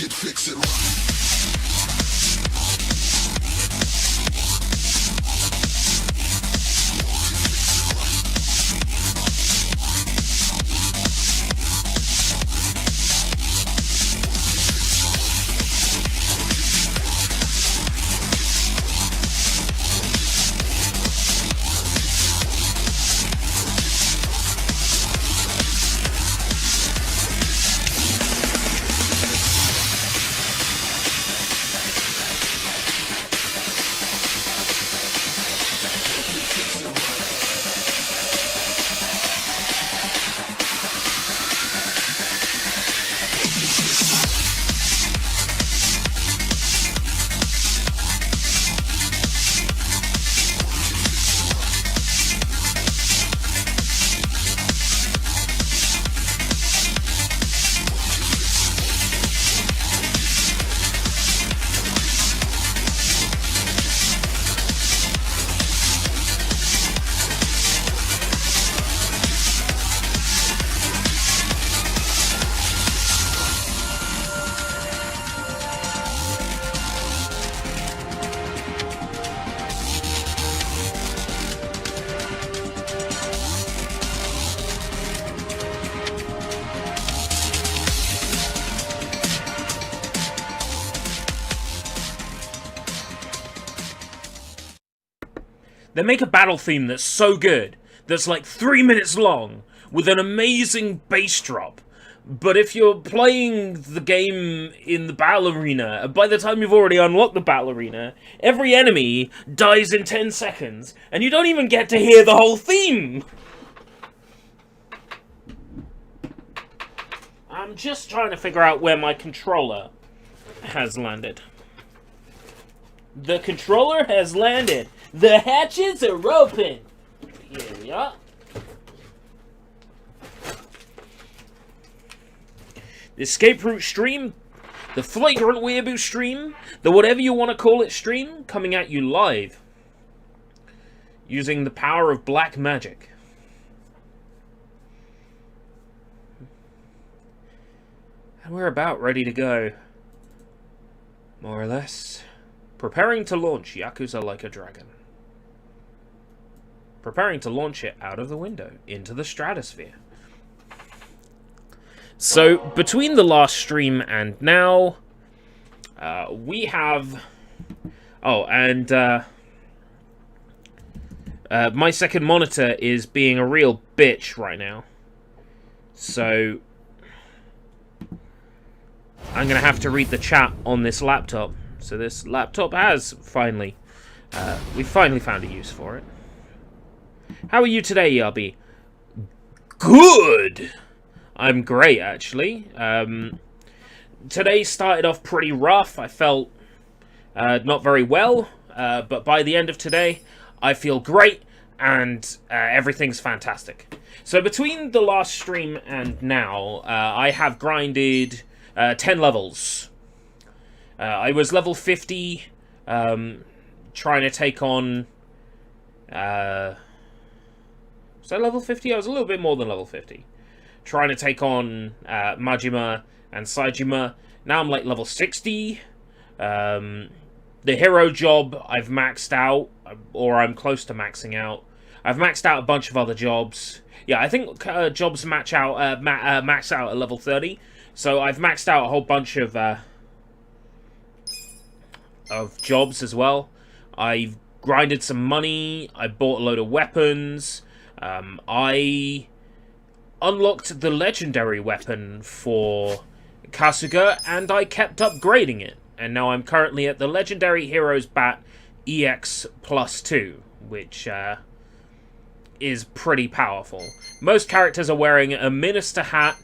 it, fix it right. They make a battle theme that's so good, that's like 3 minutes long, with an amazing bass drop. But if you're playing the game in the battle arena, by the time you've already unlocked the battle arena, every enemy dies in 10 seconds, and you don't even get to hear the whole theme! I'm just trying to figure out where my controller has landed. The controller has landed. The hatches are open. Here we are. The EscapeRoute stream, the FlagrantWeeaboo stream, the whatever you want to call it stream, coming at you live. Using the power of black magic. And we're about ready to go. More or less. Preparing to launch Yakuza Like a Dragon. Preparing to launch it out of the window, into the stratosphere. So, between the last stream and now, we have... Oh, and my second monitor is being a real bitch right now. So, I'm going to have to read the chat on this laptop. So this laptop has finally, we finally found a use for it. How are you today, Yabi? Good! I'm great, actually. Today started off pretty rough. I felt not very well, but by the end of today, I feel great, and everything's fantastic. So between the last stream and now, I have grinded 10 levels. I was level 50, trying to take on... was I level 50? I was a little bit more than level 50. Trying to take on Majima and Saejima. Now I'm like level 60. The hero job I've maxed out, or I'm close to maxing out. I've maxed out a bunch of other jobs. Yeah, I think jobs max out at level 30. So I've maxed out a whole bunch of jobs as well. I've grinded some money. I bought a load of weapons. I unlocked the legendary weapon for Kasuga, and I kept upgrading it. And now I'm currently at the legendary Heroes Bat EX plus 2, which is pretty powerful. Most characters are wearing a Minister hat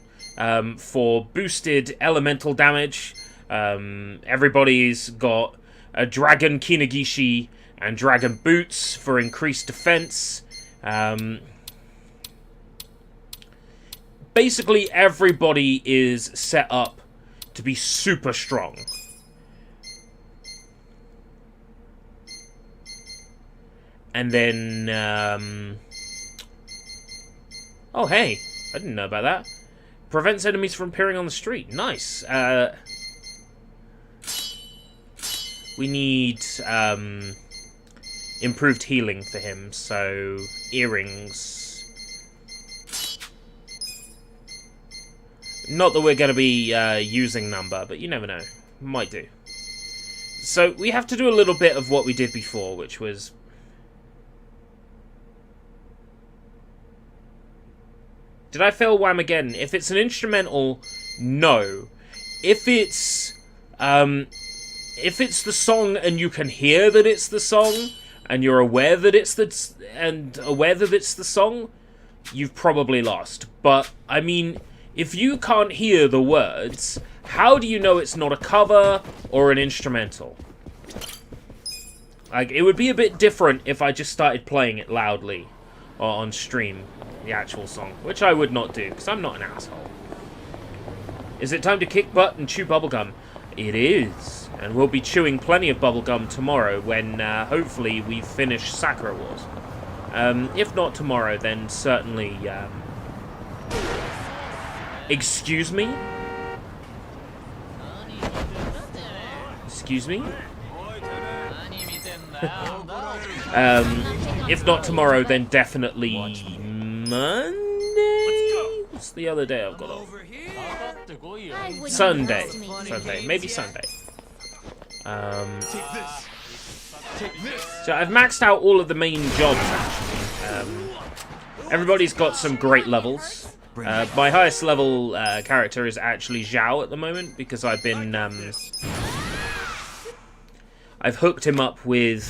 for boosted elemental damage. Everybody's got a Dragon Kinagishi and Dragon Boots for increased defense. Basically, everybody is set up to be super strong. And then, oh, hey, I didn't know about that. Prevents enemies from appearing on the street. Nice. We need improved healing for him, so earrings. Not that we're going to be using number, but you never know. Might do. So we have to do a little bit of what we did before, which was... Did I fail Wham again? If it's an instrumental, no. If it's the song and you can hear that it's the song, and you're aware that it's the song, you've probably lost. But I mean, if you can't hear the words, how do you know it's not a cover or an instrumental? Like, it would be a bit different if I just started playing it loudly on stream, the actual song, which I would not do, because I'm not an asshole. Is it time to kick butt and chew bubblegum? It is, and we'll be chewing plenty of bubblegum tomorrow when, hopefully, we finish Sakura Wars. If not tomorrow, then certainly, Excuse me? Excuse me? If not tomorrow, then definitely Monday? What's the other day I've got off? Sunday. Sunday. Maybe Sunday. So I've maxed out all of the main jobs, actually. Everybody's got some great levels. My highest level character is actually Zhao at the moment, because I've been... I've hooked him up with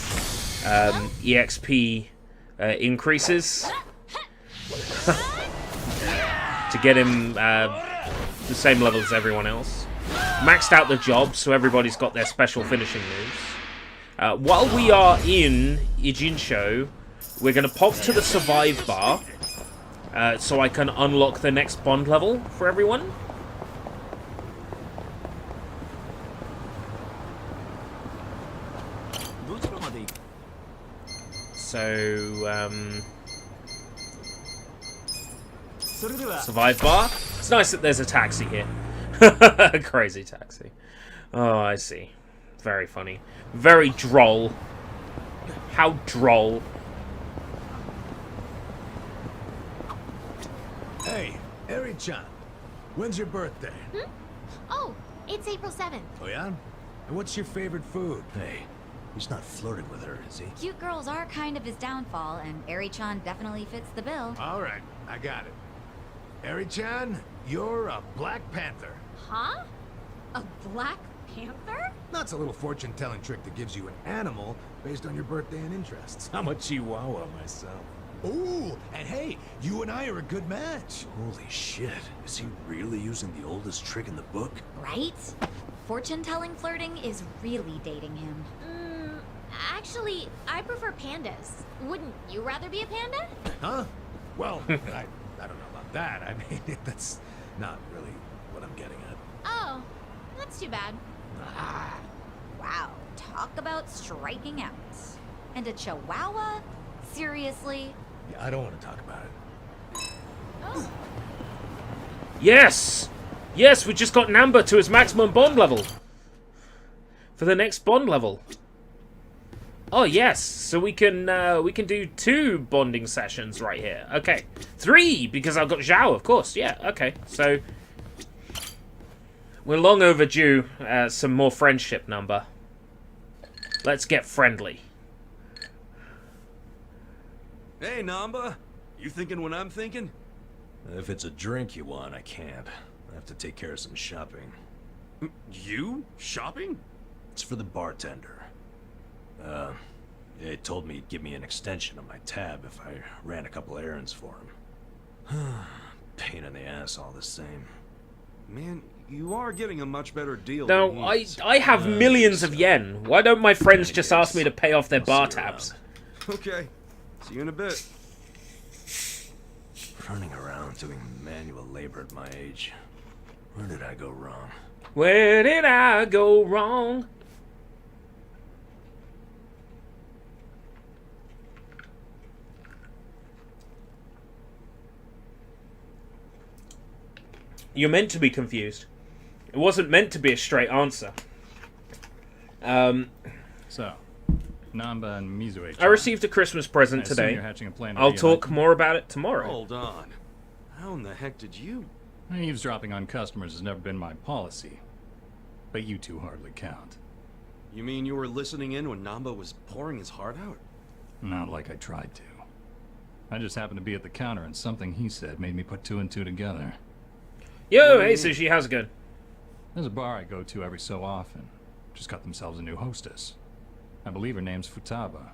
EXP increases to get him the same level as everyone else. Maxed out the jobs, so everybody's got their special finishing moves. While we are in Ijinsho, we're going to pop to the survive bar so I can unlock the next bond level for everyone. So, survive bar. It's nice that there's a taxi here. A crazy taxi. Oh, I see. Very funny. Very droll. How droll. Hey, Eri-chan. When's your birthday? Hmm? Oh, it's April 7th. Oh, yeah? And what's your favorite food? Hey, he's not flirting with her, is he? Cute girls are kind of his downfall, and Eri-chan definitely fits the bill. All right, I got it. Eri-chan, you're a Black Panther. Huh? A Black Panther? That's a little fortune-telling trick that gives you an animal based on your birthday and interests. I'm a Chihuahua myself. Ooh, and hey, you and I are a good match. Holy shit, is he really using the oldest trick in the book? Right? Fortune-telling flirting is really dating him. Actually, I prefer pandas. Wouldn't you rather be a panda? Huh? Well, I don't know about that. I mean, that's not really what I'm getting at. Oh, that's too bad. Ah. Wow, talk about striking out. And a chihuahua? Seriously? Yeah, I don't want to talk about it. Oh. Yes! Yes, we just got Namba to his maximum bond level. For the next bond level. Oh, yes. So we can do 2 bonding sessions right here. Okay. 3, because I've got Zhao, of course. Yeah, okay. So we're long overdue some more friendship number. Let's get friendly. Hey, Namba. You thinking what I'm thinking? If it's a drink you want, I can't. I have to take care of some shopping. You? Shopping? It's for the bartender. He told me he'd give me an extension on my tab if I ran a couple errands for him. Pain in the ass all the same. Man, you are getting a much better deal. No, I have millions of yen. Why don't my friends just ask me to pay off their bar tabs? Okay. See you in a bit. Running around doing manual labor at my age. Where did I go wrong? Where did I go wrong? You're meant to be confused. It wasn't meant to be a straight answer. So, Namba and Mizue. I received a Christmas present today. You're hatching a plan to I'll reunite talk them? more about it tomorrow. Hold on. How in the heck did you... Eavesdropping on customers has never been my policy. But you two hardly count. You mean you were listening in when Namba was pouring his heart out? Not like I tried to. I just happened to be at the counter and something he said made me put two and two together. Yo, hey Sushi, how's it going? There's a bar I go to every so often. Just got themselves a new hostess. I believe her name's Futaba.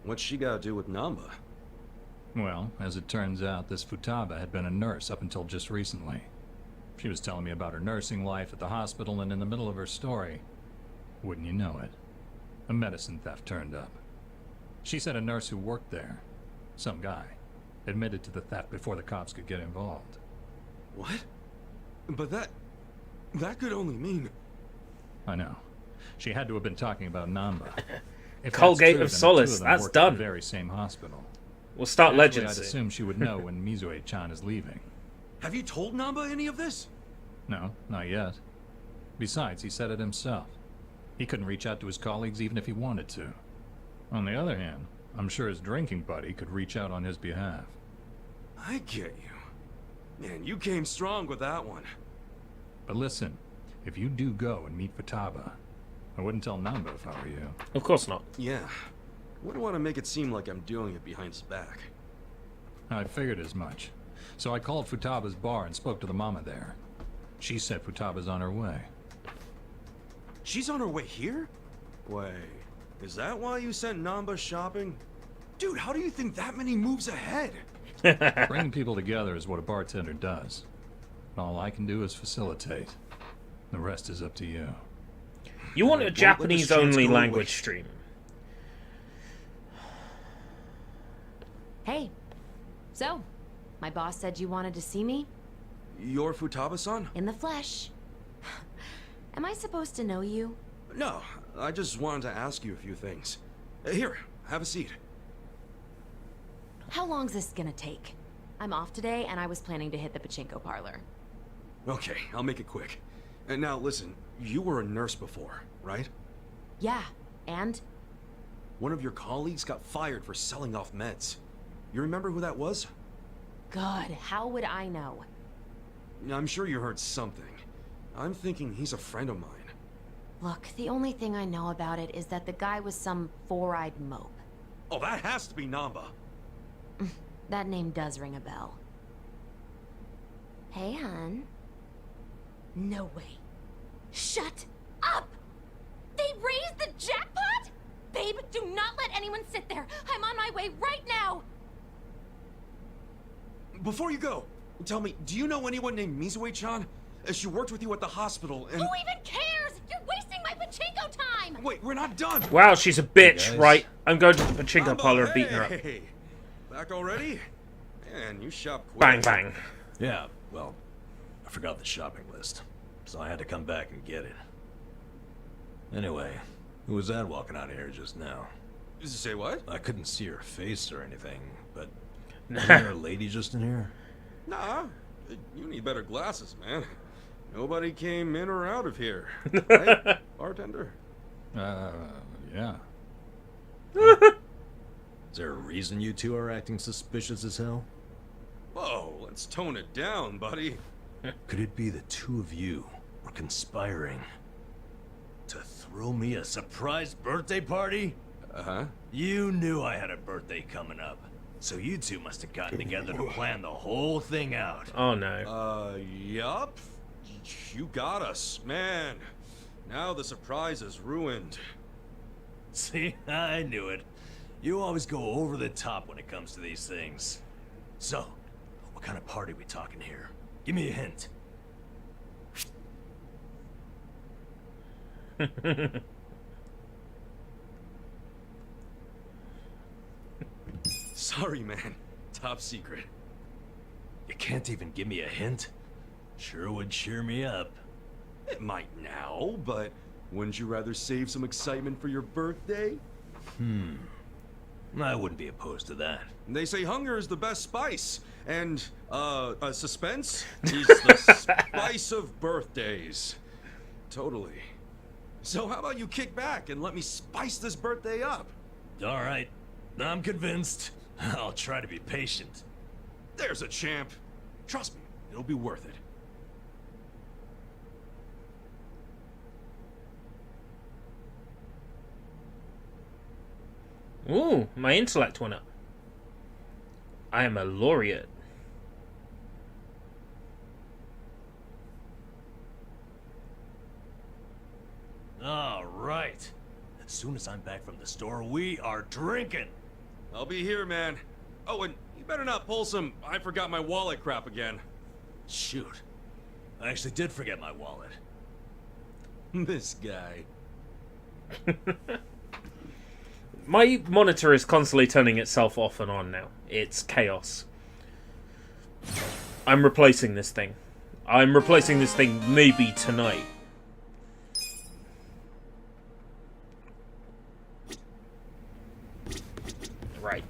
What's she got to do with Namba? Well, as it turns out, this Futaba had been a nurse up until just recently. She was telling me about her nursing life at the hospital, and in the middle of her story, wouldn't you know it, a medicine theft turned up. She said a nurse who worked there, some guy, admitted to the theft before the cops could get involved. What? But that could only mean... I know. She had to have been talking about Namba. If Colgate that's true, of then the two Solace, them that's worked done. At the very same hospital. We'll start Actually, Legends I'd soon. assume she would know when Mizue-chan is leaving. Have you told Namba any of this? No, not yet. Besides, he said it himself. He couldn't reach out to his colleagues even if he wanted to. On the other hand, I'm sure his drinking buddy could reach out on his behalf. I get you. Man, you came strong with that one. But listen, if you do go and meet Futaba, I wouldn't tell Namba if I were you. Of course not. Yeah. Wouldn't want to make it seem like I'm doing it behind his back. I figured as much. So I called Futaba's bar and spoke to the mama there. She said Futaba's on her way. She's on her way here? Wait, is that why you sent Namba shopping? Dude, how do you think that many moves ahead? Bringing people together is what a bartender does. All I can do is facilitate. The rest is up to you. You want a Won't let this Japanese-only chance go language away. stream. Hey. So, my boss said you wanted to see me? You're Futaba-san? In the flesh. Am I supposed to know you? No, I just wanted to ask you a few things. Here, have a seat. How long's this gonna take? I'm off today, and I was planning to hit the pachinko parlor. Okay, I'll make it quick. And now listen, you were a nurse before, right? Yeah, and? One of your colleagues got fired for selling off meds. You remember who that was? God, how would I know? I'm sure you heard something. I'm thinking he's a friend of mine. Look, the only thing I know about it is that the guy was some four-eyed mope. Oh, that has to be Namba. That name does ring a bell. Hey, hon. No way. Shut up! They raised the jackpot? Babe, do not let anyone sit there. I'm on my way right now. Before you go, tell me, do you know anyone named Mizue-chan? She worked with you at the hospital and... Who even cares? You're wasting my pachinko time! Wait, we're not done! Wow, she's a bitch, guys. right? I'm going to the pachinko Namba, parlor and beating her up. hey! Back already? Man, you shop quick. Bang, bang. Yeah, well, I forgot the shopping list, so I had to come back and get it. Anyway, who was that walking out of here just now? Say what? I couldn't see her face or anything, but isn't there a lady just in here? Nah, you need better glasses, man. Nobody came in or out of here. Right, bartender? Yeah. Is there a reason you two are acting suspicious as hell? Whoa, let's tone it down, buddy. Could it be the two of you are conspiring to throw me a surprise birthday party? Uh-huh. You knew I had a birthday coming up, so you two must have gotten together to plan the whole thing out. Oh no. Yup. You got us, man. Now the surprise is ruined. See, I knew it. You always go over the top when it comes to these things. So, what kind of party we talking here? Give me a hint. Sorry, man. Top secret. You can't even give me a hint? Sure would cheer me up. It might now, but wouldn't you rather save some excitement for your birthday? I wouldn't be opposed to that. They say hunger is the best spice, and, suspense is the spice of birthdays. Totally. So how about you kick back and let me spice this birthday up? All right, I'm convinced. I'll try to be patient. There's a champ. Trust me, it'll be worth it. Ooh, my intellect went up. I am a laureate. All right. As soon as I'm back from the store, we are drinking. I'll be here, man. Oh, and you better not pull some I forgot my wallet crap again. Shoot. I actually did forget my wallet. This guy. My monitor is constantly turning itself off and on now. It's chaos. I'm replacing this thing. I'm replacing this thing maybe tonight. Right.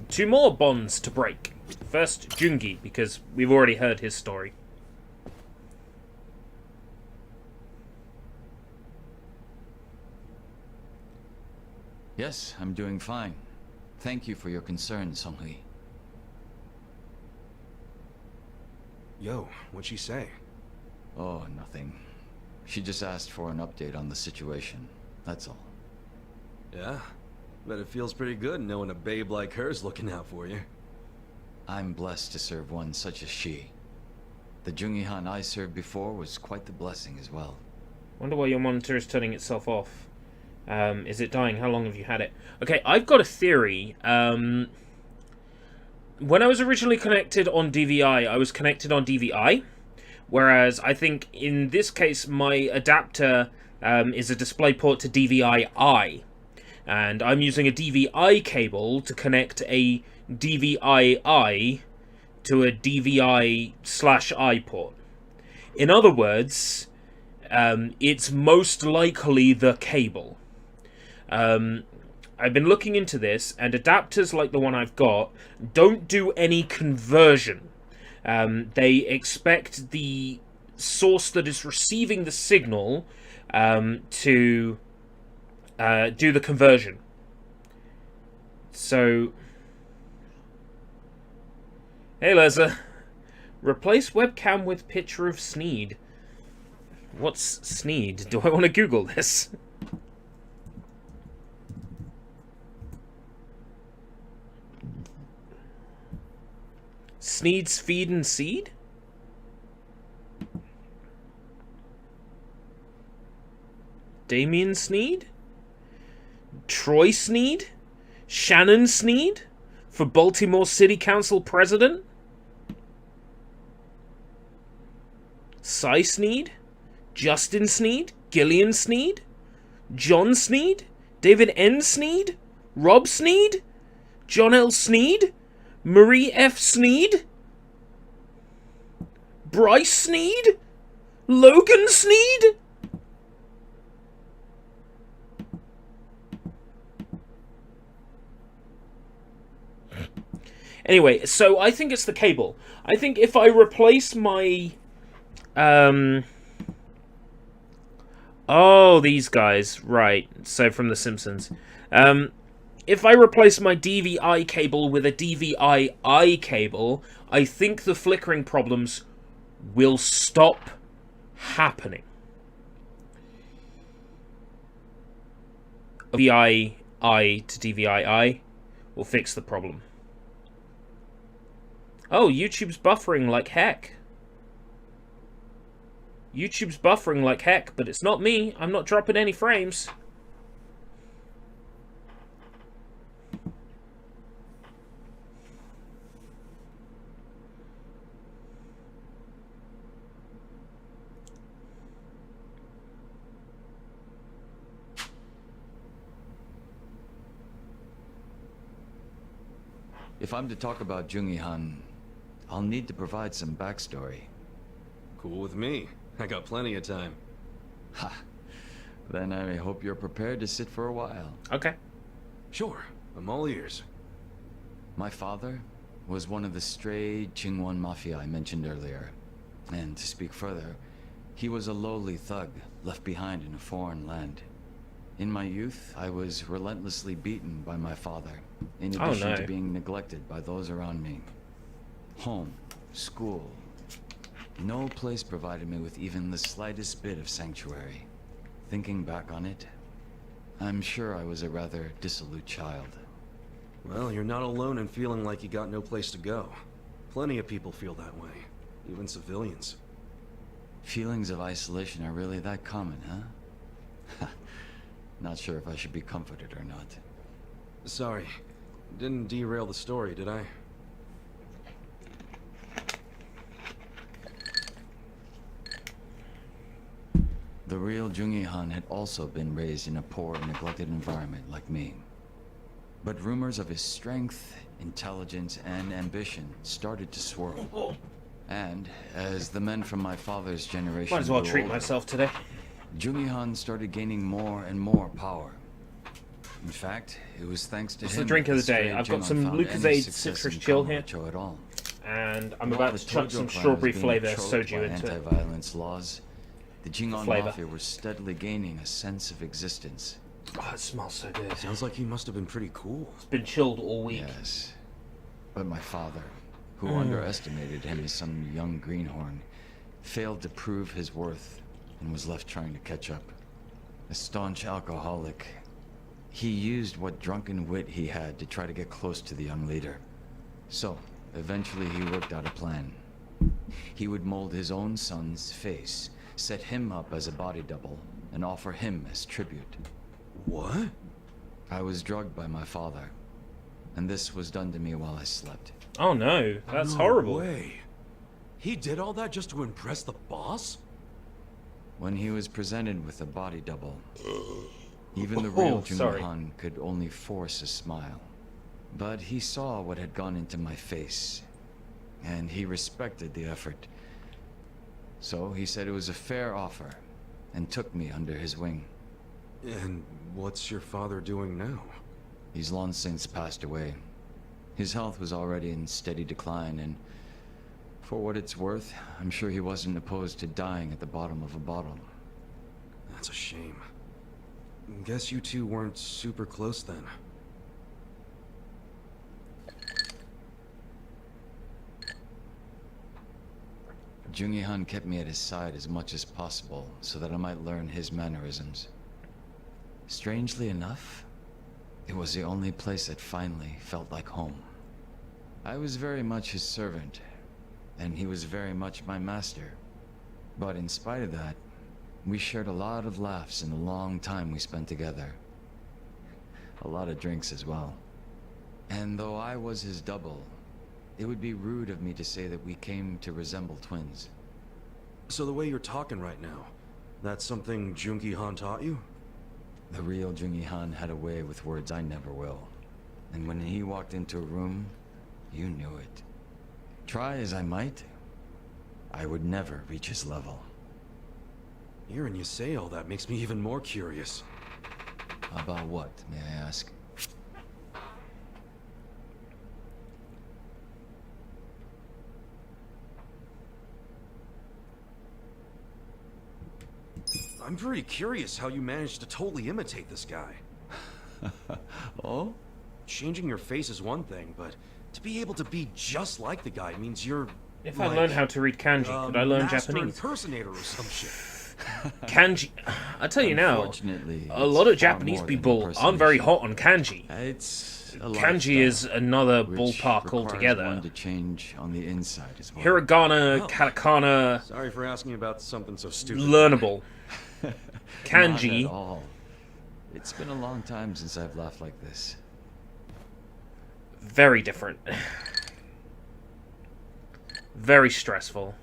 2 more bonds to break. First, Jungi, because we've already heard his story. Yes, I'm doing fine. Thank you for your concern, Song-Hui. Yo, what'd she say? Oh, nothing. She just asked for an update on the situation. That's all. Yeah, bet it feels pretty good knowing a babe like her's looking out for you. I'm blessed to serve one such as she. The Jungi-han I served before was quite the blessing as well. Wonder why your monitor is turning itself off. Is it dying? How long have you had it? Okay, I've got a theory. When I was originally connected on DVI, I was connected on DVI. Whereas I think in this case, my adapter is a display port to DVI-I. And I'm using a DVI cable to connect a DVI-I to a DVI/I port. In other words, it's most likely the cable. I've been looking into this, and adapters like the one I've got don't do any conversion. They expect the source that is receiving the signal to do the conversion. So, hey Leza, replace webcam with picture of Sneed. What's Sneed? Do I want to Google this? Sneed's Feed and Seed? Damien Sneed? Troy Sneed? Shannon Sneed? For Baltimore City Council President? Cy Sneed? Justin Sneed? Gillian Sneed? John Sneed? David N. Sneed? Rob Sneed? John L. Sneed? Marie F. Sneed? Bryce Sneed? Logan Sneed? Anyway, so I think it's the cable. I think if I replace my... Oh, these guys. Right. So from The Simpsons. If I replace my DVI cable with a DVI-I cable, I think the flickering problems will stop happening. DVI-I to DVI-I will fix the problem. Oh, YouTube's buffering like heck. YouTube's buffering like heck, but it's not me. I'm not dropping any frames. If I'm to talk about Jungi-han, I'll need to provide some backstory. Cool with me. I got plenty of time. Ha! Then I hope you're prepared to sit for a while. Okay. Sure, I'm all ears. My father was one of the stray Qingwan Mafia I mentioned earlier. And to speak further, He was a lowly thug, left behind in a foreign land. In my youth, I was relentlessly beaten by my father, in addition to being neglected by those around me. Home, school, no place provided me with even the slightest bit of sanctuary. Thinking back on it, I'm sure I was a rather dissolute child. Well, you're not alone in feeling like you got no place to go. Plenty of people feel that way, even civilians. Feelings of isolation are really that common, huh? Not sure if I should be comforted or not. Sorry, didn't derail the story, did I? The real Jungi-han had also been raised in a poor and neglected environment like me. But rumors of his strength, intelligence, and ambition started to swirl. And as the men from my father's generation Might as well grew treat older, myself today. Jungi-han started gaining more and more power. In fact, it was thanks to It's him the drink of the that day. Stray I've got Jingon some found any Lucozade success Citrus in Chill here. Kamurocho at all. And I'm While about the to chuck Tojo some clan strawberry was being flavour choked soju by into it. anti-violence laws, the Jingon flavour. Mafia were steadily gaining a sense of existence. Oh, it smells so good. Sounds like he must have been pretty cool. It's been chilled all week. Yes. But my father, who underestimated him as some young greenhorn, failed to prove his worth and was left trying to catch up. A staunch alcoholic, he used what drunken wit he had to try to get close to the young leader. So, eventually he worked out a plan. He would mold his own son's face, set him up as a body double, and offer him as tribute. What? I was drugged by my father, and this was done to me while I slept. Oh no, that's No horrible. way. He did all that just to impress the boss? When he was presented with a body double, even the real sorry. Jungi-han could only force a smile. But he saw what had gone into my face, and he respected the effort. So he said it was a fair offer, and took me under his wing. And what's your father doing now? He's long since passed away. His health was already in steady decline, and for what it's worth, I'm sure he wasn't opposed to dying at the bottom of a bottle. That's a shame. Guess you two weren't super close then. Jungi-han kept me at his side as much as possible so that I might learn his mannerisms. Strangely enough, it was the only place that finally felt like home. I was very much his servant, and he was very much my master. But in spite of that, we shared a lot of laughs in the long time we spent together. A lot of drinks as well. And though I was his double, it would be rude of me to say that we came to resemble twins. So the way you're talking right now, that's something Jungi-han taught you? The real Jungi-han had a way with words I never will. And when he walked into a room, you knew it. Try as I might, I would never reach his level. Hearing you say all that makes me even more curious. About what, may I ask? I'm very curious how you managed to totally imitate this guy. Oh? Changing your face is one thing, but to be able to be just like the guy means you're If I learned how to read kanji, could I learn master Japanese? impersonator or some shit. Kanji. I tell you now, Unfortunately, a it's lot of far Japanese more than people aren't very hot on kanji. It's a Kanji lifestyle, is another which ballpark requires altogether. one to change on the inside as well. Hiragana, Oh. katakana, Sorry for asking about something so stupid. learnable. Not Kanji, at all. It's been a long time since I've laughed like this. very different. Very stressful.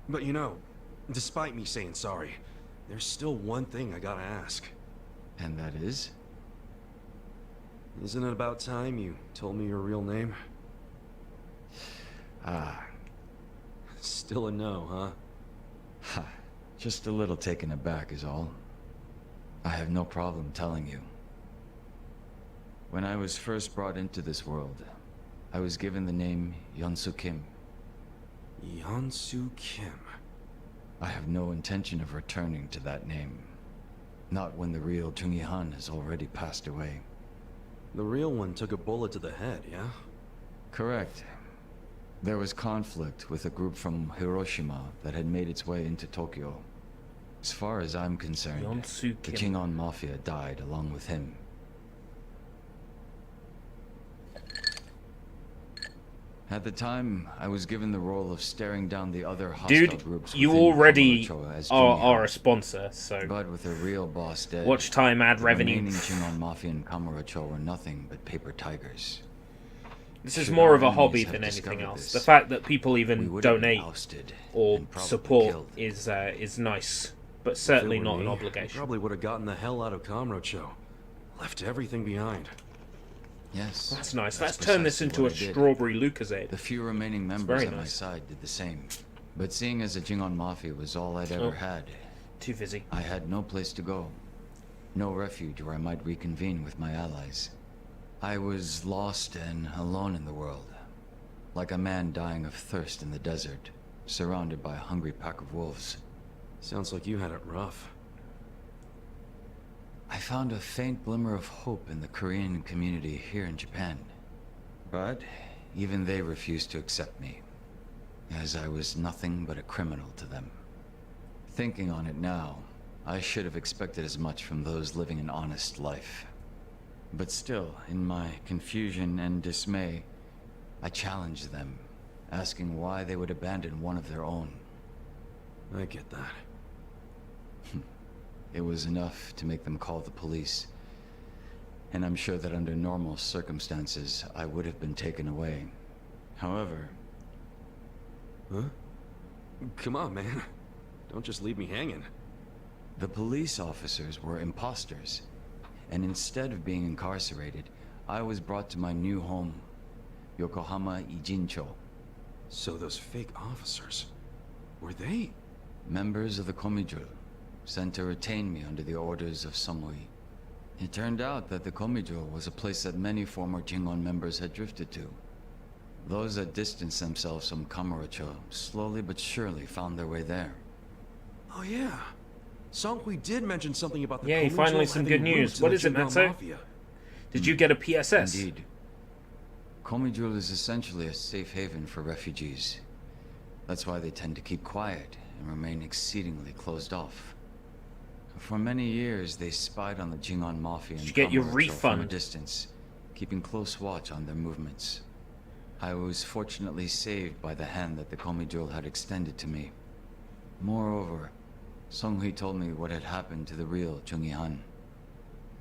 But you know, despite me saying sorry, there's still one thing I gotta ask. And that is? Isn't it about time you told me your real name? Ah, Still a no, huh? ha. Just a little taken aback is all. I have no problem telling you. When I was first brought into this world, I was given the name Yeonsu Kim. Yeonsu Kim. I have no intention of returning to that name. Not when the real Jungi Han has already passed away. The real one took a bullet to the head, yeah? Correct. There was conflict with a group from Hiroshima that had made its way into Tokyo. As far as I'm concerned, Yonsu the Kim. Jingon Mafia died along with him. At the time, I was given the role of staring down the other hostile Dude, groups you within already Kamurocho as are Jungi a sponsor, so Han. But with a real boss dead, watch time, ad the revenue. remaining Jingon Mafia and Kamurocho were nothing but paper tigers. This is Should more our of a hobby enemies have than anything discovered else. this, The fact that people we even would have been donate ousted or and probably support killed. is nice, but If it certainly were not me, an I obligation. probably would have gotten the hell out of Kamurocho. Left everything behind. Yes. That's nice. that's Let's turn this precisely into a what I did. strawberry Lucozade. The few remaining members very at my nice. side did the same. But seeing as the Jingon Mafia was all I'd ever Oh. had, Too busy. I had no place to go. No refuge where I might reconvene with my allies. I was lost and alone in the world. Like a man dying of thirst in the desert, surrounded by a hungry pack of wolves. Sounds like you had it rough. I found a faint glimmer of hope in the Korean community here in Japan. But even they refused to accept me, as I was nothing but a criminal to them. Thinking on it now, I should have expected as much from those living an honest life. But still, in my confusion and dismay, I challenged them, asking why they would abandon one of their own. I get that. It was enough to make them call the police. And I'm sure that under normal circumstances, I would have been taken away. However... Huh? Come on, man. Don't just leave me hanging. the police officers were imposters. And instead of being incarcerated, I was brought to my new home, Yokohama Ijincho. So those fake officers, were they? Members of the Komijul, sent to retain me under the orders of Samui. It turned out that the Komijul was a place that many former Jingon members had drifted to. Those that distanced themselves from Kamurocho slowly but surely found their way there. Oh yeah. Songhui did mention something about the Yay, Komijul finally some having good news. roots in What the is it, Jingon Matsu? Mafia. Did you get a PSS? Indeed. Komijul is essentially a safe haven for refugees. That's why they tend to keep quiet and remain exceedingly closed off. For many years, they spied on the Jingon Mafia and Did you get your Kamurocho from a refund? distance, keeping close watch on their movements. I was fortunately saved by the hand that the Komijul had extended to me. Moreover, Songhui told me what had happened to the real Jungi Han.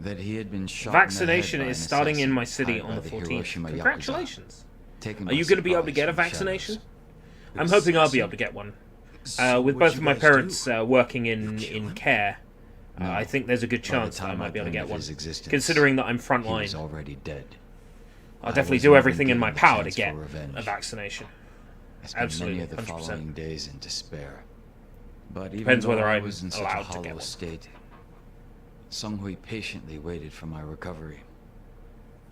That he had been shot Vaccination in the head by is an starting in assassin my city hired on by the Hiroshima 14th. Yakuza, Congratulations. taken Are by you going to be able to surprise get a from the vaccination? shadows. I'm hoping I'll be able to get one. So With what'd both you of my guys parents do? working You in kill him? care, No. I think there's a good By the chance that I time might be able to learned get of one. his existence, Considering that I'm he was frontline, already dead. I'll I definitely was do never everything in my given a power to chance get for revenge. a vaccination. I spent Absolutely, many of the 100%. following days in despair. But even Depends though whether I I'm was in such a allowed to get hollow one. state, Songhui patiently waited for my recovery.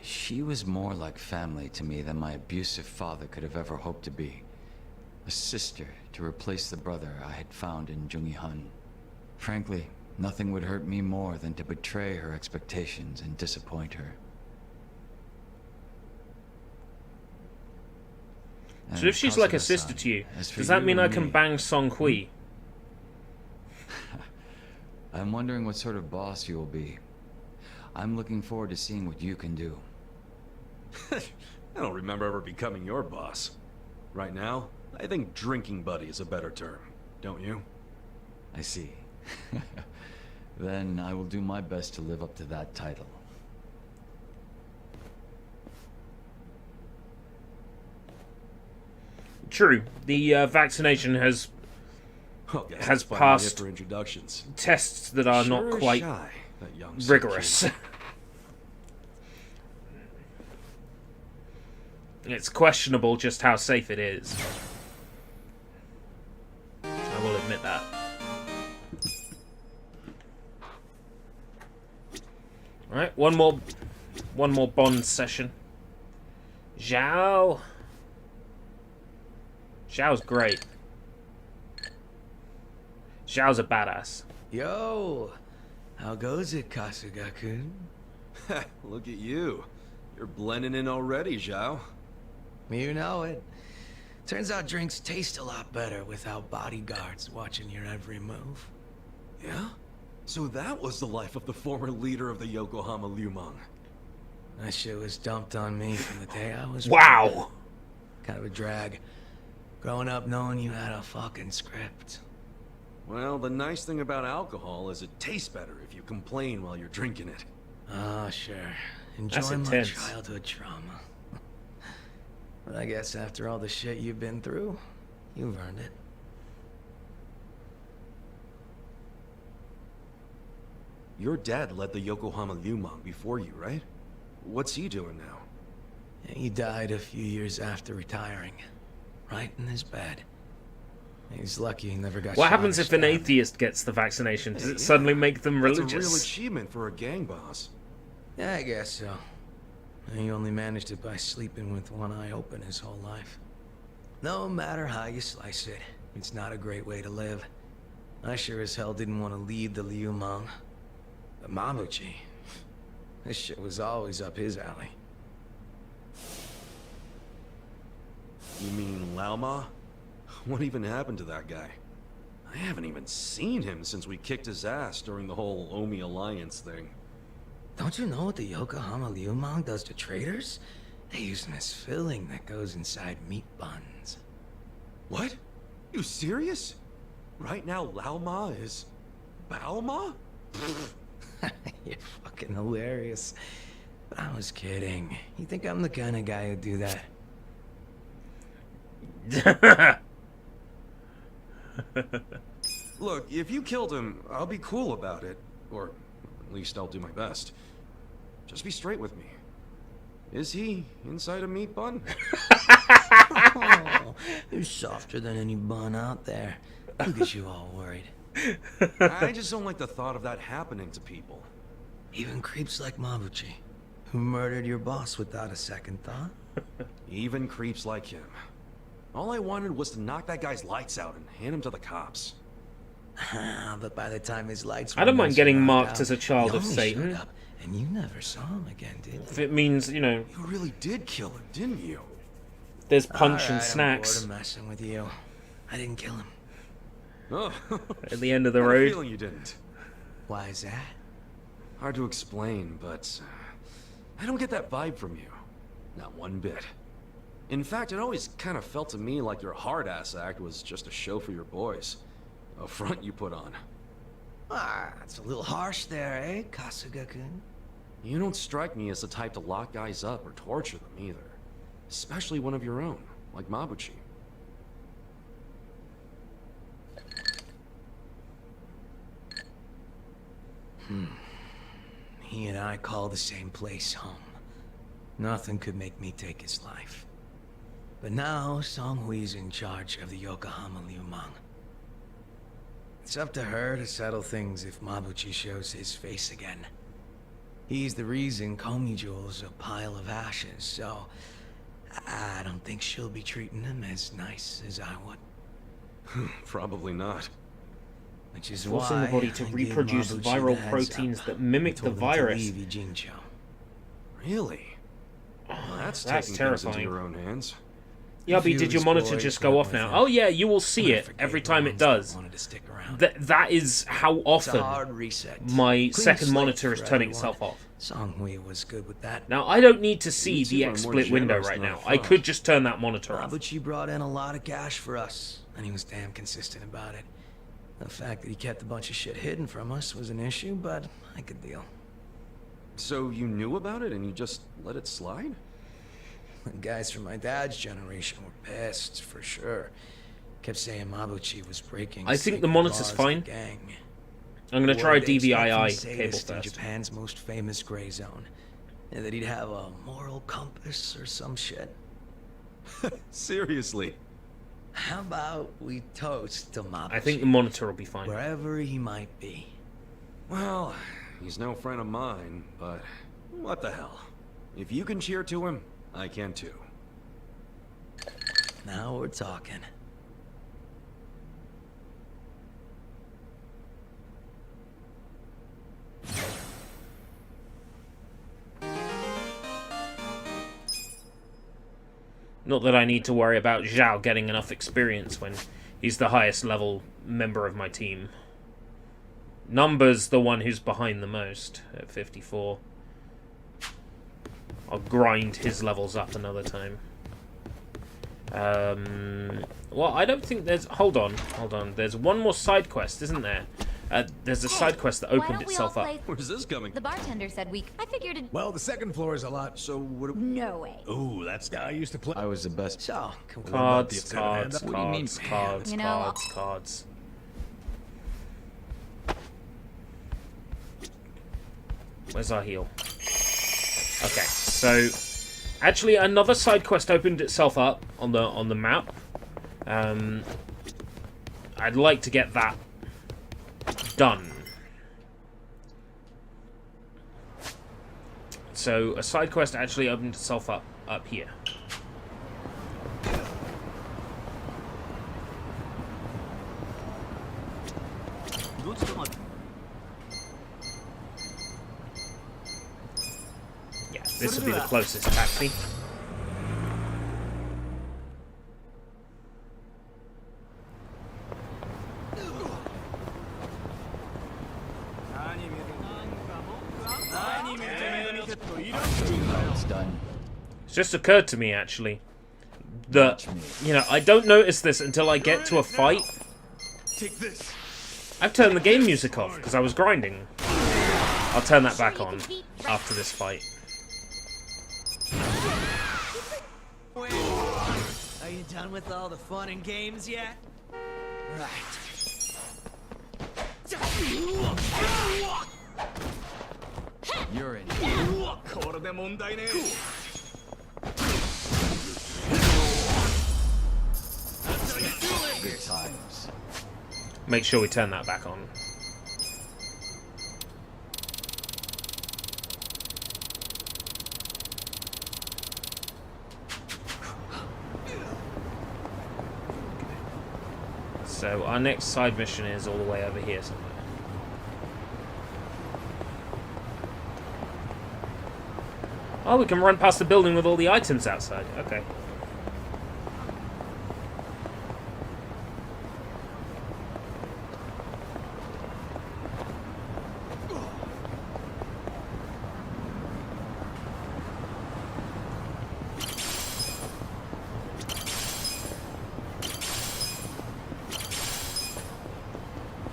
She was more like family to me than my abusive father could have ever hoped to be. A sister to replace the brother I had found in Jungi Han. Frankly, nothing would hurt me more than to betray her expectations and disappoint her. So And if she's like a sister Kasuga-san, to you, as for does that you mean and I can me, bang Song Hui? I'm wondering what sort of boss you will be. I'm looking forward to seeing what you can do. I don't remember ever becoming your boss. Right now, I think drinking buddy is a better term, don't you? I see. Then I will do my best to live up to that title. True, the vaccination has Oh, guys, Has it's finally passed it for introductions. tests that are not Sure quite shy, that young rigorous. kid. It's questionable just how safe it is. I will admit that. Alright, one more Bond session. Zhao. Zhao's great. Zhao's a badass. Yo, how goes it, Kasuga-kun? Look at you. You're blending in already, Zhao. You know it. Turns out drinks taste a lot better without bodyguards watching your every move. Yeah? So that was the life of the former leader of the Yokohama Liumang. That shit was dumped on me from the day I was... Wow. Kind of a drag. Growing up knowing you had a fucking script. Well, the nice thing about alcohol is it tastes better if you complain while you're drinking it. Ah, sure. That's Enjoy my intense. childhood trauma. But I guess after all the shit you've been through, you've earned it. Your dad led the Yokohama Liumang before you, right? What's he doing now? He died a few years after retiring. Right in his bed. He's lucky he never got What shot happens or if an stabbed. atheist gets the vaccination? Does it suddenly make them That's a real religious? achievement for a gang boss. Yeah, I guess so. He only managed it by sleeping with one eye open his whole life. No matter how you slice it, it's not a great way to live. I sure as hell didn't want to lead the Liumang. But Mabuchi, this shit was always up his alley. You mean Laoma? What even happened to that guy? I haven't even seen him since we kicked his ass during the whole Omi Alliance thing. Don't you know what the Yokohama Liumang does to traders? They use them as filling that goes inside meat buns. What? You serious? Right now Laoma is... Baoma? You're fucking hilarious. But I was kidding. You think I'm the kind of guy who'd do that? Look, if you killed him, I'll be cool about it. Or at least I'll do my best. Just be straight with me. Is he inside a meat bun? Oh, you're softer than any bun out there. Look at you all worried. I just don't like the thought of that happening to people. Even creeps like Mabuchi, who murdered your boss without a second thought. Even creeps like him. All I wanted was to knock that guy's lights out and hand him to the cops. But by the time his lights I don't were mind getting knocked marked out, as a child he of only Satan. showed up, and you never saw him again, did you? If it means, you know, You really did kill him, didn't you? there's punch Alright, and I'm snacks bored of messing with you. I didn't kill him. Oh, at the end of the I had a road. feeling you didn't. Why is that? Hard to explain, but I don't get that vibe from you. Not one bit. In fact, it always kind of felt to me like your hard-ass act was just a show for your boys. A front you put on. Ah, that's a little harsh there, eh, Kasuga-kun? You don't strike me as the type to lock guys up or torture them either. Especially one of your own, like Mabuchi. He and I call the same place home. Nothing could make me take his life. But now, Songhui's in charge of the Yokohama Liumang. It's up to her to settle things if Mabuchi shows his face again. He's the reason Komi Jewel's a pile of ashes, so I don't think she'll be treating him as nice as I would. Probably not. Which is Forcing why the body to I gave reproduce Mabuchi viral the heads proteins up that mimic and the told him to virus. leave Ijincho. Really? Well, that's That's taking things into terrifying. your own hands. Yabi, did your monitor just go off now? Oh yeah, you will see it every time it does. That is how It's a often hard reset. my Clean second slate monitor is for turning everyone. itself off. Songhui was good with that. Now, I don't need to see You two the are more XSplit window generous right than I now. I thought. could just turn that monitor off. But she brought in a lot of cash for us, and he was damn consistent about it. The fact that he kept a bunch of shit hidden from us was an issue, but I could deal. So you knew about it and you just let it slide? The guys from my dad's generation were pissed, for sure. Kept saying Mabuchi was breaking. I think the sacred monitor's laws of fine. the gang. I'm going to try a What they expect from DVI a cable sadist in first. Japan's most famous gray zone. And that he'd have a moral compass or some shit. Seriously. How about we toast to Mabuchi? I think the monitor will be fine. Wherever he might be. Well, he's no friend of mine, but what the hell? If you can cheer to him, I can too. Now we're talking. Not that I need to worry about Zhao getting enough experience when he's the highest level member of my team. Number's the one who's behind the most at 54. I'll grind his levels up another time. Well, I don't think there's... Hold on. There's one more side quest, isn't there? There's a side quest that opened itself up. Where's this coming? The bartender said I figured it... Well, the second floor is a lot. So what? No way. Ooh, that's guy I used to play. I was the best. So, can we... Cards. What do you mean, You know, Cards. Where's our heal? Okay, so actually another side quest opened itself up on the map. I'd like to get that done. So a side quest actually opened itself up here. Yeah, this will be the closest taxi. It's done. It's just occurred to me, actually, that, you know, I don't notice this until I get to a fight. Take this. I've turned the game music off because I was grinding. I'll turn that back on after this fight. Are you done with all the fun and games yet? Right. You're in. Good times. Make sure we turn that back on. So our next side mission is all the way over here somewhere. Oh, we can run past the building with all the items outside. Okay.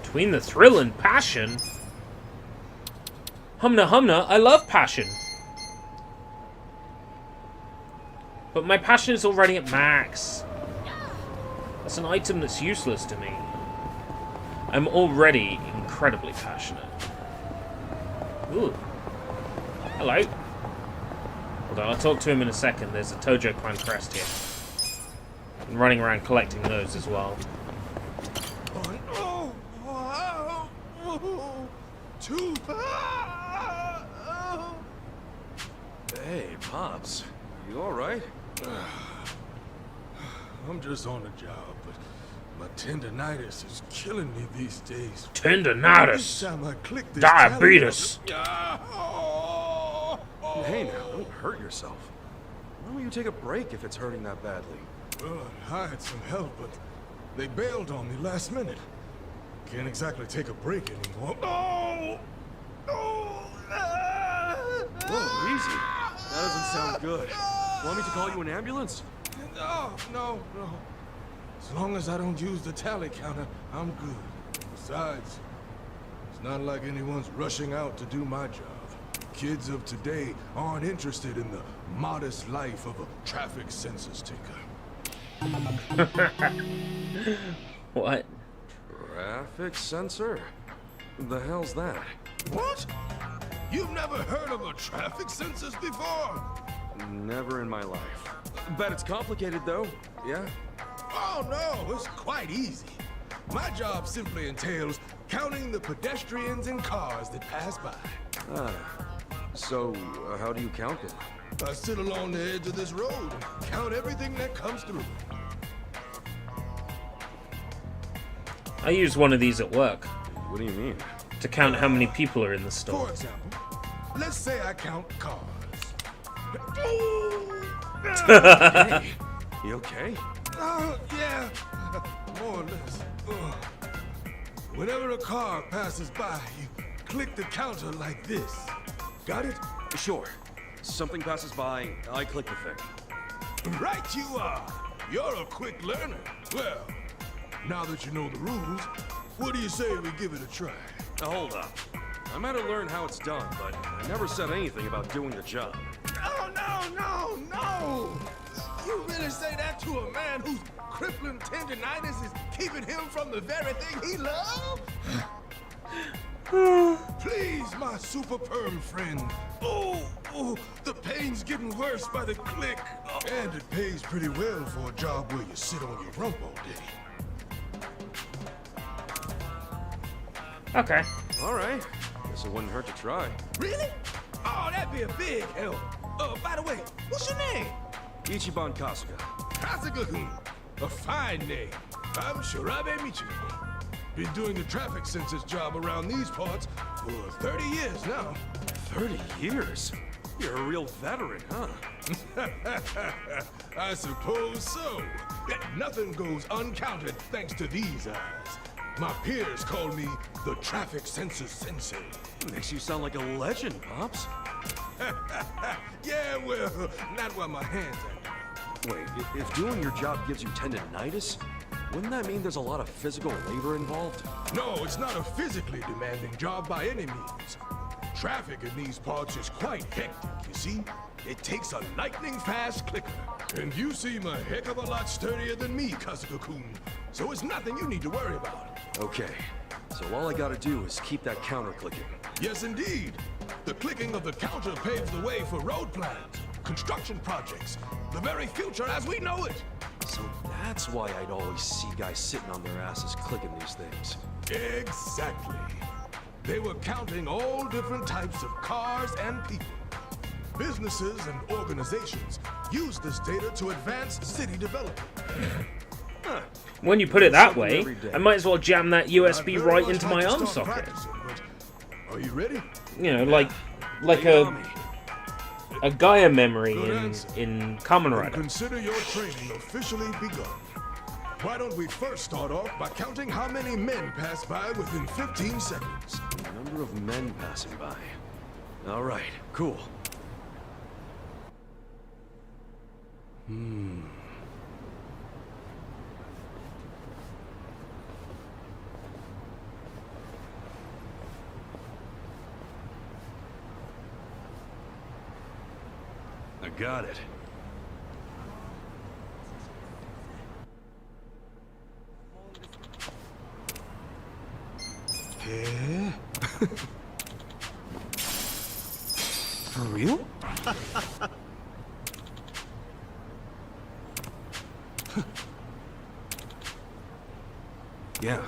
Between the thrill and passion? Humna humna, I love passion. But my passion is already at max. That's an item that's useless to me. I'm already incredibly passionate. Ooh. Hello. Hold on, I'll talk to him in a second. There's a Tojo Clan crest here. I'm running around collecting those as well. Hey, Pops. You alright? I'm just on the job, but my tendonitis is killing me these days. Tendonitis. Every time I click this Diabetes. Hey now, don't hurt yourself. Why don't you take a break if it's hurting that badly? Well, I hired some help, but they bailed on me last minute. Can't exactly take a break anymore. Whoa, easy. That doesn't sound good. Want me to call you an ambulance? No. As long as I don't use the tally counter, I'm good. Besides, it's not like anyone's rushing out to do my job. Kids of today aren't interested in the modest life of a traffic census taker. What? Traffic sensor? The hell's that? What? You've never heard of a traffic census before? Never in my life. Bet it's complicated though, yeah? Oh no, it's quite easy. My job simply entails counting the pedestrians and cars that pass by. So how do you count them? I sit along the edge of this road and count everything that comes through. I use one of these at work What do you mean? to count how many people are in the store. For example, let's say I count cars. Hey, You okay? Yeah. More or less. Whenever a car passes by, you click the counter like this. Got it? Sure. Something passes by, I click the thing. Right you are. You're a quick learner. Well, now that you know the rules, what do you say we give it a try? Now hold up. I might have learned how it's done, but I never said anything about doing the job. Oh, no! You really say that to a man whose crippling tendinitis is keeping him from the very thing he loves? Please, my super perm friend. Oh, the pain's getting worse by the click. And it pays pretty well for a job where you sit on your rump all day. Okay. All right. Guess it wouldn't hurt to try. Really? Oh, that'd be a big help. By the way, what's your name? Ichiban Kasuga. Kasuga-kun. A fine name. I'm Shirabe Michio. Been doing the traffic census job around these parts for 30 years now. 30 years? You're a real veteran, huh? I suppose so. Nothing goes uncounted thanks to these eyes. My peers call me the traffic census sensei. Makes you sound like a legend, Pops. Yeah, well, not while my hands are. Wait, if doing your job gives you tendinitis, wouldn't that mean there's a lot of physical labor involved? No, it's not a physically demanding job by any means. Traffic in these parts is quite hectic, you see? It takes a lightning-fast clicker. And you seem a heck of a lot sturdier than me, Kasuga-kun. So it's nothing you need to worry about. Okay, so all I gotta do is keep that counter clicking. Yes, indeed. The clicking of the counter paves the way for road plans, construction projects, the very future as we know it. So that's why I'd always see guys sitting on their asses clicking these things. Exactly. They were counting all different types of cars and people. Businesses and organizations use this data to advance city development. When you put it that way, I might as well jam that USB right into my arm socket. Are you ready? You know, like a Gaia memory in Kamen Rider. Consider your training officially begun. Why don't we first start off by counting how many men pass by within 15 seconds? The number of men passing by. All right, cool. I got it. Yeah? For real? Yeah.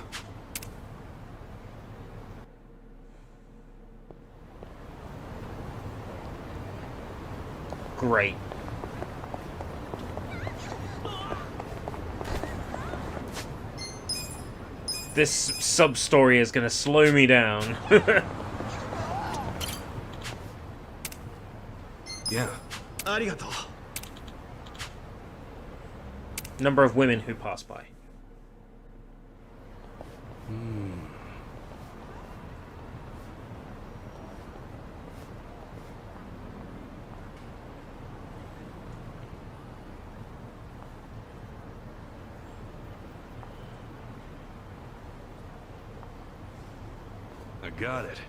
Great. This sub-story is going to slow me down. Yeah. Arigato. Number of women who pass by. I got it.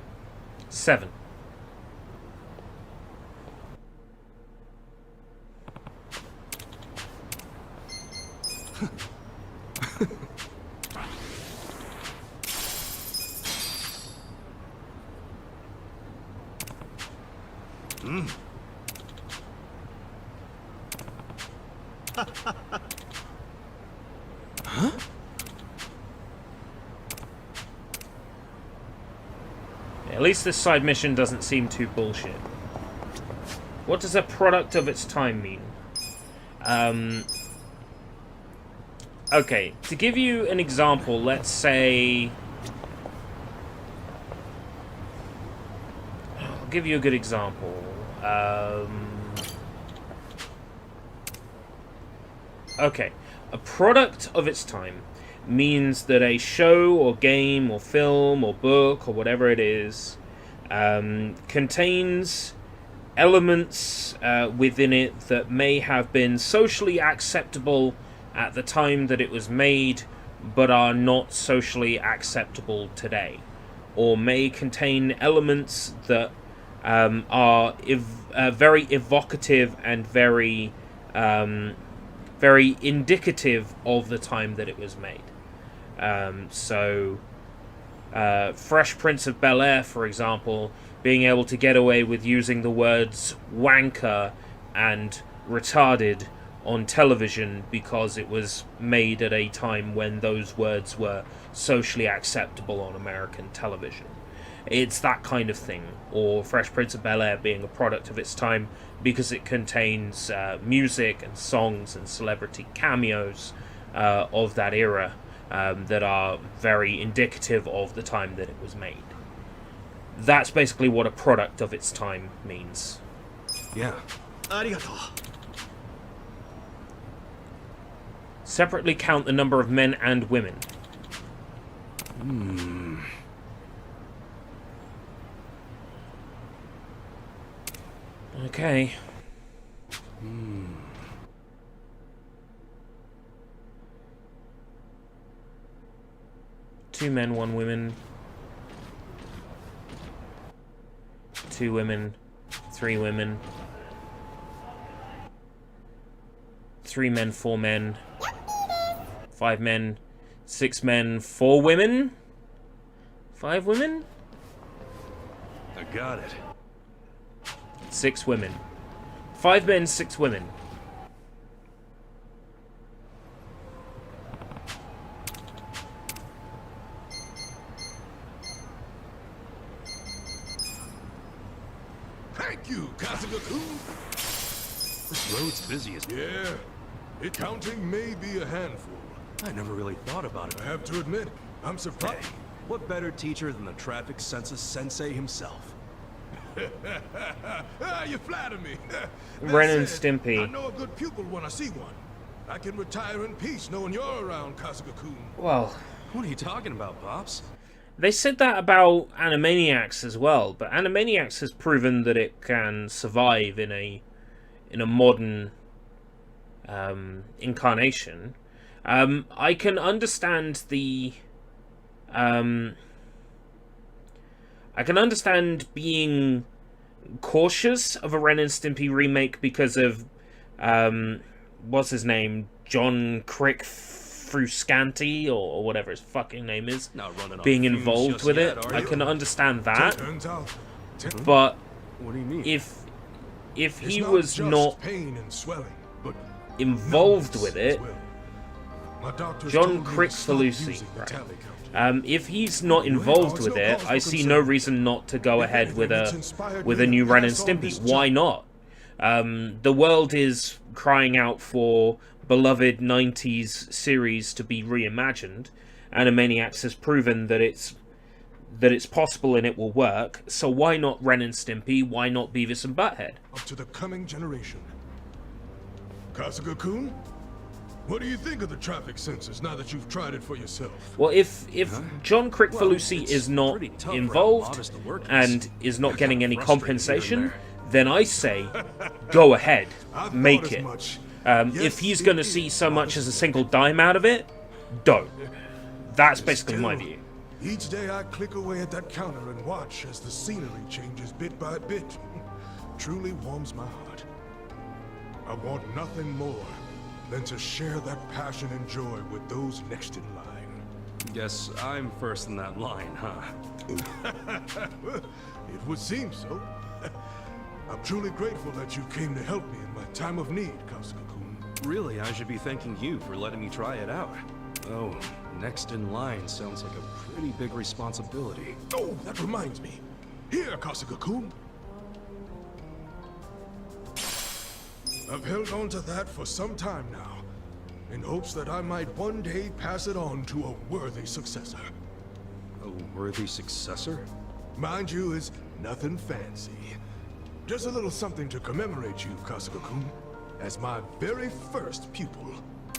7. Huh? At least this side mission doesn't seem too bullshit. What does a product of its time mean? Okay, to give you an example, let's say... I'll give you a good example. Okay, a product of its time means that a show or game or film or book or whatever it is contains elements within it that may have been socially acceptable at the time that it was made, but are not socially acceptable today, or may contain elements that are very evocative and very very indicative of the time that it was made. Fresh Prince of Bel-Air, for example, being able to get away with using the words wanker and retarded on television because it was made at a time when those words were socially acceptable on American television. It's that kind of thing. Or Fresh Prince of Bel-Air being a product of its time because it contains music and songs and celebrity cameos of that era that are very indicative of the time that it was made. That's basically what a product of its time means. Yeah. Arigato. Separately count the number of men and women. Okay. 2 men, 1 woman. 2 women, 3 women. 3 men, 4 men. 5 men, 6 men, 4 women. 5 women? I got it. 6 women. 5 men, 6 women. Thank you, Kasuga-kun. This road's busy as... Yeah, it counting may be a handful. I never really thought about it. I have to admit, I'm surprised. Hey, what better teacher than the traffic census sensei himself? You flatter me. Ren and That said, Stimpy. I know a good pupil when I see one. I can retire in peace knowing you're around, Kasuga-kun. Well, What are you talking about, Pops? they said that about Animaniacs as well, but Animaniacs has proven that it can survive in a modern incarnation. I can understand the I can understand being cautious of a Ren and Stimpy remake because of what's his name, John Frusciante or whatever his fucking name is, Not running on being fumes involved just with yet, it. are I you? can understand that, Turns out, but What do you mean? if it's he not was just not pain and swelling, but involved numbness with it, as well. My doctors John told me to stop Crick-Falusi, using the right. tally counter. If he's not involved with it, I see no reason not to go ahead with a new Ren and Stimpy. Why not? The world is crying out for beloved 90s series to be reimagined. Animaniacs has proven that it's possible and it will work. So why not Ren and Stimpy? Why not Beavis and Butthead? Up to the coming generation. Kasuga-kun, what do you think of the traffic sensors now that you've tried it for yourself? Well, if John Crick-Falusi Well, is not pretty tough for involved Almavis to work with. and is not getting any frustrated here and compensation, there. then I say, go ahead, I thought make as it. much. If Yes, he's it going to is see so much as a modest single work. dime out of it, don't. That's basically my Still, view. Each day I click away at that counter and watch as the scenery changes bit by bit. Truly warms my heart. I want nothing more than to share that passion and joy with those next in line. Guess I'm first in that line, huh? It would seem so. I'm truly grateful that you came to help me in my time of need, Kasuga-kun. Really, I should be thanking you for letting me try it out. Oh, next in line sounds like a pretty big responsibility. Oh, that reminds me. Here, Kasuga-kun. I've held on to that for some time now, in hopes that I might one day pass it on to a worthy successor. A worthy successor? Mind you, it's nothing fancy. Just a little something to commemorate you, Kasuga-kun, as my very first pupil.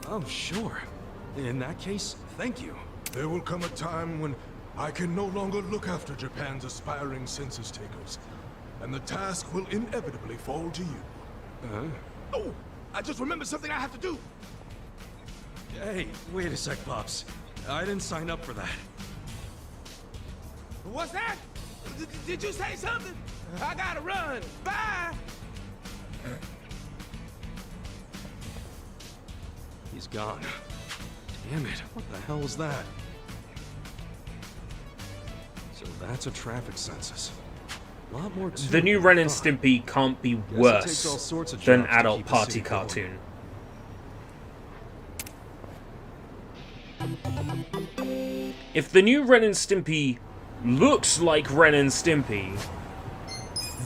Oh, sure. In that case, thank you. There will come a time when I can no longer look after Japan's aspiring census takers, and the task will inevitably fall to you. Oh, I just remembered something I have to do. Hey, wait a sec, Pops. I didn't sign up for that. What's that? Did you say something? I gotta run. Bye. He's gone. Damn it, what the hell was that? So that's a traffic census. A lot more to The new it Ren than and I thought. Stimpy can't be Guess it worse takes all sorts of than jobs to Adult keep the Party city going. Cartoon. If the new Ren and Stimpy looks like Ren and Stimpy,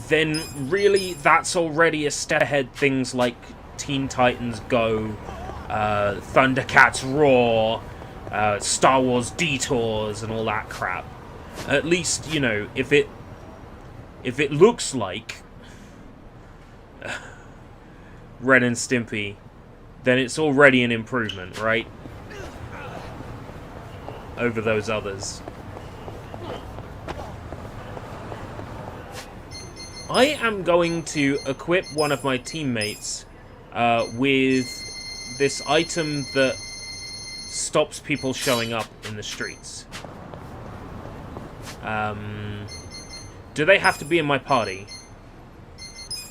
then really that's already a step ahead. Things like Teen Titans Go, Thundercats Roar, Star Wars Detours, and all that crap. At least, you know, if it looks like Ren and Stimpy, then it's already an improvement, right? Over those others. I am going to equip one of my teammates with this item that stops people showing up in the streets. Do they have to be in my party?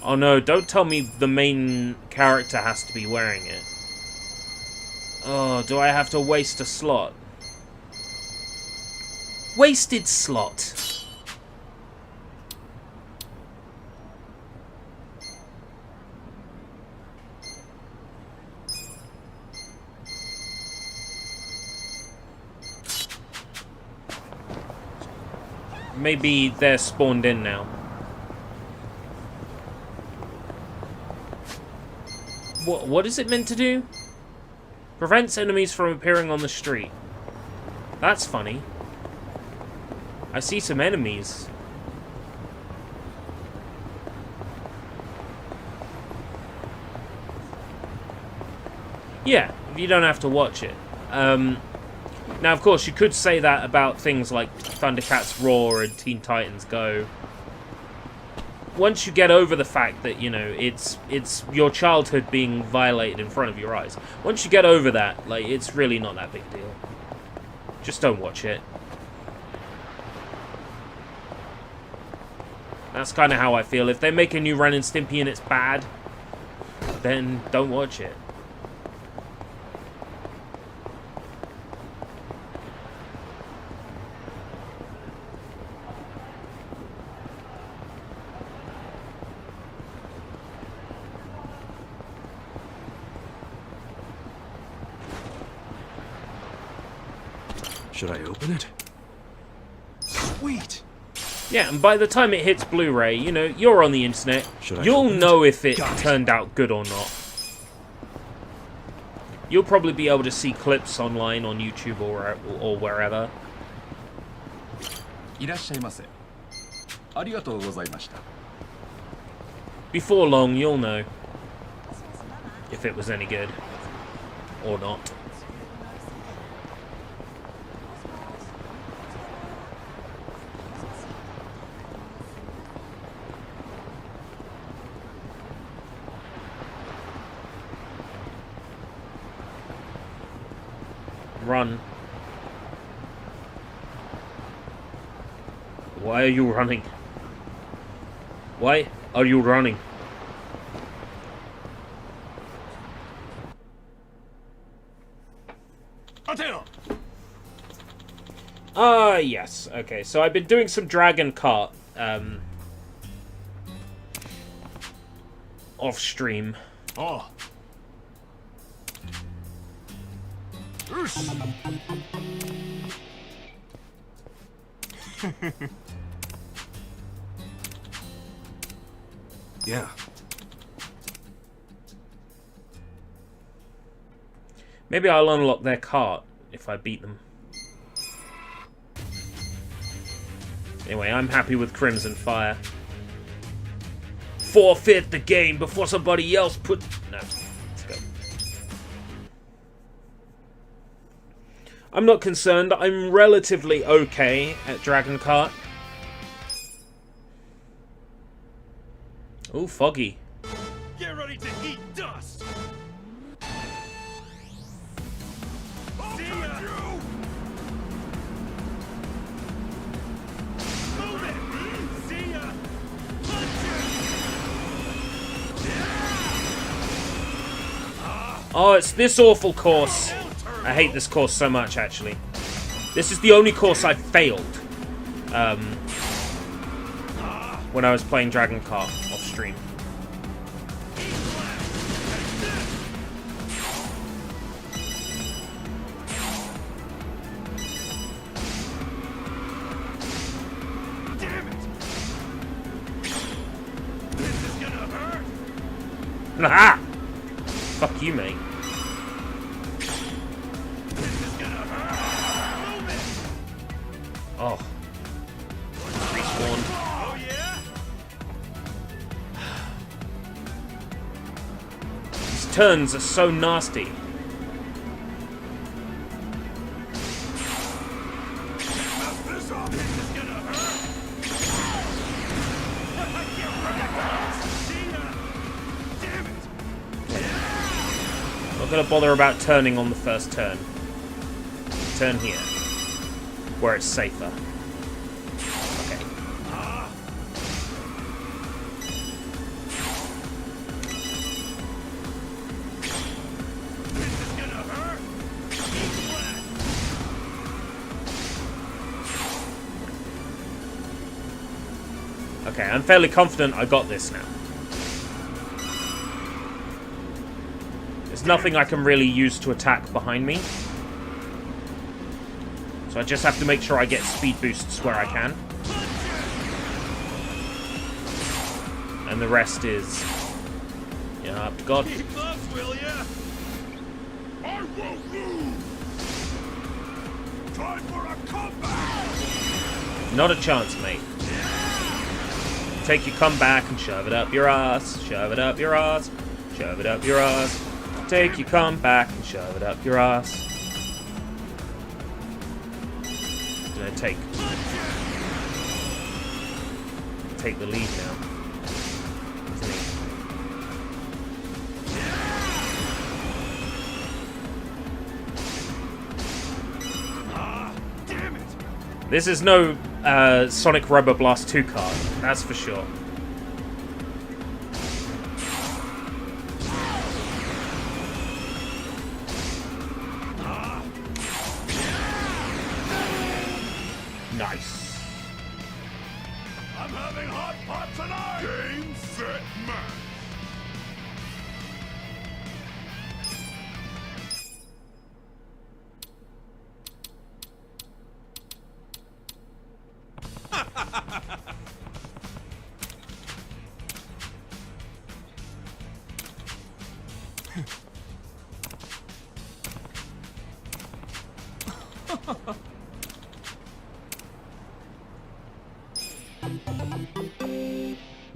Oh no, don't tell me the main character has to be wearing it. Oh, do I have to waste a slot? Wasted slot. Maybe they're spawned in now. What is it meant to do? Prevents enemies from appearing on the street. That's funny. I see some enemies. Yeah, you don't have to watch it. Now, of course, you could say that about things like Thundercats Roar and Teen Titans Go. Once you get over the fact that, you know, it's your childhood being violated in front of your eyes. Once you get over that, like, it's really not that big a deal. Just don't watch it. That's kind of how I feel. If they make a new Ren and Stimpy and it's bad, then don't watch it. Should I open it? Sweet! Yeah, and by the time it hits Blu-ray, you know, you're on the internet. Should I You'll open it? know if it Got it. turned out good or not. You'll probably be able to see clips online on YouTube or wherever. いらっしゃいませ。ありがとうございました。 Before long, you'll know if it was any good or not. Run. Why are you running? Why are you running? Yes. Okay, so I've been doing some Dragon Kart, off stream. Oh. Yeah. Maybe I'll unlock their cart if I beat them. Anyway, I'm happy with Crimson Fire. Forfeit the game before somebody else put... No, let's go. I'm not concerned. I'm relatively okay at Dragon Kart. Ooh, foggy. Get ready to eat dust! See ya! Move it! See ya! Punch it! Oh, it's this awful course. I hate this course so much, actually. This is the only course I failed when I was playing Dragon Kart off stream. Damn it! This is gonna hurt! Aha! Fuck you, mate. This is gonna hurt! Move it! Oh. Respawn. Oh yeah? These turns are so nasty. Mess this up! This is gonna hurt! See ya! Damn it! Not gonna bother about turning on the first turn. Turn here, where it's safer. Okay. This is gonna hurt! Eat flat! Okay, I'm fairly confident I got this now. There's nothing I can really use to attack behind me. So I just have to make sure I get speed boosts where I can. And the rest is... yeah, up to God. Keep close, will ya? I won't lose! Time for a comeback! Not a chance, mate. Take your comeback and shove it up your ass. Shove it up your ass. Shove it up your ass. Take your comeback and shove it up your ass. Gonna take the lead now. Isn't he? Damn it! This is no Sonic Rubber Blast 2 card, that's for sure. Nice. I'm having hot pot tonight! Game, set, match!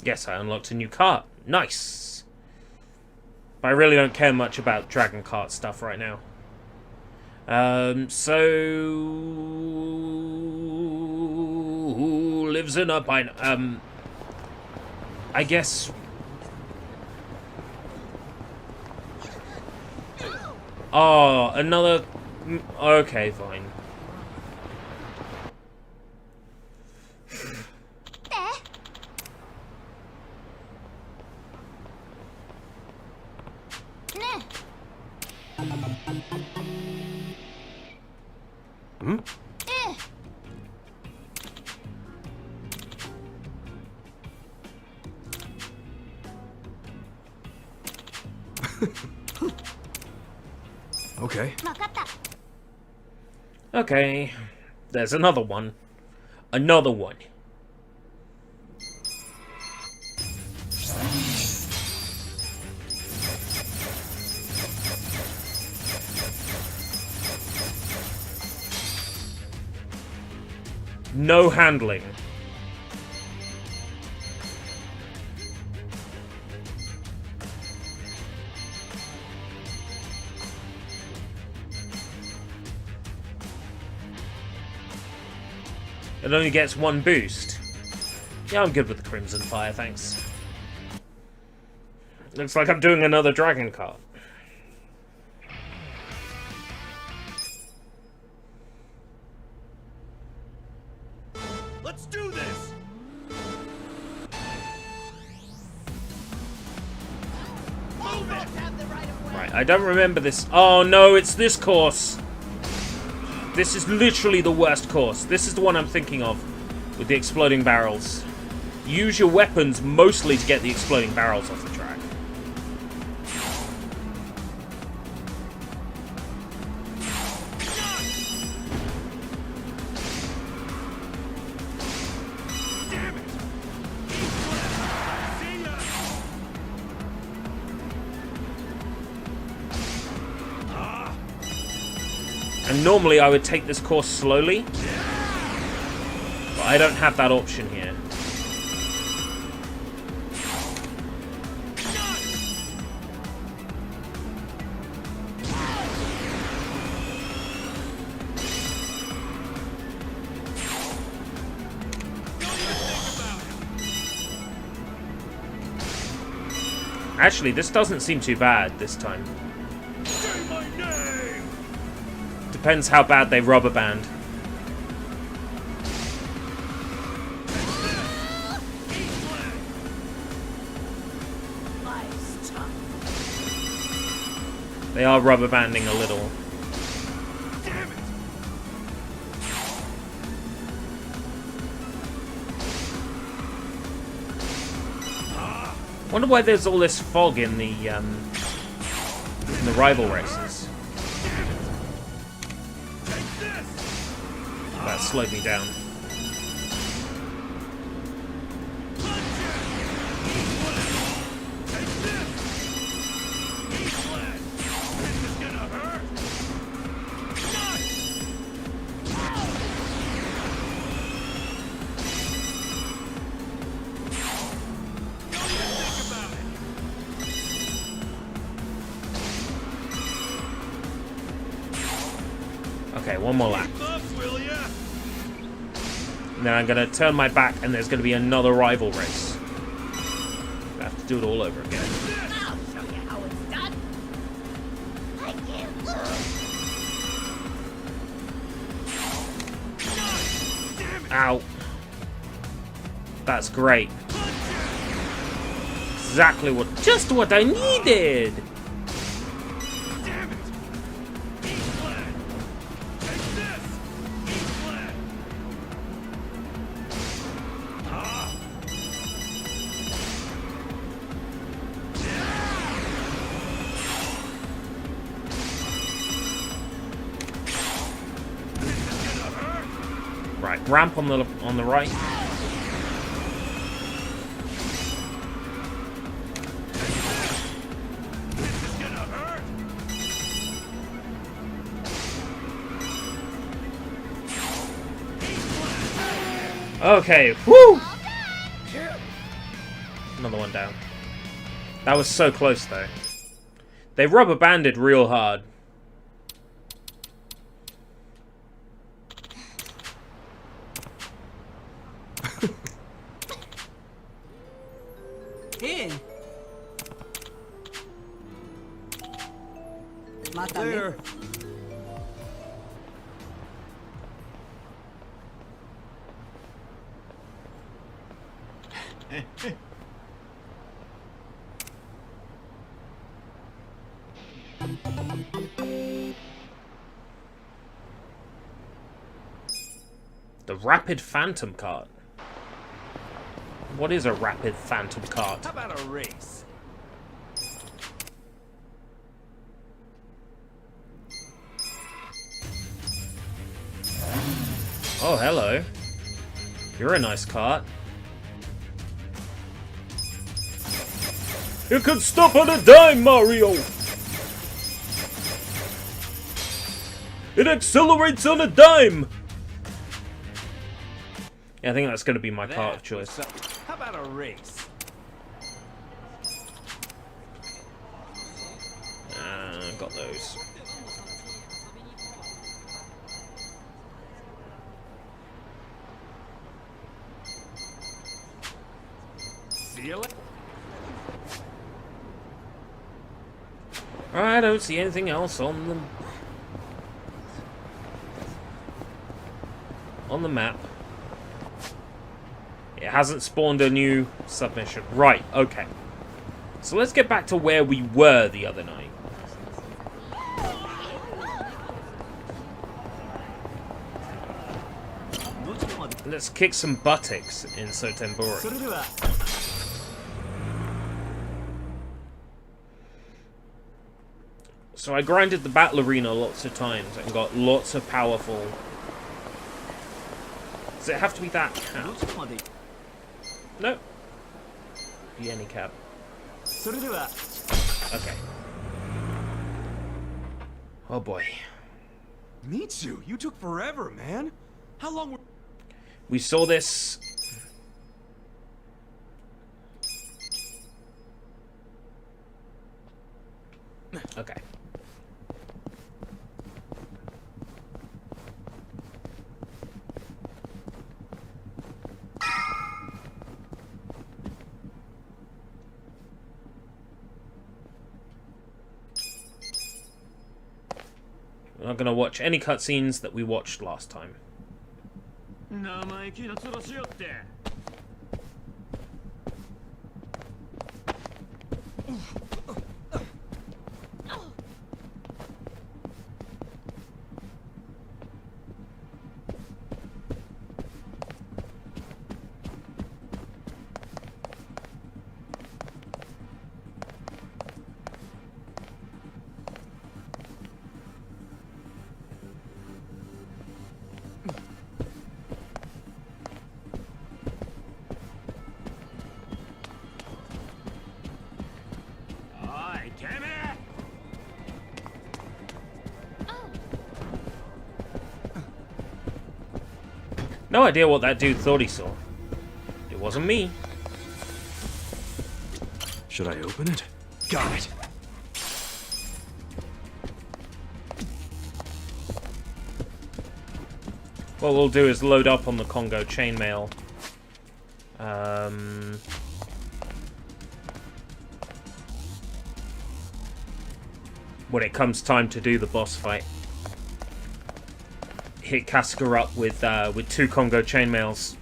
Yes, I unlocked a new cart. Nice. But I really don't care much about Dragon Kart stuff right now. So who lives in a pine? I guess. Oh, another. Okay, fine. Hmm? Okay. Okay. There's another one. Another one. No handling. It only gets one boost. Yeah, I'm good with the Crimson Fire, thanks. Looks like I'm doing another dragon cart. Let's do this! Right, I don't remember this. Oh no, it's this course. This is literally the worst course. This is the one I'm thinking of, with the exploding barrels. Use your weapons mostly to get the exploding barrels off the track. And normally I would take this course slowly, but I don't have that option here. Actually, this doesn't seem too bad this time. Depends how bad they rubber band. They are rubber banding a little. Wonder why there's all this fog in the rival races. That slowed me down. Okay, one more lap. And then I'm going to turn my back and there's going to be another rival race. I have to do it all over again. I'll show you how it's done. I can't lose. Ow. That's great. Exactly just what I needed. Right, ramp on the right. Okay, whoo! Another one down. That was so close though. They rubber banded real hard. There. The Rapid Phantom Cart. What is a Rapid Phantom Cart? How about a race? Oh, hello. You're a nice cart. It can stop on a dime, Mario! It accelerates on a dime! Yeah, I think that's going to be my cart of choice. How about a race? Got those. See you later. I don't see anything else on the map. It hasn't spawned a new submission. Right, okay. So let's get back to where we were the other night. Let's kick some buttocks in Sotembori. So I grinded the battle arena lots of times and got lots of powerful... Does it have to be that cab? No. Be any cab. Okay. Oh boy. Mitsu, you took forever, man. How long were... We saw this... Okay. We're not going to watch any cutscenes that we watched last time. No idea what that dude thought he saw. It wasn't me. Should I open it? Got it. What we'll do is load up on the Congo chainmail. When it comes time to do the boss fight. Hit Kasuga up with 2 Congo chainmails.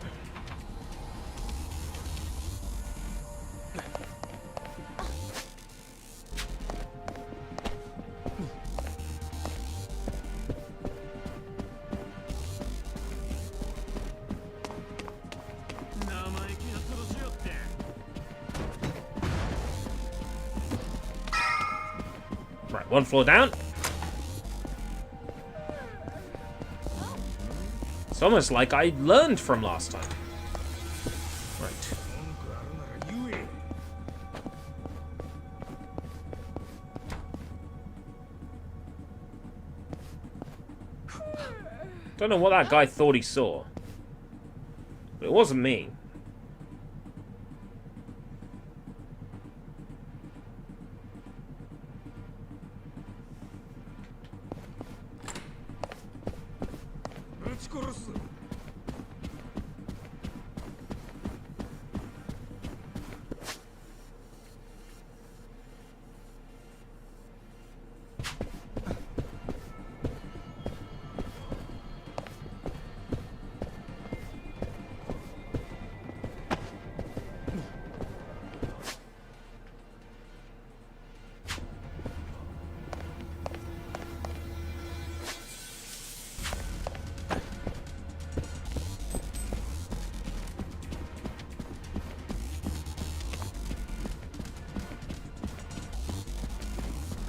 Right, 1 floor down. It's almost like I learned from last time. Right. Don't know what that guy thought he saw. But it wasn't me.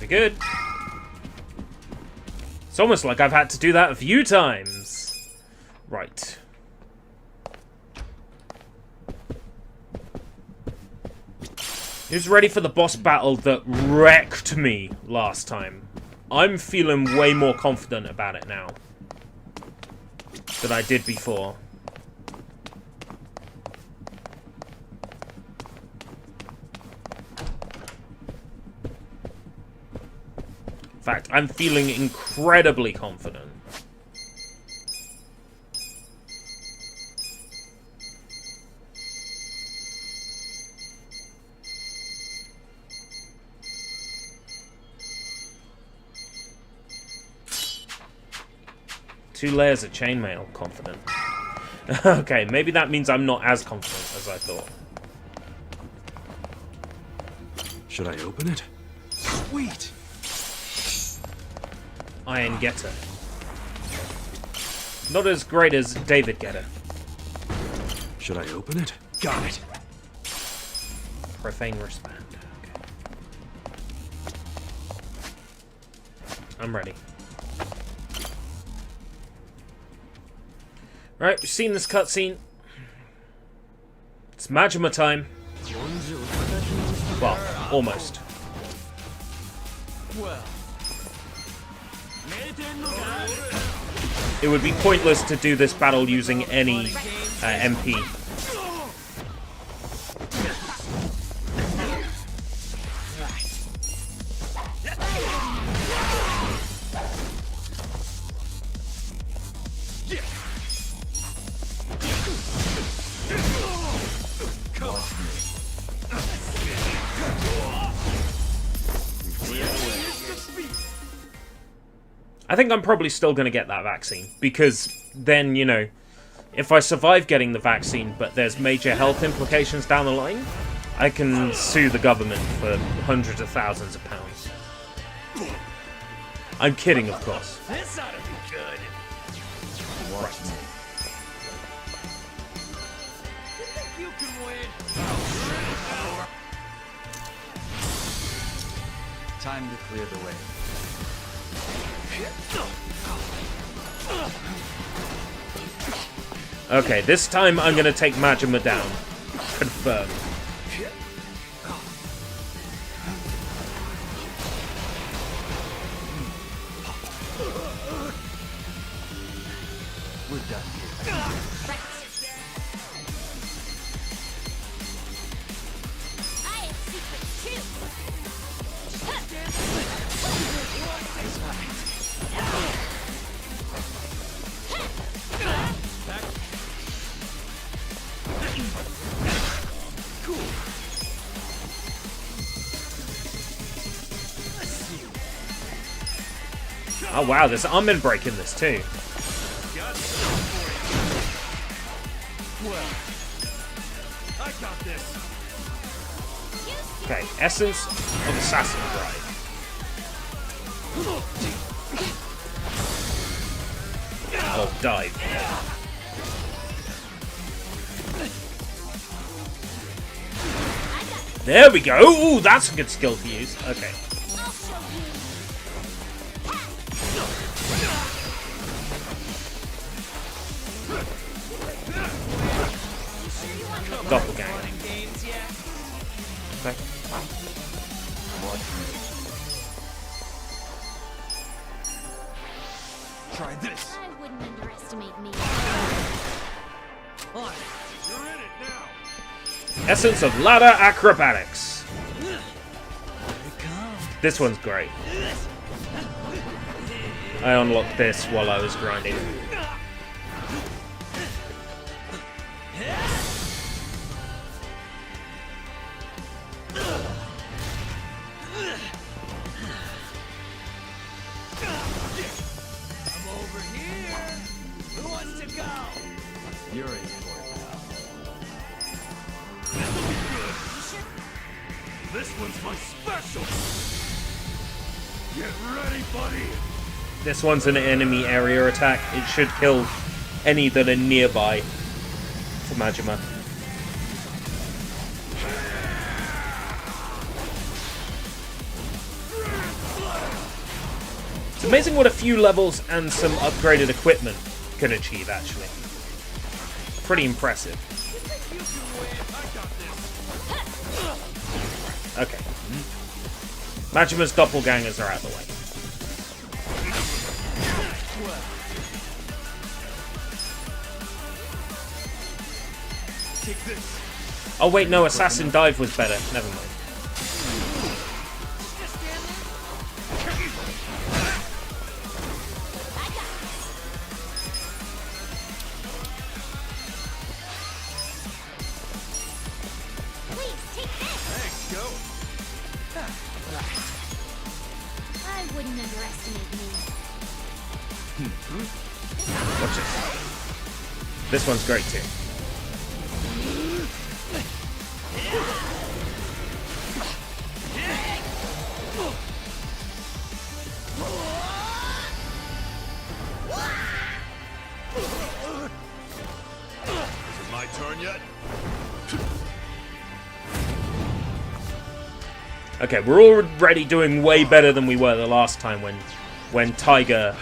Good. It's almost like I've had to do that a few times. Right. Who's ready for the boss battle that wrecked me last time? I'm feeling way more confident about it now than I did before. In fact, I'm feeling incredibly confident. 2 layers of chainmail. Confident. Okay, maybe that means I'm not as confident as I thought. Should I open it? Sweet! Iron Getter. Not as great as David Getter. Should I open it? Got it. Profane wristband. Okay. I'm ready. Right, we've seen this cutscene. It's Majima time. Well, almost. It would be pointless to do this battle using any MP. I think I'm probably still going to get that vaccine, because then, you know, if I survive getting the vaccine, but there's major health implications down the line, I can sue the government for hundreds of thousands of pounds. I'm kidding, of course. This ought to be good. Watch me. You think you can win? Time to clear the way. Okay, this time I'm going to take Majima down. Confirmed. We're done here. I have secrets too. Oh wow, there's armor break in this too. Well, I got this. Okay, Essence of Assassin Bride. Oh, dive. There we go. Ooh, that's a good skill to use. Okay. I'll show you. Doppelganger. Okay. Try this. I wouldn't underestimate me. On it. You're in it now. Essence of Ladder Acrobatics. Here it comes. This one's great. I unlocked this while I was grinding. I'm over here. Who wants to go? You're in for it now. This'll be good. This one's my special. Get ready, buddy. This one's an enemy area attack. It should kill any that are nearby to Majima. It's amazing what a few levels and some upgraded equipment can achieve, actually. Pretty impressive. Okay. Majima's doppelgangers are out of the way. Take this. Oh wait, no, Assassin Dive was better. Never mind. Please take this. Thanks, go. I wouldn't underestimate me. Watch this. This one's great too. Is it my turn yet? Okay, we're already doing way better than we were the last time when Tiger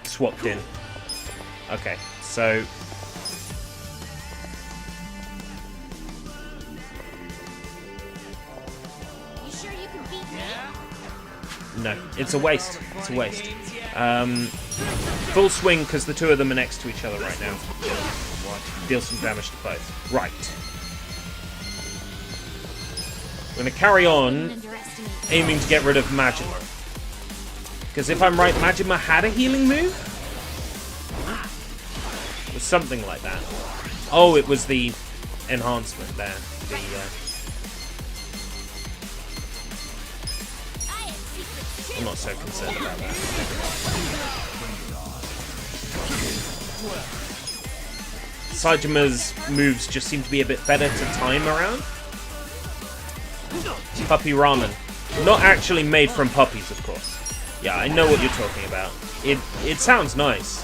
swapped in. Okay, so You sure you can beat me? no, it's a waste. It's a waste. Full swing because the two of them are next to each other right now. Deal some damage to both. Right. We're going to carry on aiming to get rid of Majima. Because if I'm right, Majima had a healing move? It was something like that. Oh, it was the enhancement there. I'm not so concerned about that. Sajima's moves just seem to be a bit better to time around. Puppy ramen. Not actually made from puppies, of course. Yeah, I know what you're talking about. It sounds nice.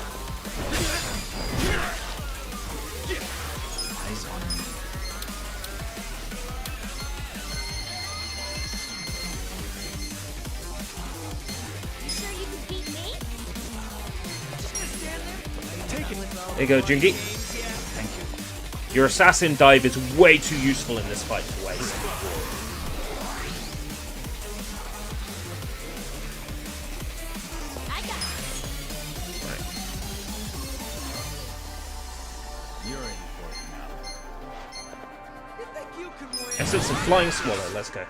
You sure you can beat me? There you go, Jungi. Thank you. Your assassin dive is way too useful in this fight to waste. Essence of Flying Swallow, let's go.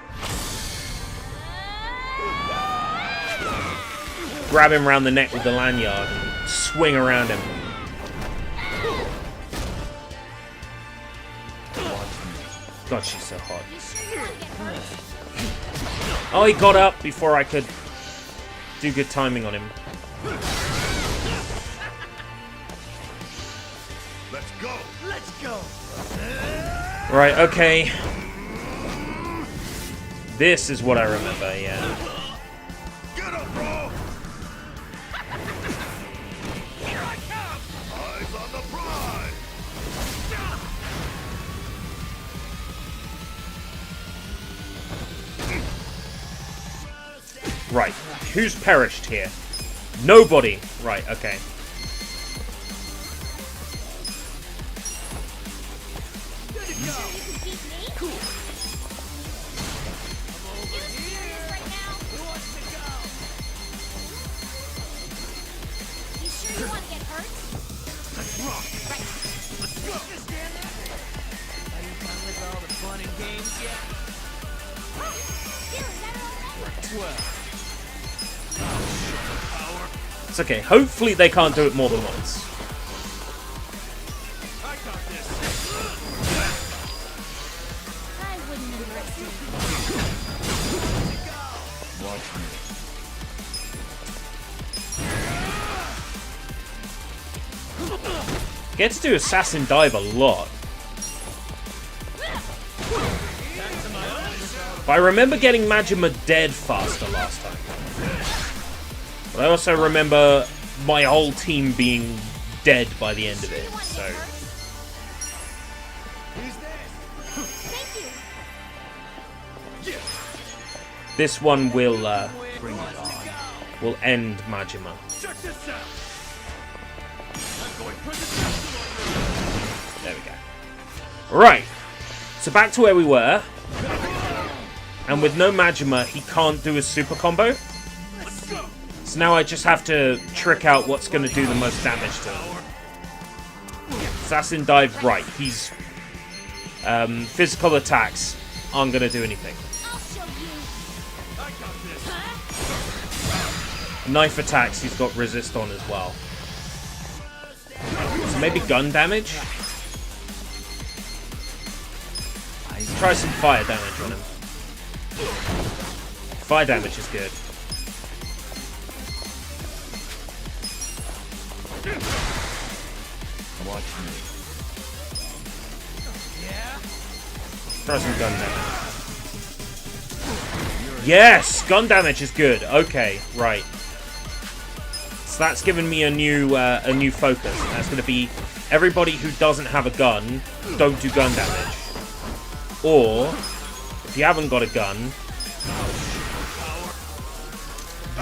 Grab him round the neck with the lanyard and swing around him. God, she's so hot. Oh, he got up before I could do good timing on him. Let's go. Let's go. Right, okay. This is what I remember, yeah. Get up, bro. Here I come. Eyes on the prize. Right, who's perished here? Nobody. Right, okay. It's okay. Hopefully they can't do it more than once. I wouldn't underestimate you. Get to do assassin dive a lot. But I remember getting Majima dead faster last time. But I also remember my whole team being dead by the end of it, so... This one will end Majima. Check this out. There we go. Right, so back to where we were. And with no Majima, he can't do his super combo. So now I just have to trick out what's going to do the most damage to him. Assassin dive, right. He's... physical attacks aren't going to do anything. Knife attacks, he's got resist on as well. So maybe gun damage? Let's try some fire damage on him. Fire damage is good. on. Throw some gun damage. Yes! Gun damage is good. Okay, right. So that's given me a new focus. That's going to be everybody who doesn't have a gun, don't do gun damage. Or, if you haven't got a gun,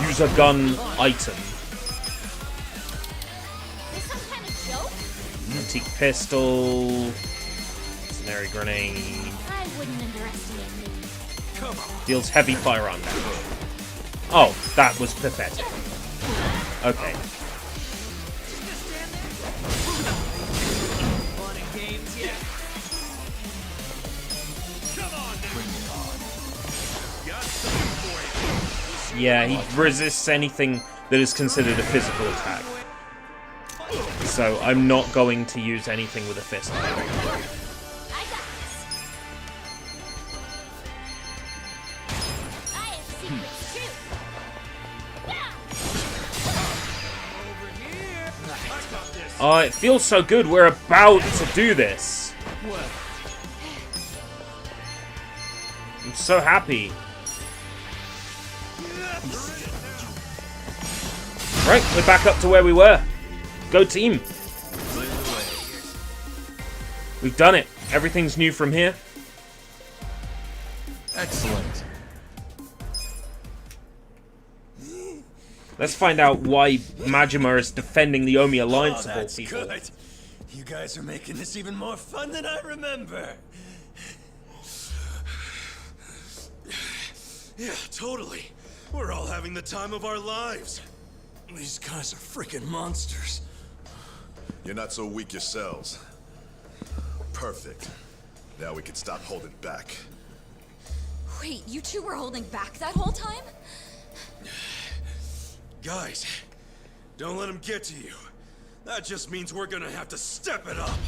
use a gun item. This some kind of joke? Antique pistol, incendiary grenade. I wouldn't underestimate me. Deals heavy firearm damage. Oh, that was pathetic. Okay. Yeah, he resists anything that is considered a physical attack. So I'm not going to use anything with a fist. I got this. I have secrets too. Oh, it feels so good. We're about to do this. I'm so happy. Right, we're back up to where we were. Go team. We've done it. Everything's new from here. Excellent. Let's find out why Majima is defending the Omi Alliance of all people. Good. You guys are making this even more fun than I remember. Yeah, totally. We're all having the time of our lives. These guys are freaking monsters. You're not so weak yourselves. Perfect. Now we can stop holding back. Wait, you two were holding back that whole time? Guys, don't let them get to you. That just means we're gonna have to step it up.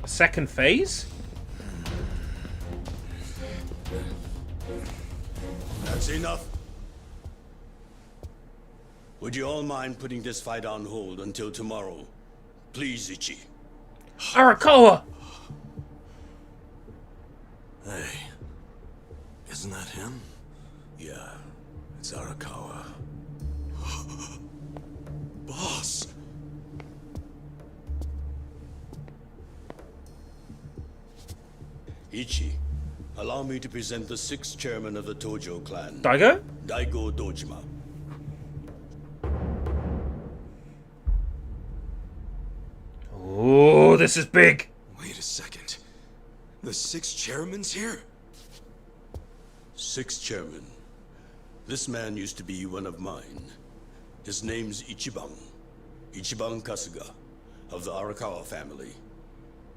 A second phase? That's enough. Would you all mind putting this fight on hold until tomorrow? Please, Ichi. Arakawa! Hey, isn't that him? Yeah, it's Arakawa. Boss! Ichi, allow me to present the 6th chairman of the Tojo clan. Daigo? Daigo Dojima. Oh, this is big. Wait a second. The 6 chairman's here? 6th chairman. This man used to be one of mine. His name's Ichiban. Ichiban Kasuga, of the Arakawa family.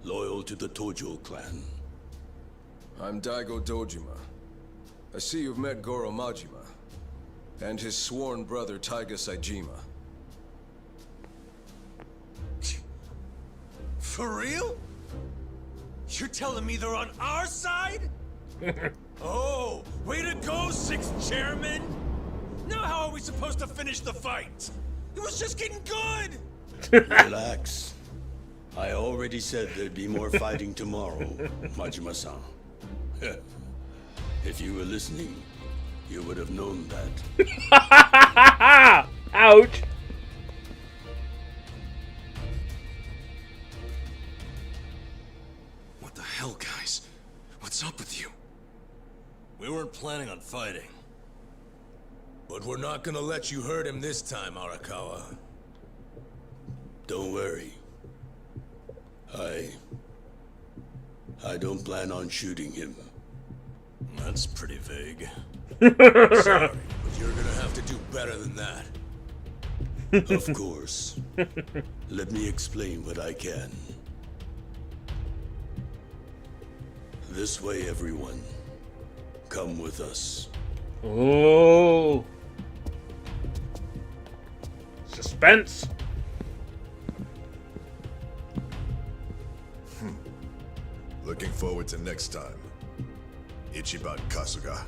Loyal to the Tojo clan. I'm Daigo Dojima. I see you've met Goro Majima, and his sworn brother Taiga Saejima. For real? You're telling me they're on our side? Oh, way to go, 6th chairman! Now how are we supposed to finish the fight? It was just getting good! Relax. I already said there'd be more fighting tomorrow, Majima-san. If you were listening, you would have known that. Ouch! What the hell, guys? What's up with you? We weren't planning on fighting. But we're not gonna let you hurt him this time, Arakawa. Don't worry. I don't plan on shooting him. That's pretty vague. Sorry, but you're gonna have to do better than that. Of course. Let me explain what I can. This way, everyone. Come with us. Oh. Suspense. Looking forward to next time. Ichiban Kasuga.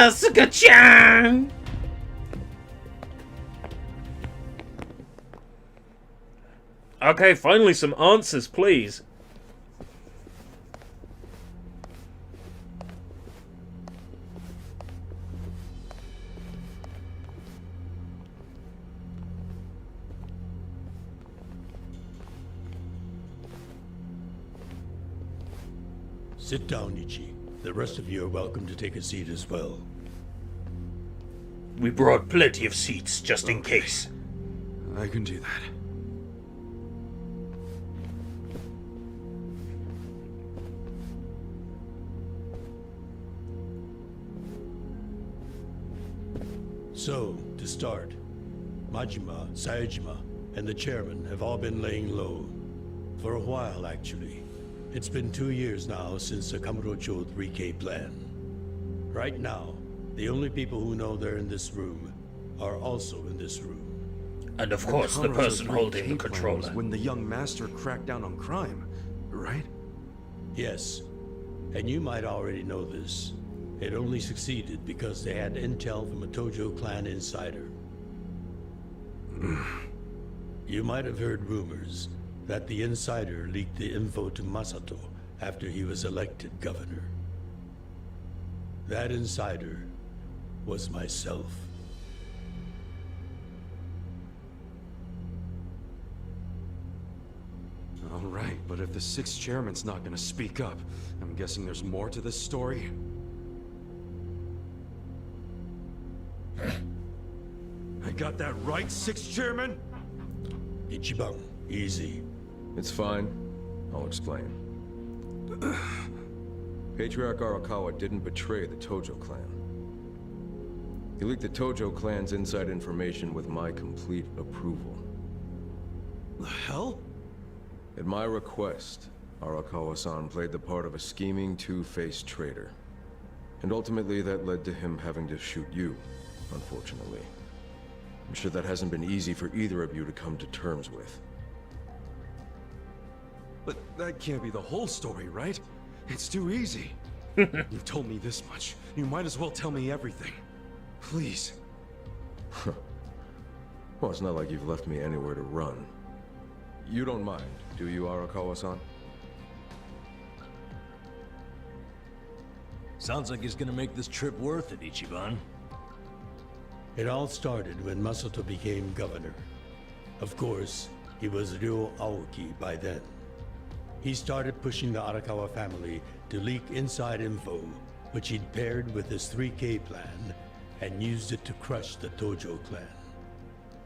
Kasuga-chan! Okay, finally some answers, please. Sit down, Ichi. The rest of you are welcome to take a seat as well. We brought plenty of seats, just in case. I can do that. So, to start, Majima, Saejima, and the chairman have all been laying low. For a while, actually. It's been 2 years now since the Kamurocho 3K plan. Right now, the only people who know they're in this room are also in this room. And of course, the person holding the controller. When the young master cracked down on crime, right? Yes, and you might already know this. It only succeeded because they had intel from a Tojo clan insider. You might have heard rumors that the insider leaked the info to Masato after he was elected governor. That insider was myself. All right, but if the sixth chairman's not gonna speak up, I'm guessing there's more to this story? I got that right, sixth chairman? Ichiban, easy. It's fine. I'll explain. Patriarch Arakawa didn't betray the Tojo clan. He leaked the Tojo clan's inside information with my complete approval. The hell? At my request, Arakawa-san played the part of a scheming, two-faced traitor. And ultimately that led to him having to shoot you, unfortunately. I'm sure that hasn't been easy for either of you to come to terms with. But that can't be the whole story, right? It's too easy. You've told me this much. You might as well tell me everything. Please. Well, it's not like you've left me anywhere to run. You don't mind, do you, Arakawa-san? Sounds like he's gonna make this trip worth it, Ichiban. It all started when Masato became governor. Of course, he was Ryo Aoki by then. He started pushing the Arakawa family to leak inside info, which he'd paired with his 3K plan, and used it to crush the Tojo clan.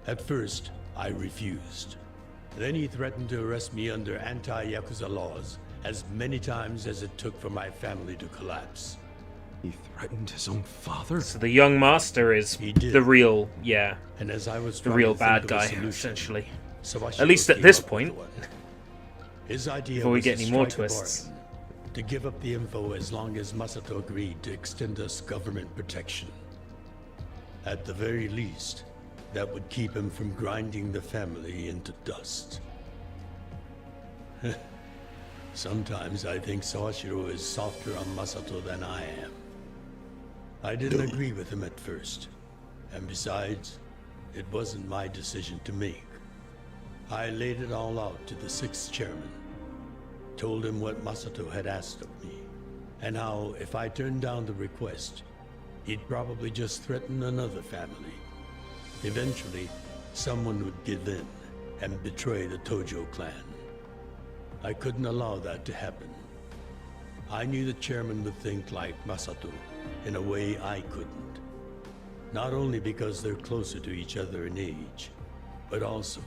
At first, I refused. Then he threatened to arrest me under anti-Yakuza laws as many times as it took for my family to collapse. He threatened his own father? So the young master is the real, and as I was the real bad guy, essentially. At least at this point. His idea before we was get to any more strike a twists. bargain, to give up the info as long as Masato agreed to extend us government protection. At the very least, that would keep him from grinding the family into dust. Sometimes I think Sawashiro is softer on Masato than I am. I didn't agree with him at first. And besides, it wasn't my decision to make. I laid it all out to the sixth chairman. Told him what Masato had asked of me. And how, if I turned down the request, he'd probably just threaten another family. Eventually, someone would give in and betray the Tojo clan. I couldn't allow that to happen. I knew the chairman would think like Masato in a way I couldn't. Not only because they're closer to each other in age, but also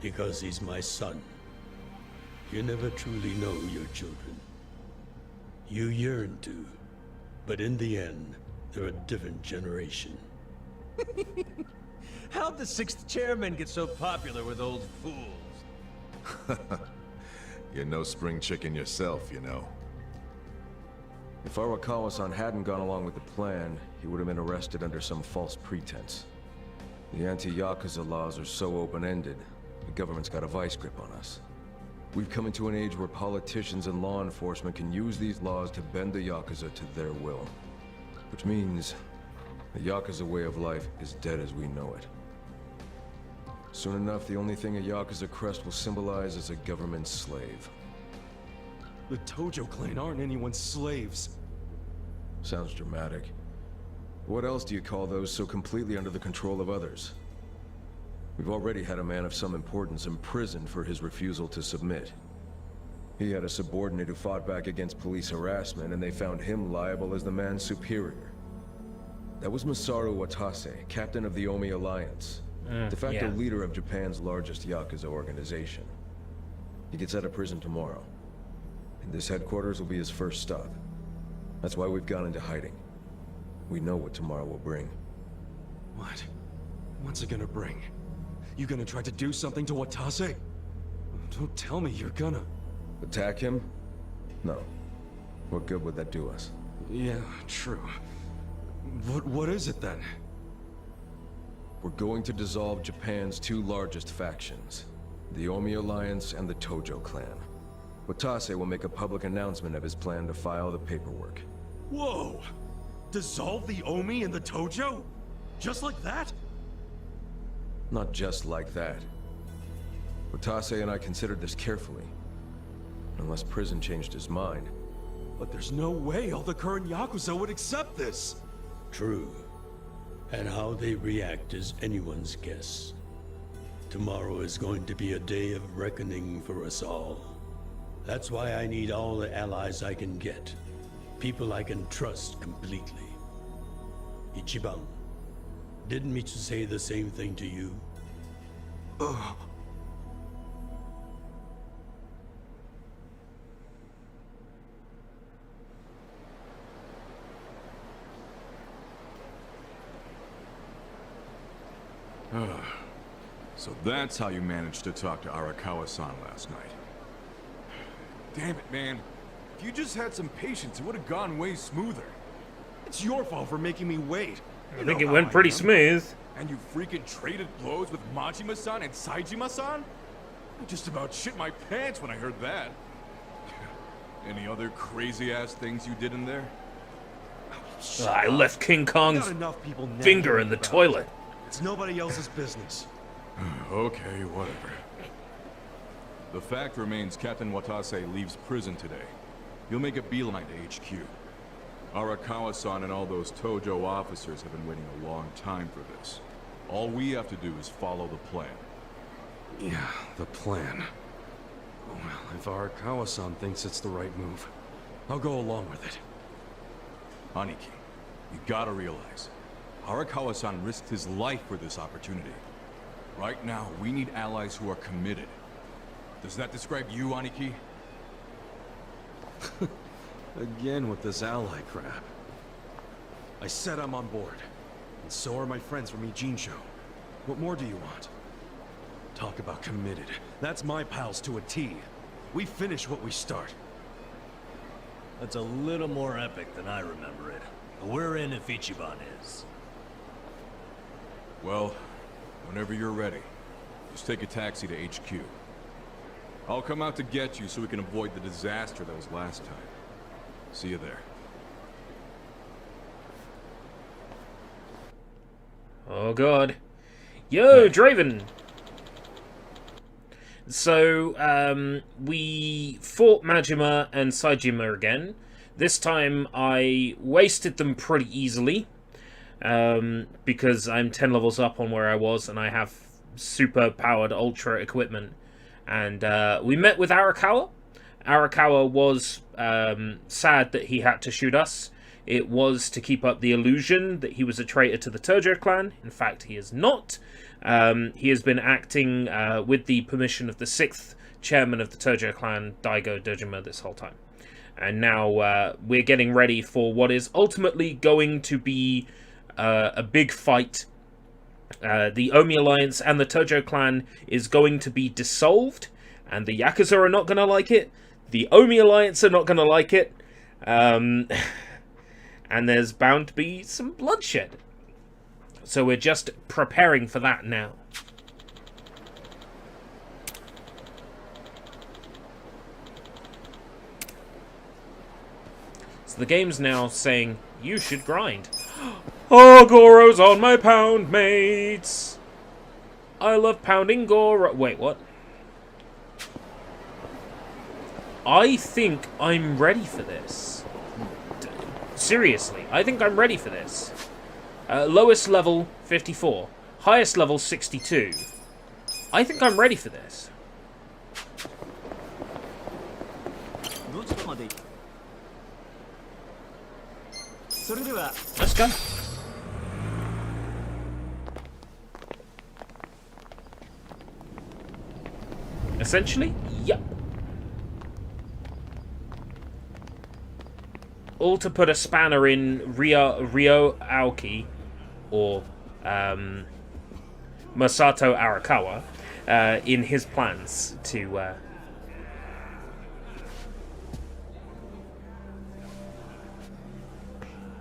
because he's my son. You never truly know your children. You yearn to, but in the end, they're a different generation. How'd the sixth chairman get so popular with old fools? You're no spring chicken yourself, you know. If Arakawa-san hadn't gone along with the plan, he would have been arrested under some false pretense. The anti-Yakuza laws are so open-ended, the government's got a vice grip on us. We've come into an age where politicians and law enforcement can use these laws to bend the Yakuza to their will. Which means the Yakuza way of life is dead as we know it. Soon enough, the only thing a Yakuza crest will symbolize is a government slave. The Tojo clan aren't anyone's slaves. Sounds dramatic. What else do you call those so completely under the control of others? We've already had a man of some importance imprisoned for his refusal to submit. He had a subordinate who fought back against police harassment, and they found him liable as the man's superior. That was Masaru Watase, captain of the Omi Alliance, de facto leader of Japan's largest Yakuza organization. He gets out of prison tomorrow, and this headquarters will be his first stop. That's why we've gone into hiding. We know what tomorrow will bring. What? What's it gonna bring? You gonna try to do something to Watase? Don't tell me you're gonna... Attack him? No. What good would that do us? Yeah, true. What is it then? We're going to dissolve Japan's two largest factions, the Omi Alliance and the Tojo clan. Watase will make a public announcement of his plan to file the paperwork. Whoa! Dissolve the Omi and the Tojo? Just like that? Not just like that. Watase and I considered this carefully. Unless prison changed his mind. But there's no way all the current Yakuza would accept this! True. And how they react is anyone's guess. Tomorrow is going to be a day of reckoning for us all. That's why I need all the allies I can get. People I can trust completely. Ichiban, didn't Mitsu say the same thing to you? Ugh. So that's how you managed to talk to Arakawa-san last night. Damn it, man. If you just had some patience, it would have gone way smoother. It's your fault for making me wait. I think it went pretty smooth. And you freaking traded blows with Majima-san and Saejima-san? I just about shit my pants when I heard that. Any other crazy-ass things you did in there? I left King Kong's finger in the toilet. It's nobody else's business. Okay, whatever. The fact remains Captain Watase leaves prison today. He'll make a beeline to HQ. Arakawa-san and all those Tojo officers have been waiting a long time for this. All we have to do is follow the plan. Yeah, the plan. Well, if Arakawa-san thinks it's the right move, I'll go along with it. Aniki, you gotta realize, Arakawa-san risked his life for this opportunity. Right now, we need allies who are committed. Does that describe you, Aniki? Again with this ally crap. I said I'm on board. And so are my friends from Ijincho. What more do you want? Talk about committed. That's my pals to a T. We finish what we start. That's a little more epic than I remember it. But we're in if Ichiban is. Well, whenever you're ready, just take a taxi to HQ. I'll come out to get you so we can avoid the disaster that was last time. See you there. Oh god. Yo, Draven! So, we fought Majima and Saejima again. This time I wasted them pretty easily. Because I'm 10 levels up on where I was and I have super powered ultra equipment. And we met with Arakawa. Arakawa was sad that he had to shoot us. It was to keep up the illusion that he was a traitor to the Tojo clan. In fact, he is not. He has been acting with the permission of the 6th chairman of the Tojo clan, Daigo Dojima, this whole time. And now we're getting ready for what is ultimately going to be a big fight. The Omi Alliance and the Tojo clan is going to be dissolved, and the Yakuza are not going to like it. The Omi Alliance are not going to like it. And there's bound to be some bloodshed. So we're just preparing for that now. So the game's now saying you should grind. Oh, Goro's on my pound, mates. I love pounding Goro. Wait, what? I think I'm ready for this. Seriously, I think I'm ready for this. Lowest level, 54. Highest level, 62. I think I'm ready for this. Let's go. Essentially, yep. All to put a spanner in Ryo Aoki, or Masato Arakawa, in his plans to...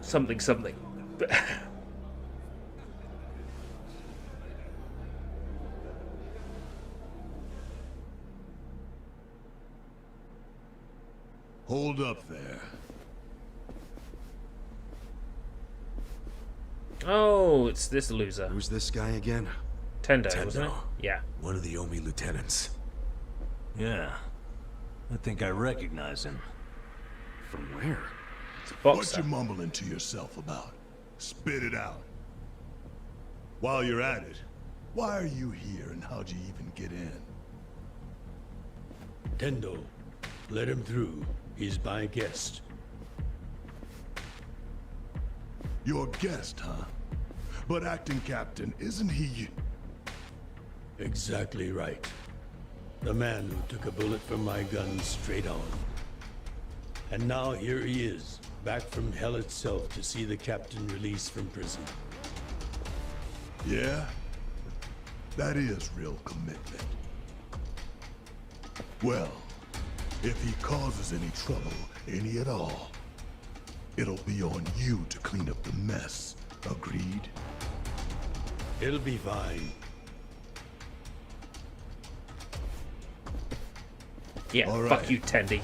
something. Hold up there. Oh, it's this loser. Who's this guy again? Tendo, wasn't it? Yeah. One of the Omi lieutenants. Yeah. I think I recognize him. From where? What you mumbling to yourself about? Spit it out. While you're at it, why are you here and how'd you even get in? Tendo, let him through. He's my guest. Your guest, huh? But acting captain, isn't he... Exactly right. The man who took a bullet from my gun straight on. And now here he is, back from hell itself to see the captain released from prison. Yeah? That is real commitment. Well, if he causes any trouble, any at all, it'll be on you to clean up the mess. Agreed? It'll be fine. Yeah, all fuck right. you, Tendy.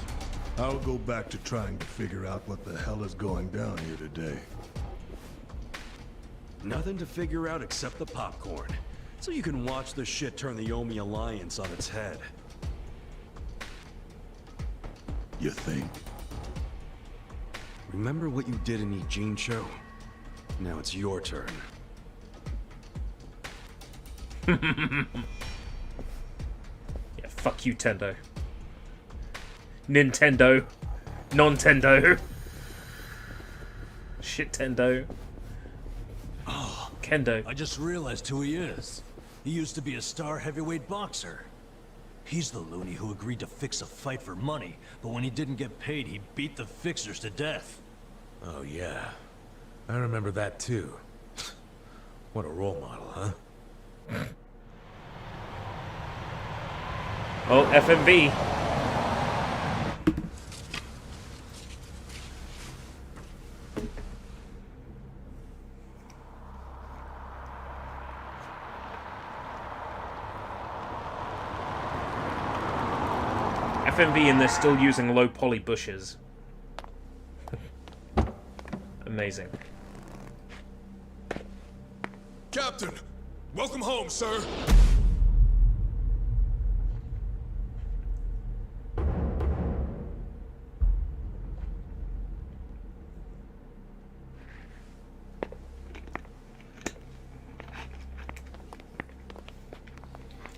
I'll go back to trying to figure out what the hell is going down here today. Nothing to figure out except the popcorn. So you can watch this shit turn the Omi Alliance on its head. You think? Remember what you did in Ijincho? Now it's your turn. Yeah, fuck you, Tendo. Nintendo. Non-Tendo. Shit, Tendo. Oh, Kendo. I just realized who he is. He used to be a star heavyweight boxer. He's the loony who agreed to fix a fight for money, but when he didn't get paid, he beat the fixers to death. Oh yeah, I remember that too. What a role model, huh? Oh, FMV. FMV and they're still using low poly bushes. Amazing. Captain! Welcome home, sir!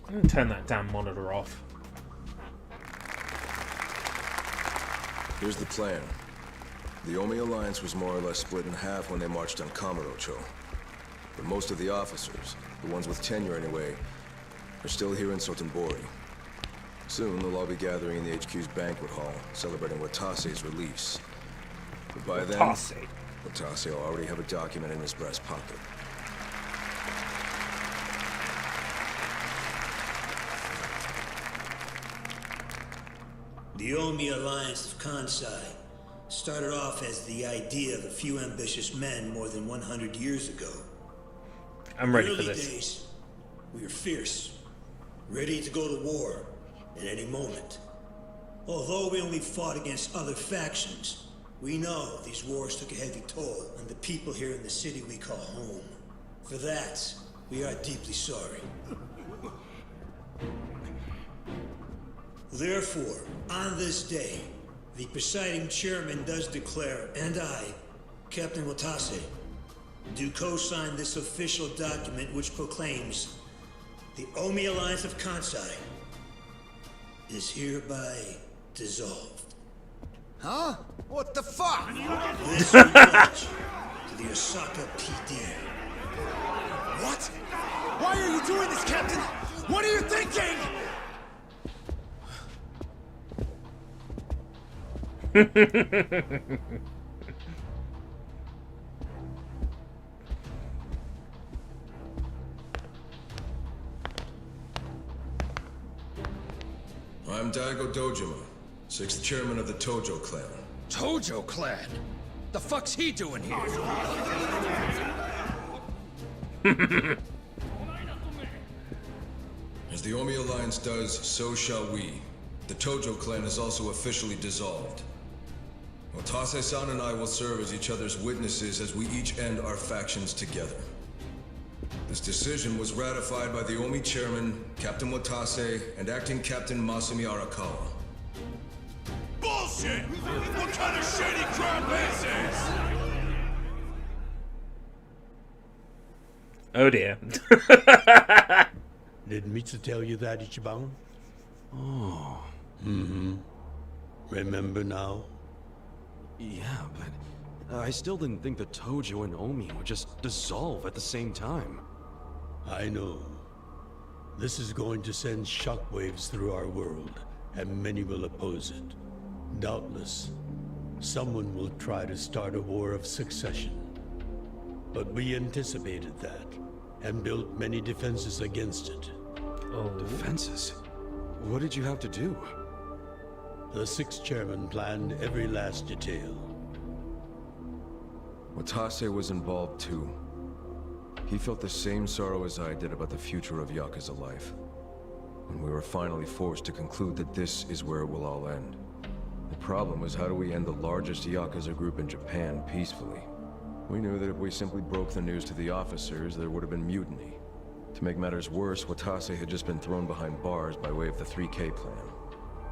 I'm gonna turn that damn monitor off. Here's the plan. The Omi Alliance was more or less split in half when they marched on Kamurocho. But most of the officers, the ones with tenure anyway, are still here in Sotenbori. Soon they'll all be gathering in the HQ's banquet hall, celebrating Watase's release. But by then, Watase will already have a document in his breast pocket. The Omi Alliance of Kansai started off as the idea of a few ambitious men more than 100 years ago. I'm ready for In the this. early days, we were fierce, ready to go to war at any moment. Although we only fought against other factions, We know these wars took a heavy toll on the people here in the city we call home. For that, we are deeply sorry. Therefore, on this day, the presiding chairman does declare, and I, Captain Watase, do co-sign this official document which proclaims the Omi Alliance of Kansai is hereby dissolved. Huh? What the fuck? This we pledge to the Osaka PD. What? Why are you doing this, Captain? What are you thinking? I'm Daigo Dojima, 6th chairman of the Tojo clan. Tojo clan? The fuck's he doing here? As the Omi Alliance does, so shall we. The Tojo clan is also officially dissolved. Watase-san and I will serve as each other's witnesses as we each end our factions together. This decision was ratified by the Omi chairman, Captain Watase, and acting Captain Masumi Arakawa. Bullshit! What kind of shady crap is this? Oh dear. Did Mitsu tell you that, Ichiban? Oh. Mm-hmm. Remember now? Yeah, but I still didn't think the Tojo and Omi would just dissolve at the same time. I know. This is going to send shockwaves through our world, and many will oppose it. Doubtless, someone will try to start a war of succession. But we anticipated that, and built many defenses against it. Oh. Defenses? What did you have to do? The 6th chairman planned every last detail. Watase was involved too. He felt the same sorrow as I did about the future of Yakuza life. When we were finally forced to conclude that this is where it will all end. The problem was, how do we end the largest Yakuza group in Japan peacefully? We knew that if we simply broke the news to the officers, there would have been mutiny. To make matters worse, Watase had just been thrown behind bars by way of the 3K plan.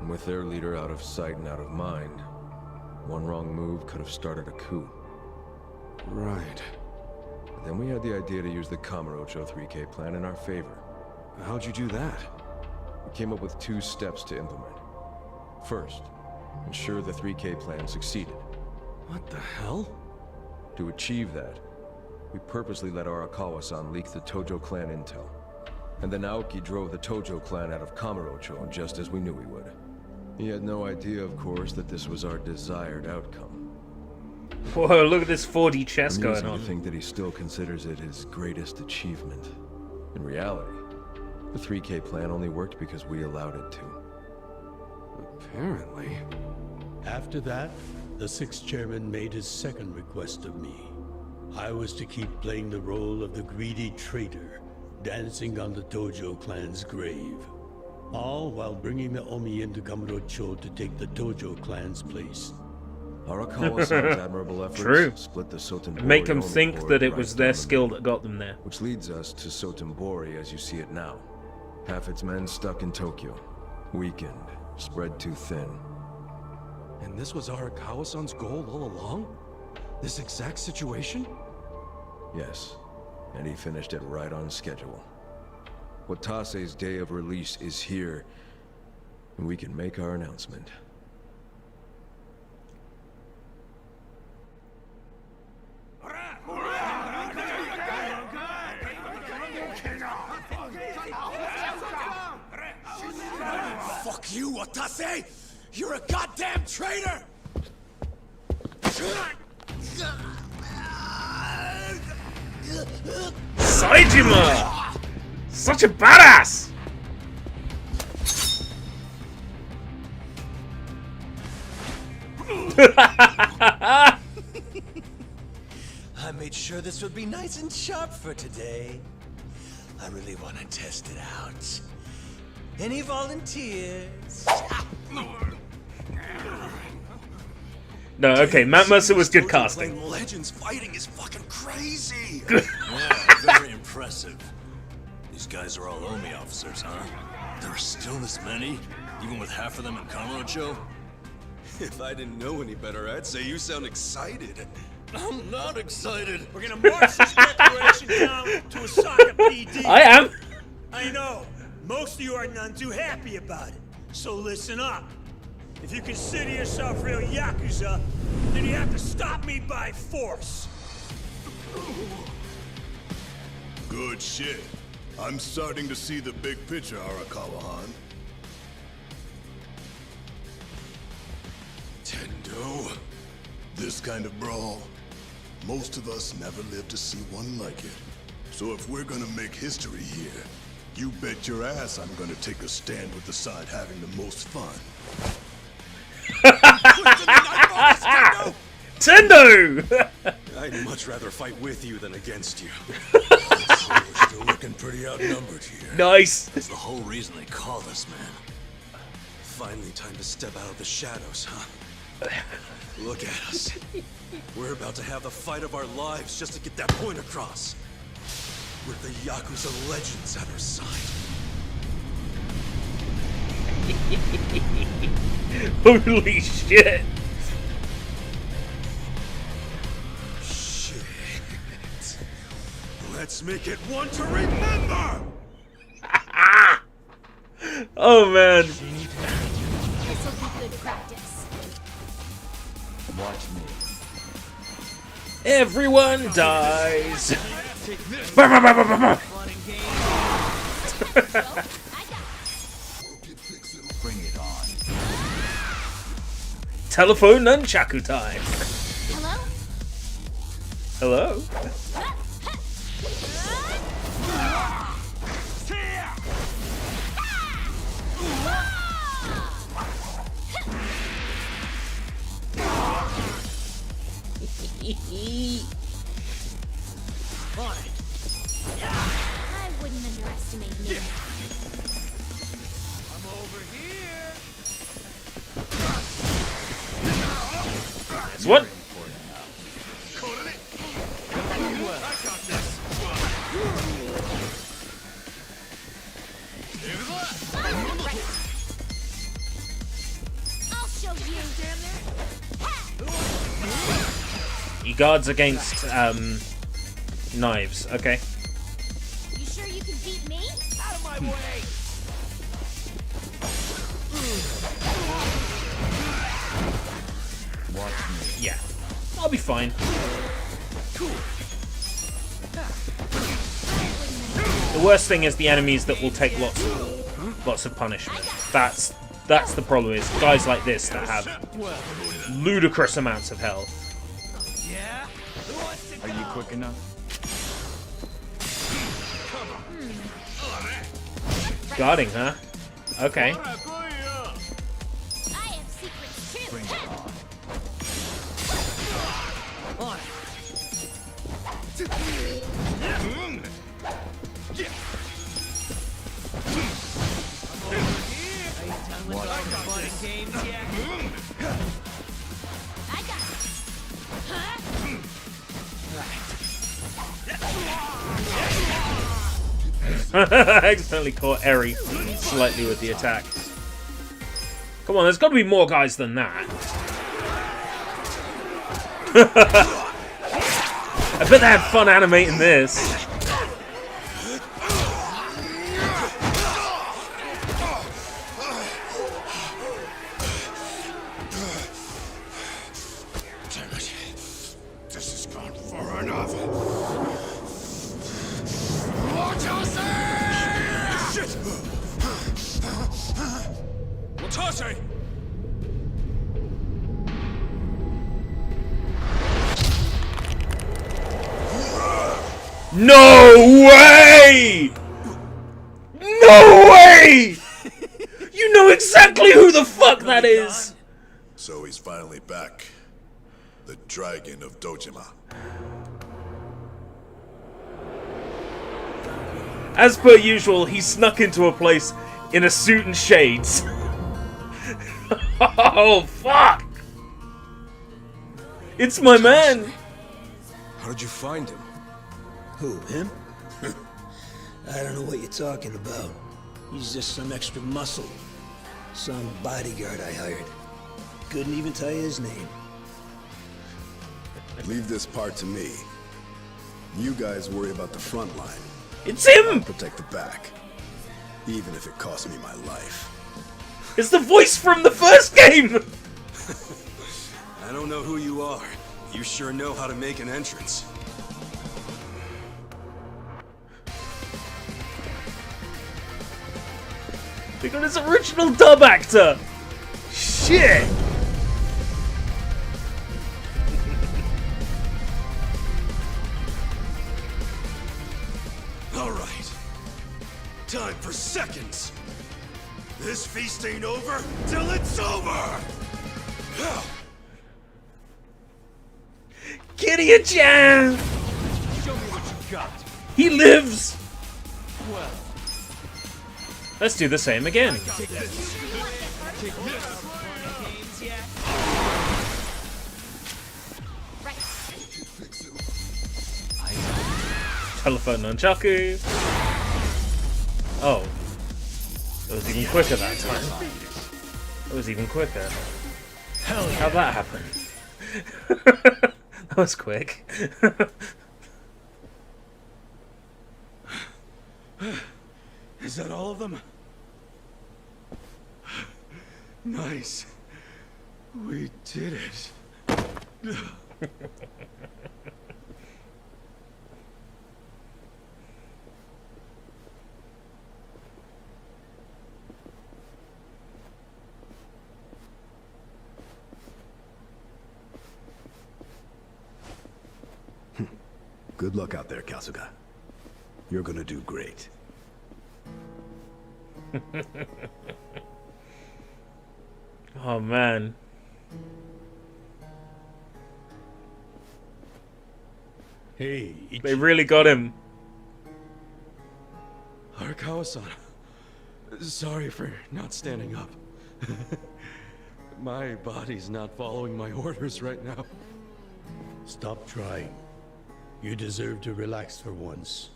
And with their leader out of sight and out of mind, one wrong move could have started a coup. Right. But then we had the idea to use the Kamurocho 3K plan in our favor. How'd you do that? We came up with 2 steps to implement. First, ensure the 3K plan succeeded. What the hell? To achieve that, we purposely let Arakawa-san leak the Tojo clan intel. And then Aoki drove the Tojo clan out of Kamurocho just as we knew he would. He had no idea, of course, that this was our desired outcome. Whoa, look at this 4D chess going Amusing on. to think that he still considers it his greatest achievement. In reality, the 3K plan only worked because we allowed it to. Apparently. After that, the 6th chairman made his second request of me. I was to keep playing the role of the greedy traitor, dancing on the Tojo clan's grave. All while bringing the Omi into Kamurocho to take the Tojo clan's place. Arakawa-san's admirable efforts True. split the Sotenbori Make them Omi think Corps that it right was down their the skill middle. that got them there. Which leads us to Sotenbori as you see it now. Half its men stuck in Tokyo. Weakened, spread too thin. And this was Arakawa-san's goal all along? This exact situation? Yes, and he finished it right on schedule. Watase's day of release is here, and we can make our announcement. Fuck you, Watase! You're a goddamn traitor! Saejima! Such a badass! I made sure this would be nice and sharp for today. I really want to test it out. Any volunteers? No, okay, Matt Mercer was good casting. Legends fighting is fucking crazy. Yeah, very impressive. These guys are all Omi officers, huh? There are still this many? Even with half of them in Kamurocho? If I didn't know any better, I'd say you sound excited. I'm not excited. We're gonna march this declaration down to Osaka PD. I am. I know. Most of you are none too happy about it. So listen up. If you consider yourself real Yakuza, then you have to stop me by force. Good shit. I'm starting to see the big picture, Arakawa-han. Tendo, this kind of brawl, most of us never lived to see one like it. So if we're gonna make history here, you bet your ass I'm gonna take a stand with the side having the most fun. Tendo! I'd much rather fight with you than against you. We're still looking pretty outnumbered here. Nice. That's the whole reason they called us, man. Finally time to step out of the shadows, huh? Look at us. We're about to have the fight of our lives just to get that point across. With the Yakuza legends at our side. Holy shit. Shit. Let's make it one to remember! Oh man. This'll be good practice. Watch me. Everyone dies. Bring it on. Telephone nunchaku time. Hello? Hello? I wouldn't underestimate me. I'm over here. It's what? I'll show you. He guards against knives. Okay. You sure you can beat me? Out of my way. Watch me. Yeah. I'll be fine. The worst thing is the enemies that will take lots of punishment. That's the problem, is guys like this that have ludicrous amounts of health. Yeah? Are you quick enough? Guarding, huh? Okay. I have secrets too. Bring it on. Watch fun and games yet? I got it. I accidentally caught Eri slightly with the attack. Come on, there's got to be more guys than that. I bet they had fun animating this. Damn it. This has gone far enough. Shit! Watase! No way! No way! You know exactly who the fuck that is! So he's finally back. The Dragon of Dojima. As per usual, he snuck into a place in a suit and shades. Oh, fuck! It's my man! How did you find him? Who, him? I don't know what you're talking about. He's just some extra muscle. Some bodyguard I hired. Couldn't even tell you his name. Leave this part to me. You guys worry about the front line. It's him! I'll protect the back. Even if it costs me my life. It's the voice from the first game! I don't know who you are. You sure know how to make an entrance. They got his original dub actor! Shit! All right. Time for seconds. This feast ain't over till it's over! Gideon-chan! Show me what you got. He lives! Well, Let's do the same again. take this. Take this. Telephone nunchaku. Oh. It was even quicker that time. It was even quicker. Hell yeah. How'd that happen? That was quick. Is that all of them? Nice. We did it. Good luck out there, Kasuga. You're gonna do great. Oh man. Hey, They really got him. Arakawa-san. Sorry for not standing up. My body's not following my orders right now. Stop trying. You deserve to relax for once.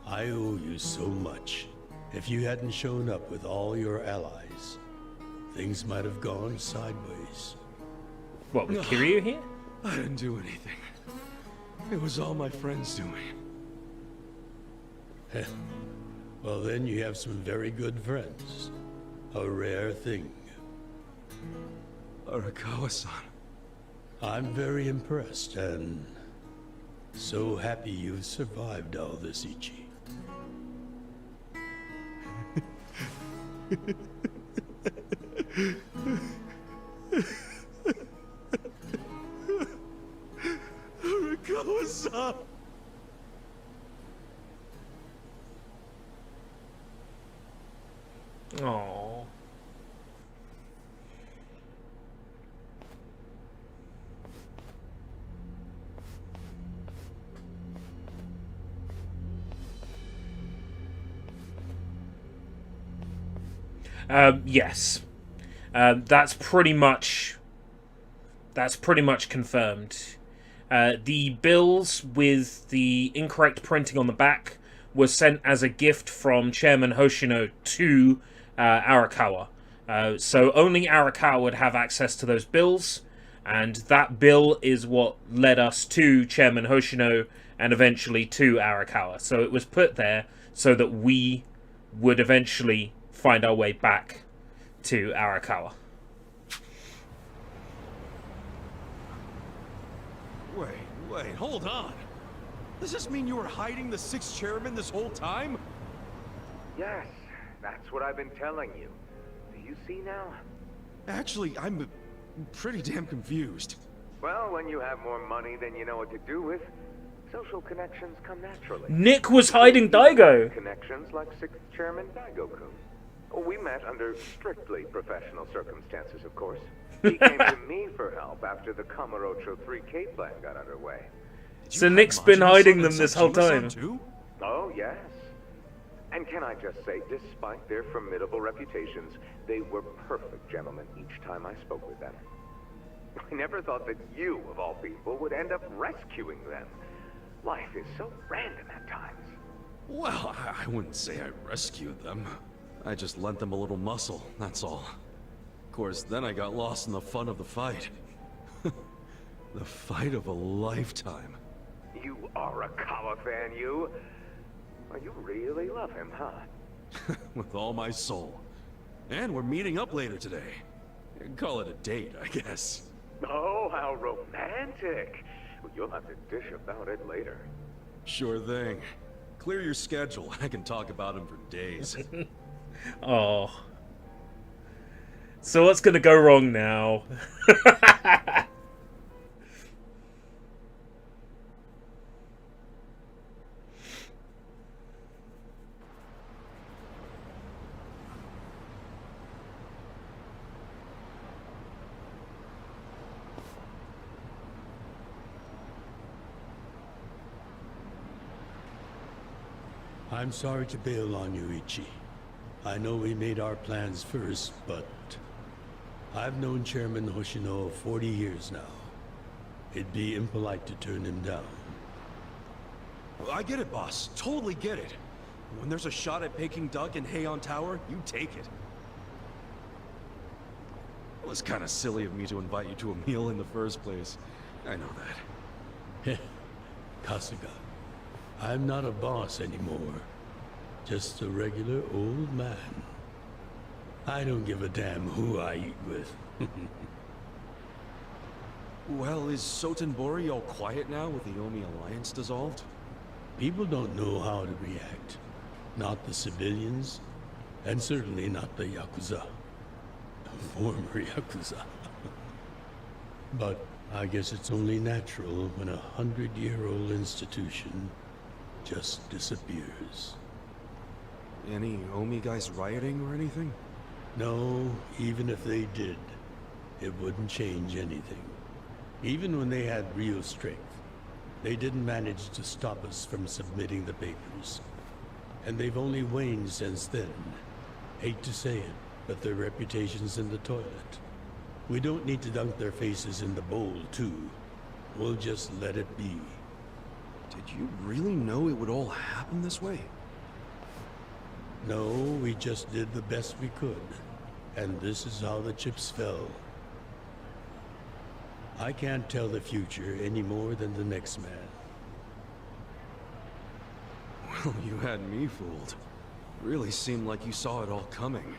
I owe you so much. If you hadn't shown up with all your allies, things might have gone sideways. What, with Kiryu here? I didn't do anything. It was all my friends doing. Well, then you have some very good friends. A rare thing. Arakawa-san. I'm very impressed and so happy you've survived all this, Ichi. Arakawa-san. Aww. Yes. That's pretty much confirmed. The bills with the incorrect printing on the back was sent as a gift from Chairman Hoshino to Arakawa. So only Arakawa would have access to those bills, and that bill is what led us to Chairman Hoshino and eventually to Arakawa. So it was put there so that we would eventually find our way back to Arakawa. Wait, hold on. Does this mean you were hiding the sixth chairman this whole time? Yes, that's what I've been telling you. Do you see now? Actually, I'm pretty damn confused. Well, when you have more money than you know what to do with, social connections come naturally. Nick was hiding Daigo. Connections like sixth chairman Daigo-kun. We met under strictly professional circumstances, of course. He came to me for help after the Kamurocho 3K plan got underway. So Nick's been hiding them this whole time. Oh, yes. And can I just say, despite their formidable reputations, they were perfect gentlemen each time I spoke with them. I never thought that you, of all people, would end up rescuing them. Life is so random at times. Well, I wouldn't say I rescued them. I just lent them a little muscle, that's all. Of course, then I got lost in the fun of the fight. The fight of a lifetime. You are a Kawa fan, you. Well, you really love him, huh? With all my soul. And we're meeting up later today. Call it a date, I guess. Oh, how romantic. Well, you'll have to dish about it later. Sure thing. Clear your schedule. I can talk about him for days. Oh. So what's gonna go wrong now? I'm sorry to bail on you, Ichi. I know we made our plans first, but I've known Chairman Hoshino 40 years now. It'd be impolite to turn him down. I get it, boss. Totally get it. When there's a shot at Peking Duck and Heian Tower, you take it. It was kind of silly of me to invite you to a meal in the first place. I know that. Kasuga, I'm not a boss anymore. Just a regular old man. I don't give a damn who I eat with. Well, is Sotenbori all quiet now with the Omi Alliance dissolved? People don't know how to react. Not the civilians, and certainly not the Yakuza. Former Yakuza. But I guess it's only natural when a 100-year-old institution just disappears. Any Omi guys rioting or anything? No, even if they did, it wouldn't change anything. Even when they had real strength, they didn't manage to stop us from submitting the papers. And they've only waned since then. Hate to say it, but their reputation's in the toilet. We don't need to dunk their faces in the bowl, too. We'll just let it be. Did you really know it would all happen this way? No, we just did the best we could. And this is how the chips fell. I can't tell the future any more than the next man. Well, you had me fooled. Really seemed like you saw it all coming.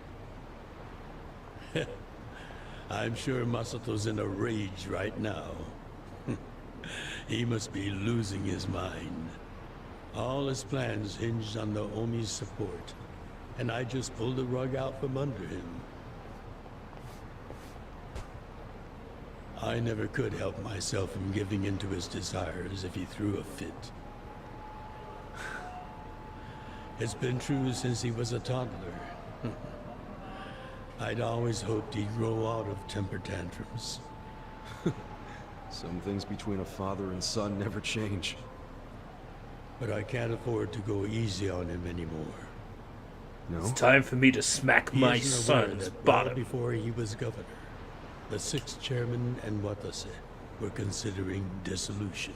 I'm sure Masato's in a rage right now. He must be losing his mind. All his plans hinged on the Omi's support, and I just pulled the rug out from under him. I never could help myself from giving in to his desires if he threw a fit. It's been true since he was a toddler. I'd always hoped he'd grow out of temper tantrums. Some things between a father and son never change. But I can't afford to go easy on him anymore. No? It's time for me to smack my son's bottom. Before he was governor, the 6th chairman and Watase were considering dissolution.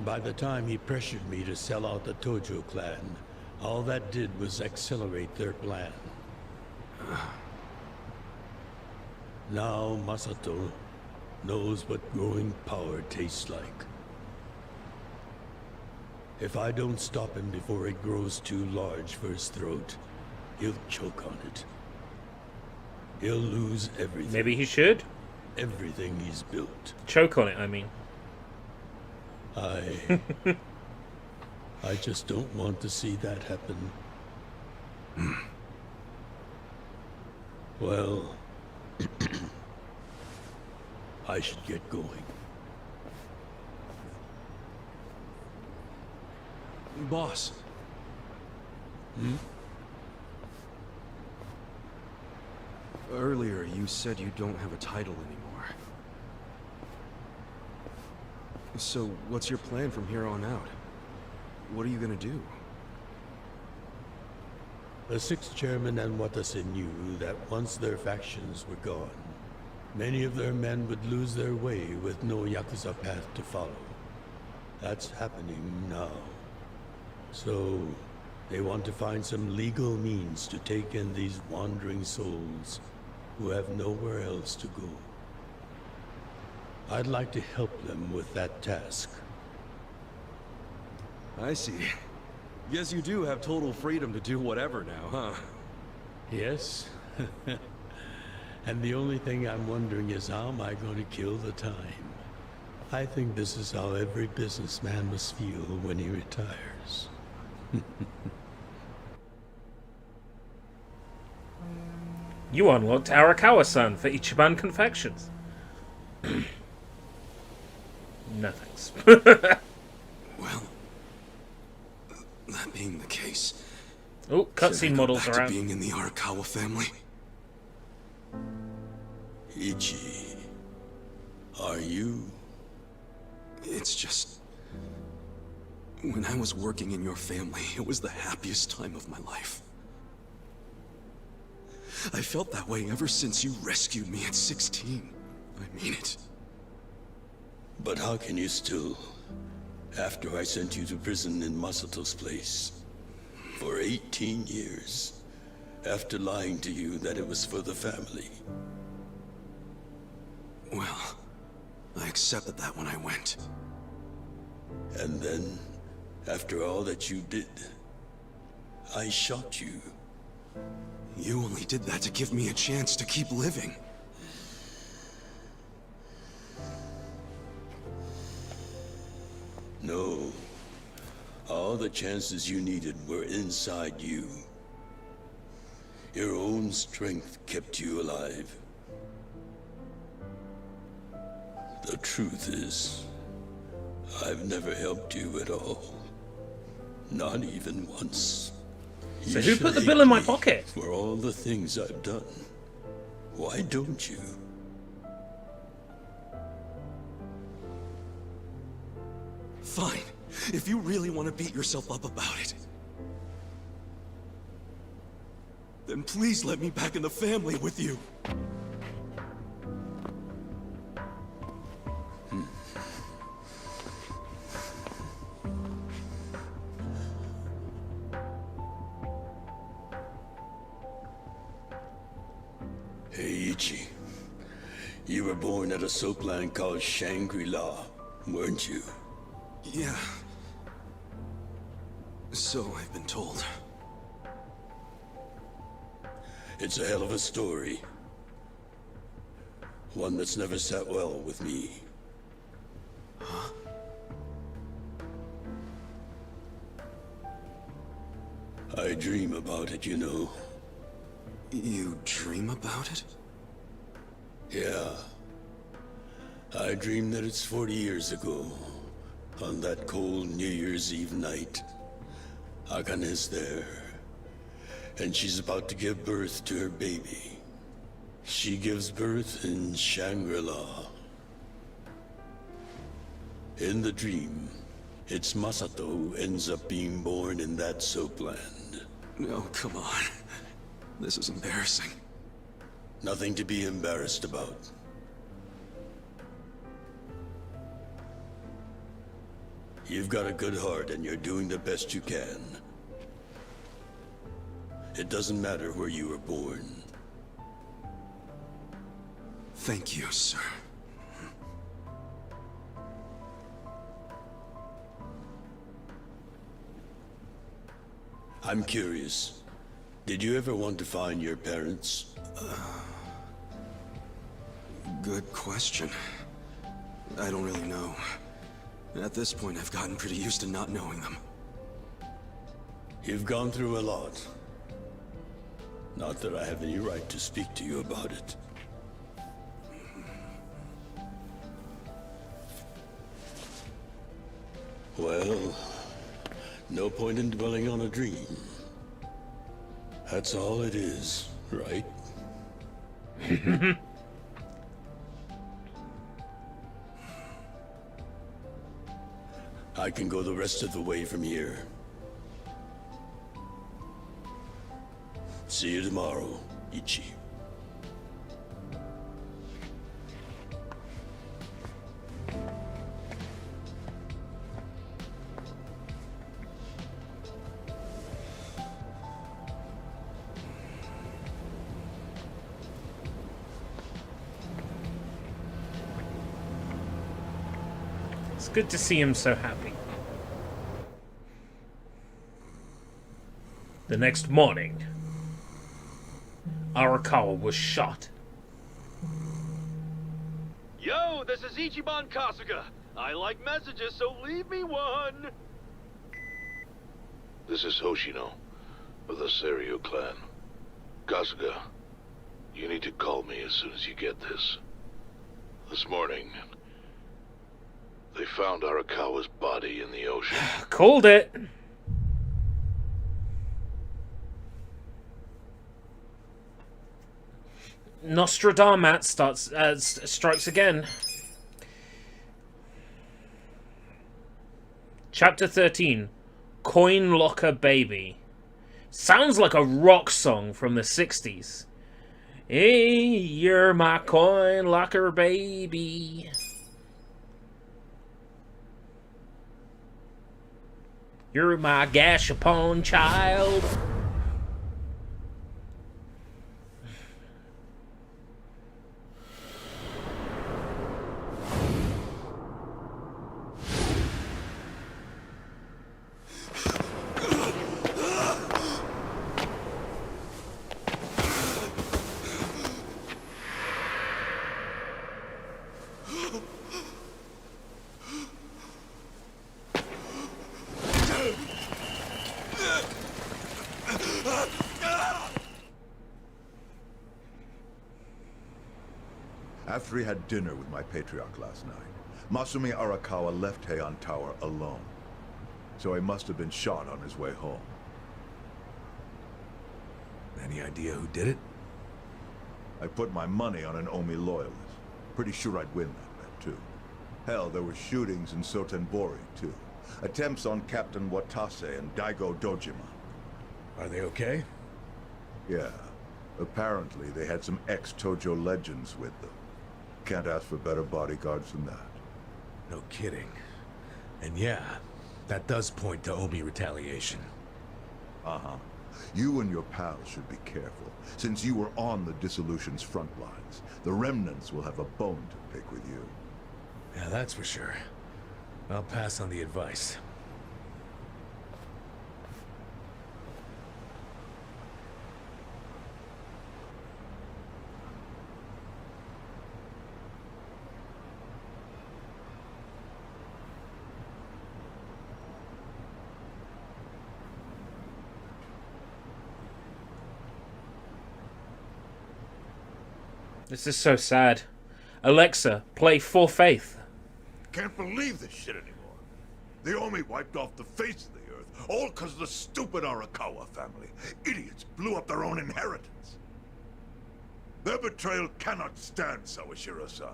By the time he pressured me to sell out the Tojo clan, all that did was accelerate their plan. Now Masato knows what growing power tastes like. If I don't stop him before it grows too large for his throat, he'll choke on it. He'll lose everything. Maybe he should? Everything he's built. Choke on it, I mean. I just don't want to see that happen. Well, I should get going. Boss. Earlier, you said you don't have a title anymore. So, what's your plan from here on out? What are you gonna do? The 6th chairman and Watase knew that once their factions were gone, Many of their men would lose their way with no Yakuza path to follow. That's happening now. So, they want to find some legal means to take in these wandering souls who have nowhere else to go. I'd like to help them with that task. I see. Guess you do have total freedom to do whatever now, huh? Yes. And the only thing I'm wondering is how am I going to kill the time? I think this is how every businessman must feel when he retires. You unlocked Arakawa-san for Ichiban Confections. No thanks. Well, that being the case... Oh, cutscene models back around. to being in the Arakawa family? Ichi, are you? It's just... When I was working in your family, it was the happiest time of my life. I felt that way ever since you rescued me at 16. I mean it. But how can you still, after I sent you to prison in Masato's place, for 18 years, after lying to you that it was for the family? Well, I accepted that when I went. And then, after all that you did, I shot you. You only did that to give me a chance to keep living. No. All the chances you needed were inside you. Your own strength kept you alive. The truth is, I've never helped you at all. Not even once. So who put the bill in my pocket? For all the things I've done. Why don't you? Fine. If you really want to beat yourself up about it, then please let me back in the family with you. Hey, Ichi. You were born at a soapland called Shangri-La, weren't you? Yeah. So I've been told. It's a hell of a story. One that's never sat well with me. Huh? I dream about it, you know. You dream about it? Yeah. I dream that it's 40 years ago. On that cold New Year's Eve night. Akane's there. And she's about to give birth to her baby. She gives birth in Shangri-La. In the dream, it's Masato who ends up being born in that soapland. No, come on. This is embarrassing. Nothing to be embarrassed about. You've got a good heart and you're doing the best you can. It doesn't matter where you were born. Thank you, sir. I'm curious. Did you ever want to find your parents? Good question. I don't really know. At this point, I've gotten pretty used to not knowing them. You've gone through a lot. Not that I have any right to speak to you about it. Well, no point in dwelling on a dream. That's all it is, right? I can go the rest of the way from here. See you tomorrow, Ichi. It's good to see him so happy. The next morning, Arakawa was shot. Yo, this is Ichiban Kasuga. I like messages, so leave me one. This is Hoshino of the Seiryu clan. Kasuga, you need to call me as soon as you get this. This morning, they found Arakawa's body in the ocean. Called it. Nostradamus strikes again. Chapter 13. Coin Locker Baby. Sounds like a rock song from the 60s. Hey, you're my coin locker baby. You're my gashapon child. After he had dinner with my patriarch last night, Masumi Arakawa left Heian Tower alone. So he must have been shot on his way home. Any idea who did it? I put my money on an Omi loyalist. Pretty sure I'd win that bet, too. Hell, there were shootings in Sotenbori, too. Attempts on Captain Watase and Daigo Dojima. Are they okay? Yeah. Apparently, they had some ex-Tojo legends with them. Can't ask for better bodyguards than that. No kidding. And yeah, that does point to Omi retaliation. Uh-huh. You and your pals should be careful. Since you were on the dissolution's front lines, the remnants will have a bone to pick with you. Yeah, that's for sure. I'll pass on the advice. This is so sad. Alexa, play For Faith. Can't believe this shit anymore. The Omi wiped off the face of the earth, all because of the stupid Arakawa family. Idiots blew up their own inheritance. Their betrayal cannot stand, Sawashiro-san.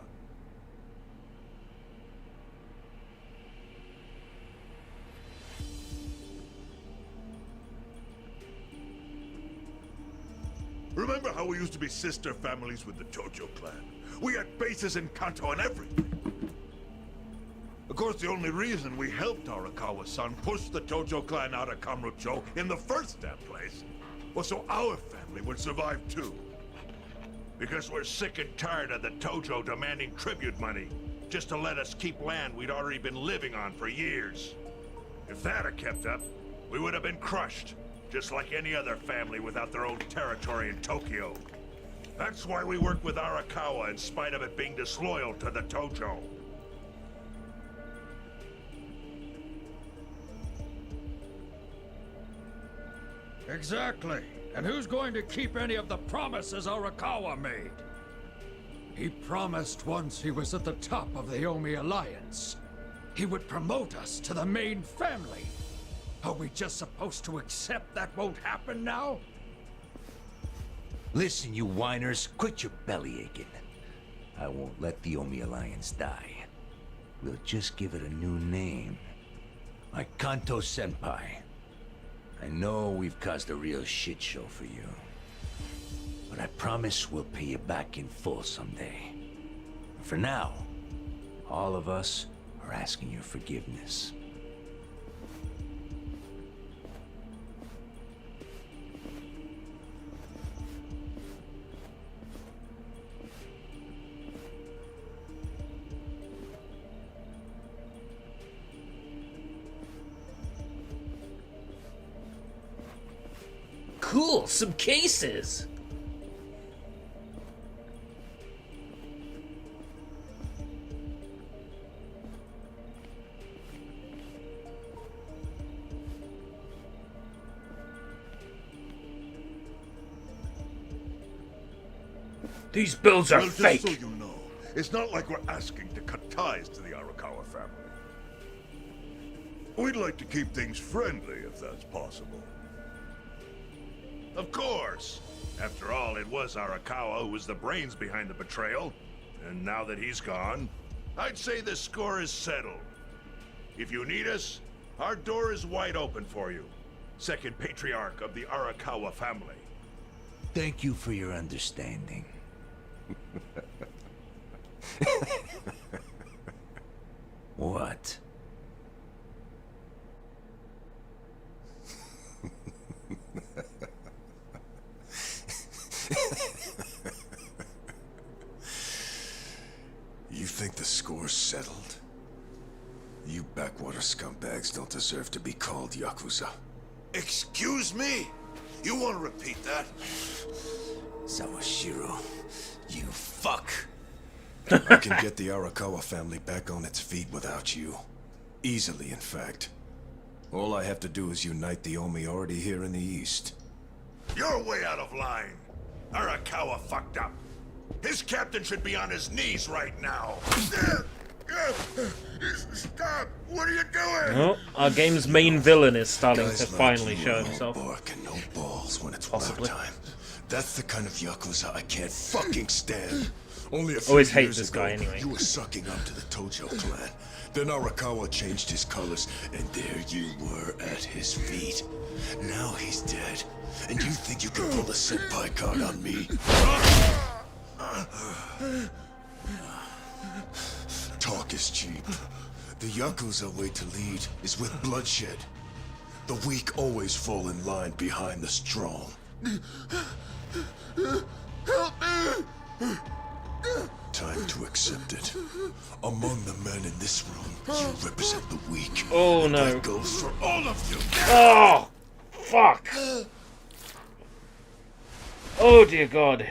Remember how we used to be sister families with the Tojo clan? We had bases in Kanto and everything. Of course, the only reason we helped Arakawa-san push the Tojo clan out of Kamurocho in the first damn place was so our family would survive too. Because we're sick and tired of the Tojo demanding tribute money just to let us keep land we'd already been living on for years. If that had kept up, we would have been crushed. Just like any other family without their own territory in Tokyo. That's why we worked with Arakawa in spite of it being disloyal to the Tojo. Exactly. And who's going to keep any of the promises Arakawa made? He promised once he was at the top of the Omi Alliance. He would promote us to the main family. Are we just supposed to accept that won't happen now? Listen, you whiners, quit your belly aching. I won't let the Omi Alliance die. We'll just give it a new name. Like Kanto-senpai. I know we've caused a real shit show for you. But I promise we'll pay you back in full someday. For now, all of us are asking your forgiveness. cool, some cases. These bills are fake. Just so you know, it's not like we're asking to cut ties to the Arakawa family. We'd like to keep things friendly, if that's possible. Of course. After all, it was Arakawa who was the brains behind the betrayal. And now that he's gone, I'd say the score is settled. If you need us, our door is wide open for you. Second patriarch of the Arakawa family. Thank you for your understanding. What? You think the score's settled? You backwater scumbags don't deserve to be called Yakuza. Excuse me? You want to repeat that? Sawashiro, you fuck. I can get the Arakawa family back on its feet without you. Easily, in fact. All I have to do is unite the Omi already here in the east. You're way out of line. Arakawa fucked up. His captain should be on his knees right now. Stop! What are you doing? Well, our game's main villain is starting Guys to like finally you show are himself. No bark and no balls when it's Possibly. war time. That's the kind of Yakuza I can't fucking stand. Only a few Always hate years this ago, guy anyway. You were sucking up to the Tojo clan. Then Arakawa changed his colors, and there you were at his feet. Now he's dead, and you think you can pull the senpai card on me? Talk is cheap. The Yakuza way to lead is with bloodshed. The weak always fall in line behind the strong. Help me! Time to accept it. Among the men in this room, you represent the weak. Oh and no. That goes for all of you. Oh! Fuck! Oh dear God.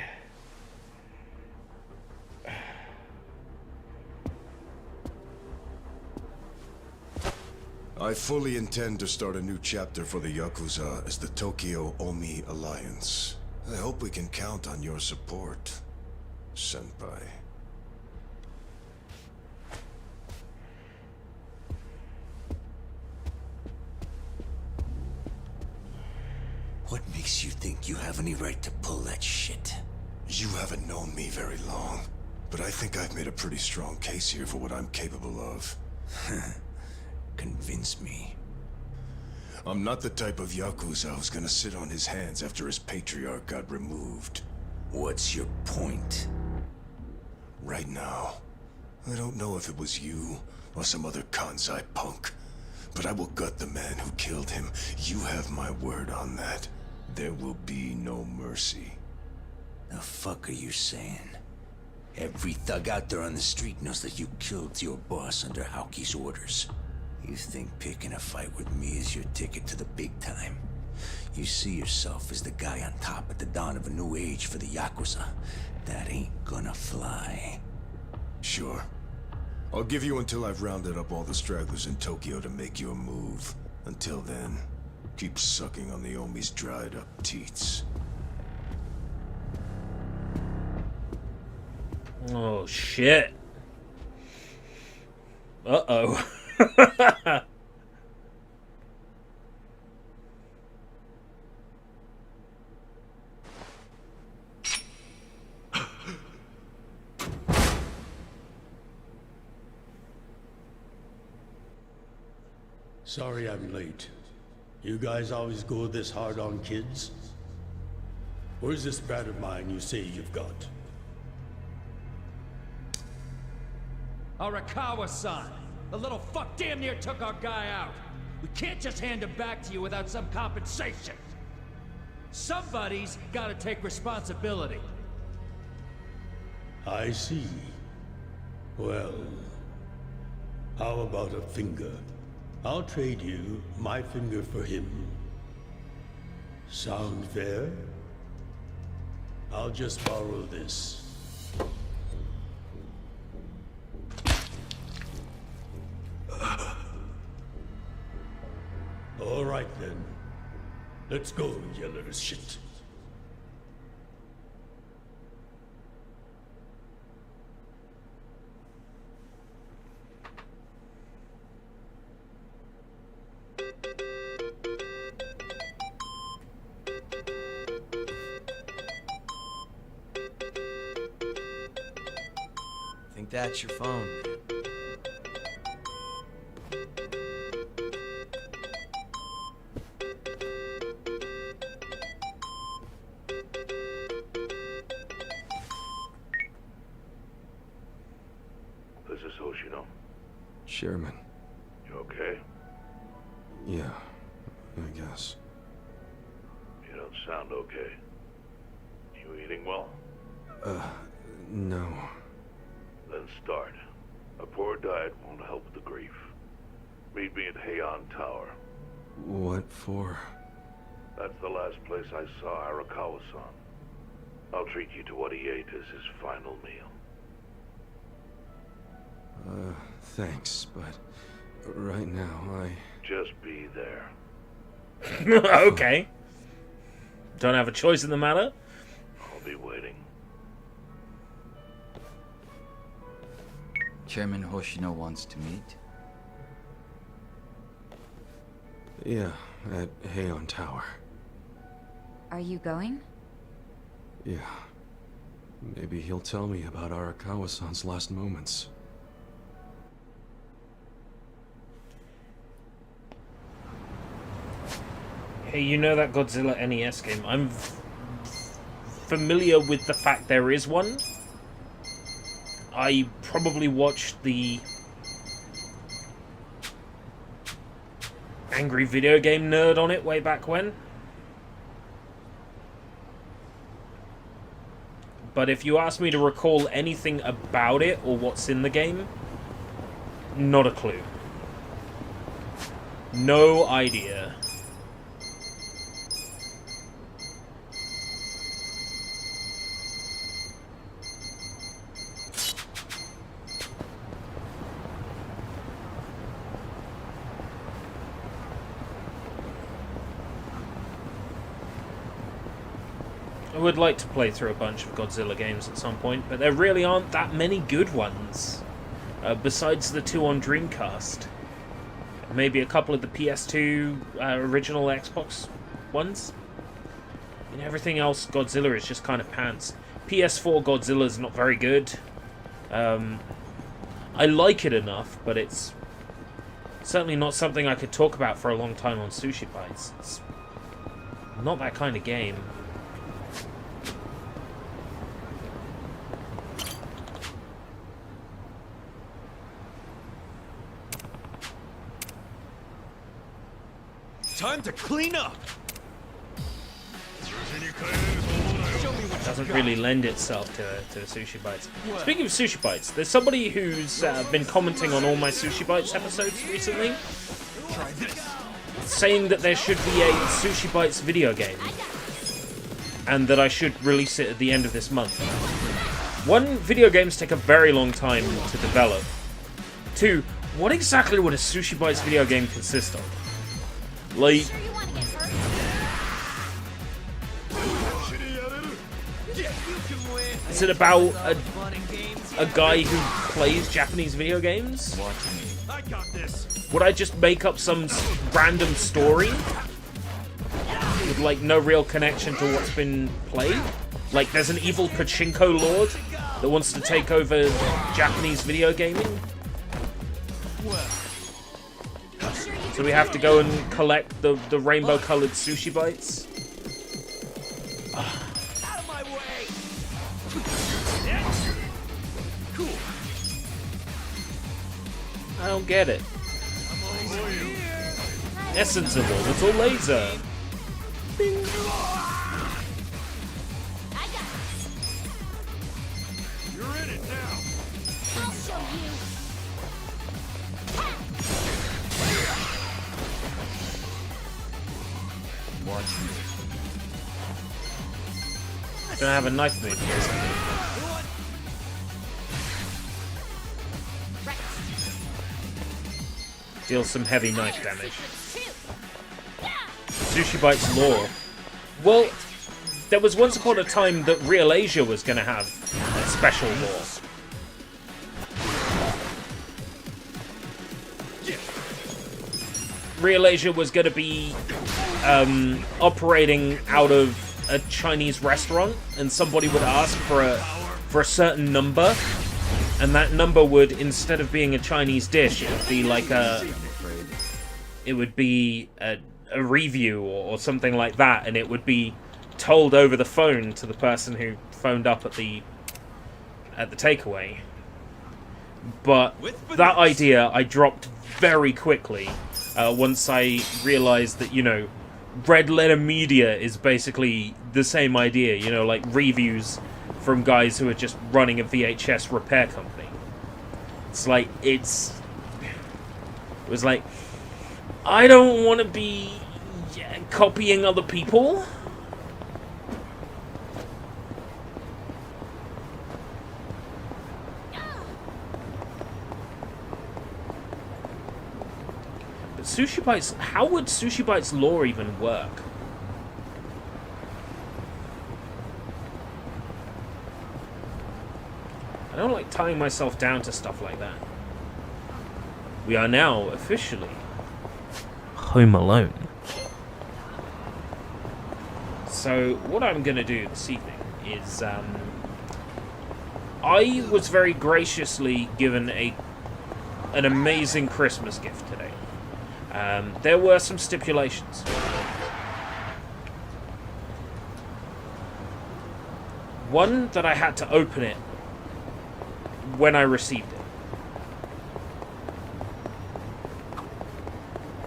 I fully intend to start a new chapter for the Yakuza as the Tokyo Omi Alliance. I hope we can count on your support, Senpai. What makes you think you have any right to pull that shit? You haven't known me very long, but I think I've made a pretty strong case here for what I'm capable of. Convince me. I'm not the type of Yakuza who's gonna sit on his hands after his patriarch got removed. What's your point? Right now, I don't know if it was you or some other Kansai punk, but I will gut the man who killed him. You have my word on that. There will be no mercy. The fuck are you saying? Every thug out there on the street knows that you killed your boss under Haoki's orders. You think picking a fight with me is your ticket to the big time? You see yourself as the guy on top at the dawn of a new age for the Yakuza. That ain't gonna fly. Sure. I'll give you until I've rounded up all the stragglers in Tokyo to make your move. Until then, keep sucking on the Omi's dried up teats. Oh shit. Uh-oh. Sorry I'm late. You guys always go this hard on kids? Where's this brat of mine you say you've got? Arakawa-san! The little fuck damn near took our guy out. We can't just hand him back to you without some compensation. Somebody's gotta take responsibility. I see. Well, how about a finger? I'll trade you my finger for him. Sound fair? I'll just borrow this. All right then. Let's go, you little shit. Think that's your phone. This is Hoshino. Chairman. You okay? Yeah, I guess. You don't sound okay. You eating well? No. Then start. A poor diet won't help the grief. Meet me at Heian Tower. What for? That's the last place I saw Arakawa-san. I'll treat you to what he ate as his final meal. Thanks, but right now Just be there. Okay. Don't have a choice in the matter? I'll be waiting. Chairman Hoshino wants to meet. Yeah, at Heian Tower. Are you going? Yeah. Maybe he'll tell me about Arakawa-san's last moments. Hey, you know that Godzilla NES game? I'm familiar with the fact there is one. I probably watched the Angry Video Game Nerd on it way back when. But if you ask me to recall anything about it or what's in the game, not a clue. No idea. I would like to play through a bunch of Godzilla games at some point, but there really aren't that many good ones. Besides the two on Dreamcast. Maybe a couple of the PS2 original Xbox ones. And everything else, Godzilla is just kind of pants. PS4 Godzilla's not very good. I like it enough, but it's certainly not something I could talk about for a long time on SushiBites. It's not that kind of game. Time to clean up! Doesn't really lend itself to SushiBites. Speaking of SushiBites, there's somebody who's been commenting on all my SushiBites episodes recently, saying that there should be a SushiBites video game, and that I should release it at the end of this month. One, video games take a very long time to develop. Two, what exactly would a SushiBites video game consist of? Like, is it about a guy who plays Japanese video games? Would I just make up some random story with like no real connection to what's been played? Like there's an evil pachinko lord that wants to take over Japanese video gaming? So we have to go and collect the rainbow-colored SushiBites? Out of my way! Cool. I don't get it. Essence of orbital laser. Bing. You're in it now. I'll show you. Watch me. Don't have a knife move here. Deals some heavy knife damage. SushiBites lore. Well, there was once upon a time that Real Asia was going to have a special lore. Real Asia was going to be operating out of a Chinese restaurant, and somebody would ask for a certain number, and that number would, instead of being a Chinese dish, it would be like a review or something like that, and it would be told over the phone to the person who phoned up at the takeaway. But that idea I dropped very quickly once I realized that, you know, red letter media is basically the same idea, you know, like reviews from guys who are just running a VHS repair company. It's like, it was like, I don't want to be copying other people. But SushiBites, how would SushiBites lore even work? I don't like tying myself down to stuff like that. We are now officially home alone. So what I'm going to do this evening is I was very graciously given an amazing Christmas gift today. There were some stipulations. One, that I had to open it when I received it.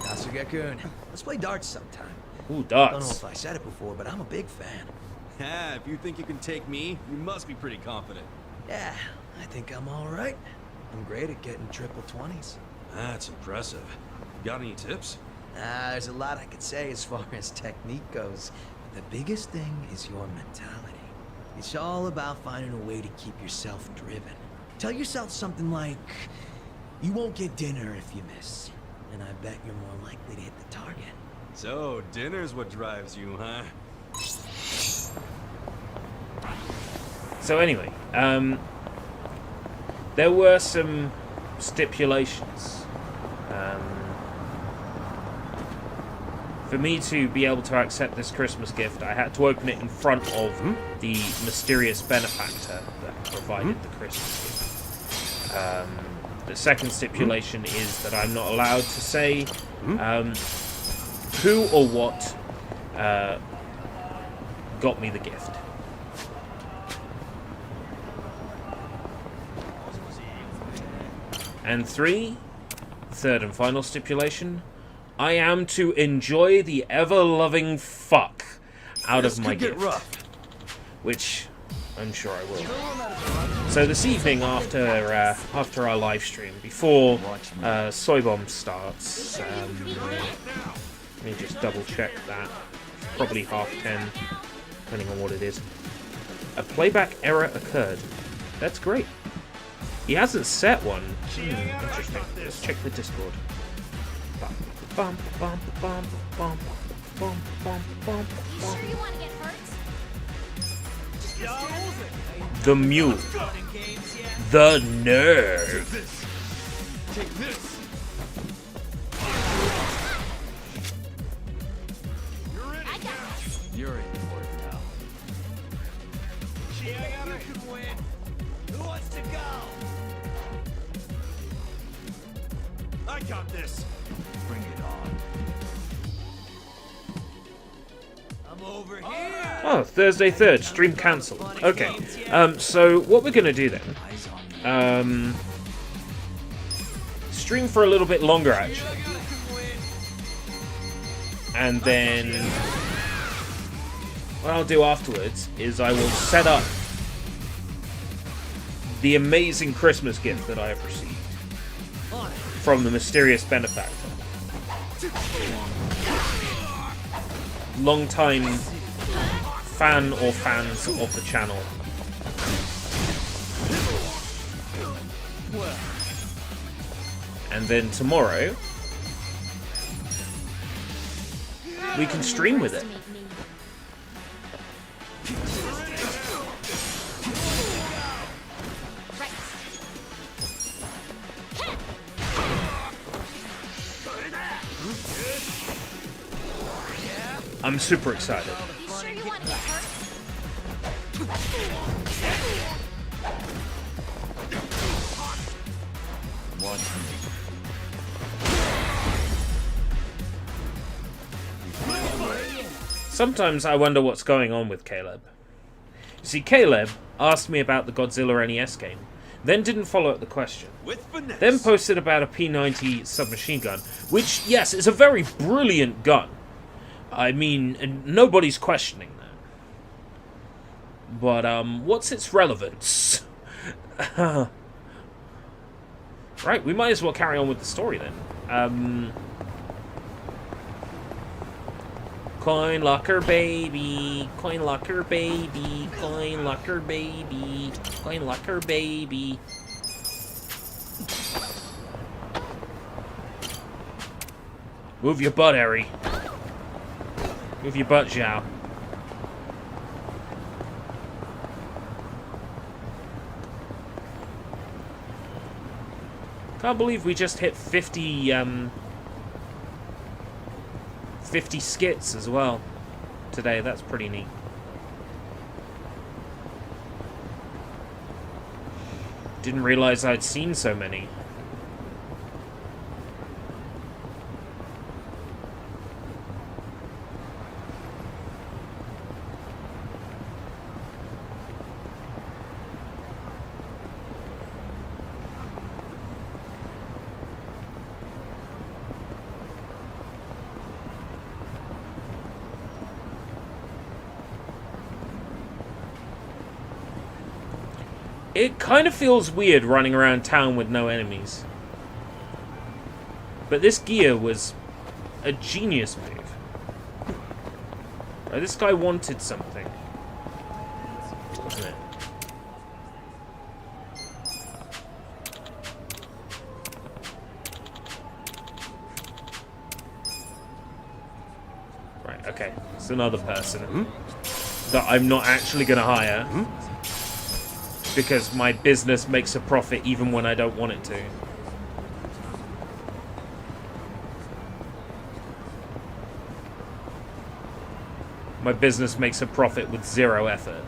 Kasuga-kun, let's play darts sometime. Ooh, I don't know darts. if I said it before, but I'm a big fan. Yeah, if you think you can take me, you must be pretty confident. Yeah, I think I'm all right. I'm great at getting triple 20s. That's impressive. Got any tips? There's a lot I could say as far as technique goes. But the biggest thing is your mentality. It's all about finding a way to keep yourself driven. Tell yourself something like, you won't get dinner if you miss. And I bet you're more likely to hit the target. So, dinner's what drives you, huh? So anyway, there were some stipulations. For me to be able to accept this Christmas gift, I had to open it in front of the mysterious benefactor that provided the Christmas gift. The second stipulation is that I'm not allowed to say who or what got me the gift. And third and final stipulation, I am to enjoy the ever-loving fuck out of my gift. Which I'm sure I will. So this evening, after our live stream, before Soy Bomb starts, let me just double check that. Probably 10:30, depending on what it is. A playback error occurred. That's great. He hasn't set one. Interesting. Let's check the Discord. Bum, bum, bum, bum, bum, bum, bum, bum. You want to get hurt? The mule. The nerve. Take this. You're in for it now. You can win. Who wants to go? I got this. Bring it on. I'm over here. Oh, Thursday 3rd, stream cancelled. Okay, so what we're gonna do then, stream for a little bit longer actually, and then what I'll do afterwards is I will set up the amazing Christmas gift that I have received from the mysterious benefactor. fan or fans of the channel. And then tomorrow, we can stream with it. I'm super excited. Watch me. Sometimes I wonder what's going on with Caleb. You see, Caleb asked me about the Godzilla NES game, then didn't follow up the question. Then posted about a P90 submachine gun, which, yes, is a very brilliant gun. I mean, nobody's questioning that. But, what's its relevance? Right, we might as well carry on with the story then. Coin locker baby, coin locker baby, coin locker baby, coin locker baby. Move your butt, Harry. Move your butt, Zhao. Can't believe we just hit 50 skits as well today. That's pretty neat. Didn't realize I'd seen so many. It kind of feels weird running around town with no enemies. But this gear was a genius move. Right, this guy wanted something, wasn't it? Right, okay. It's another person that I'm not actually going to hire. Because my business makes a profit even when I don't want it to. My business makes a profit with zero effort.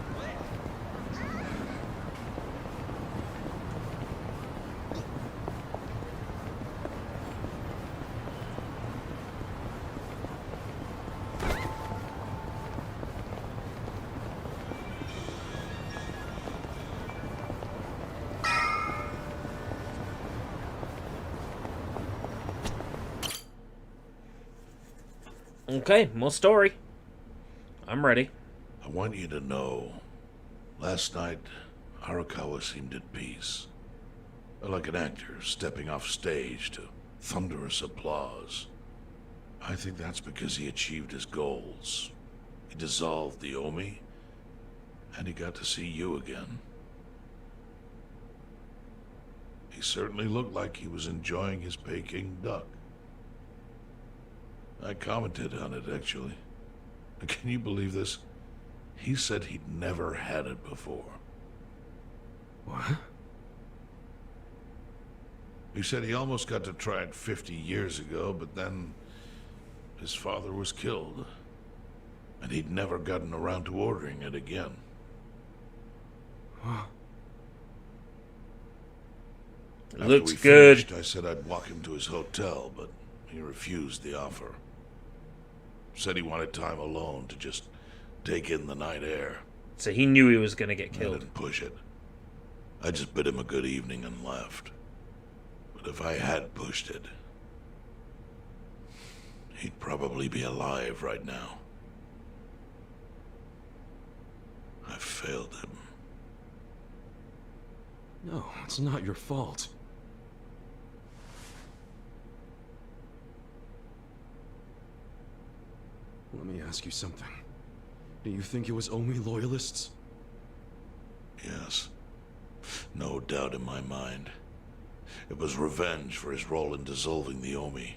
Okay, more story. I'm ready. I want you to know, last night, Arakawa seemed at peace. Like an actor stepping off stage to thunderous applause. I think that's because he achieved his goals. He dissolved the Omi, and he got to see you again. He certainly looked like he was enjoying his Peking duck. I commented on it, actually. Can you believe this? He said he'd never had it before. What? He said he almost got to try it 50 years ago, but then his father was killed. And he'd never gotten around to ordering it again. Looks good. Finished, I said I'd walk him to his hotel, but he refused the offer. Said he wanted time alone to just take in the night air. So he knew he was going to get killed. I didn't push it. I just bid him a good evening and left. But if I had pushed it, he'd probably be alive right now. I failed him. No, it's not your fault. Let me ask you something. Do you think it was Omi loyalists? Yes. No doubt in my mind. It was revenge for his role in dissolving the Omi.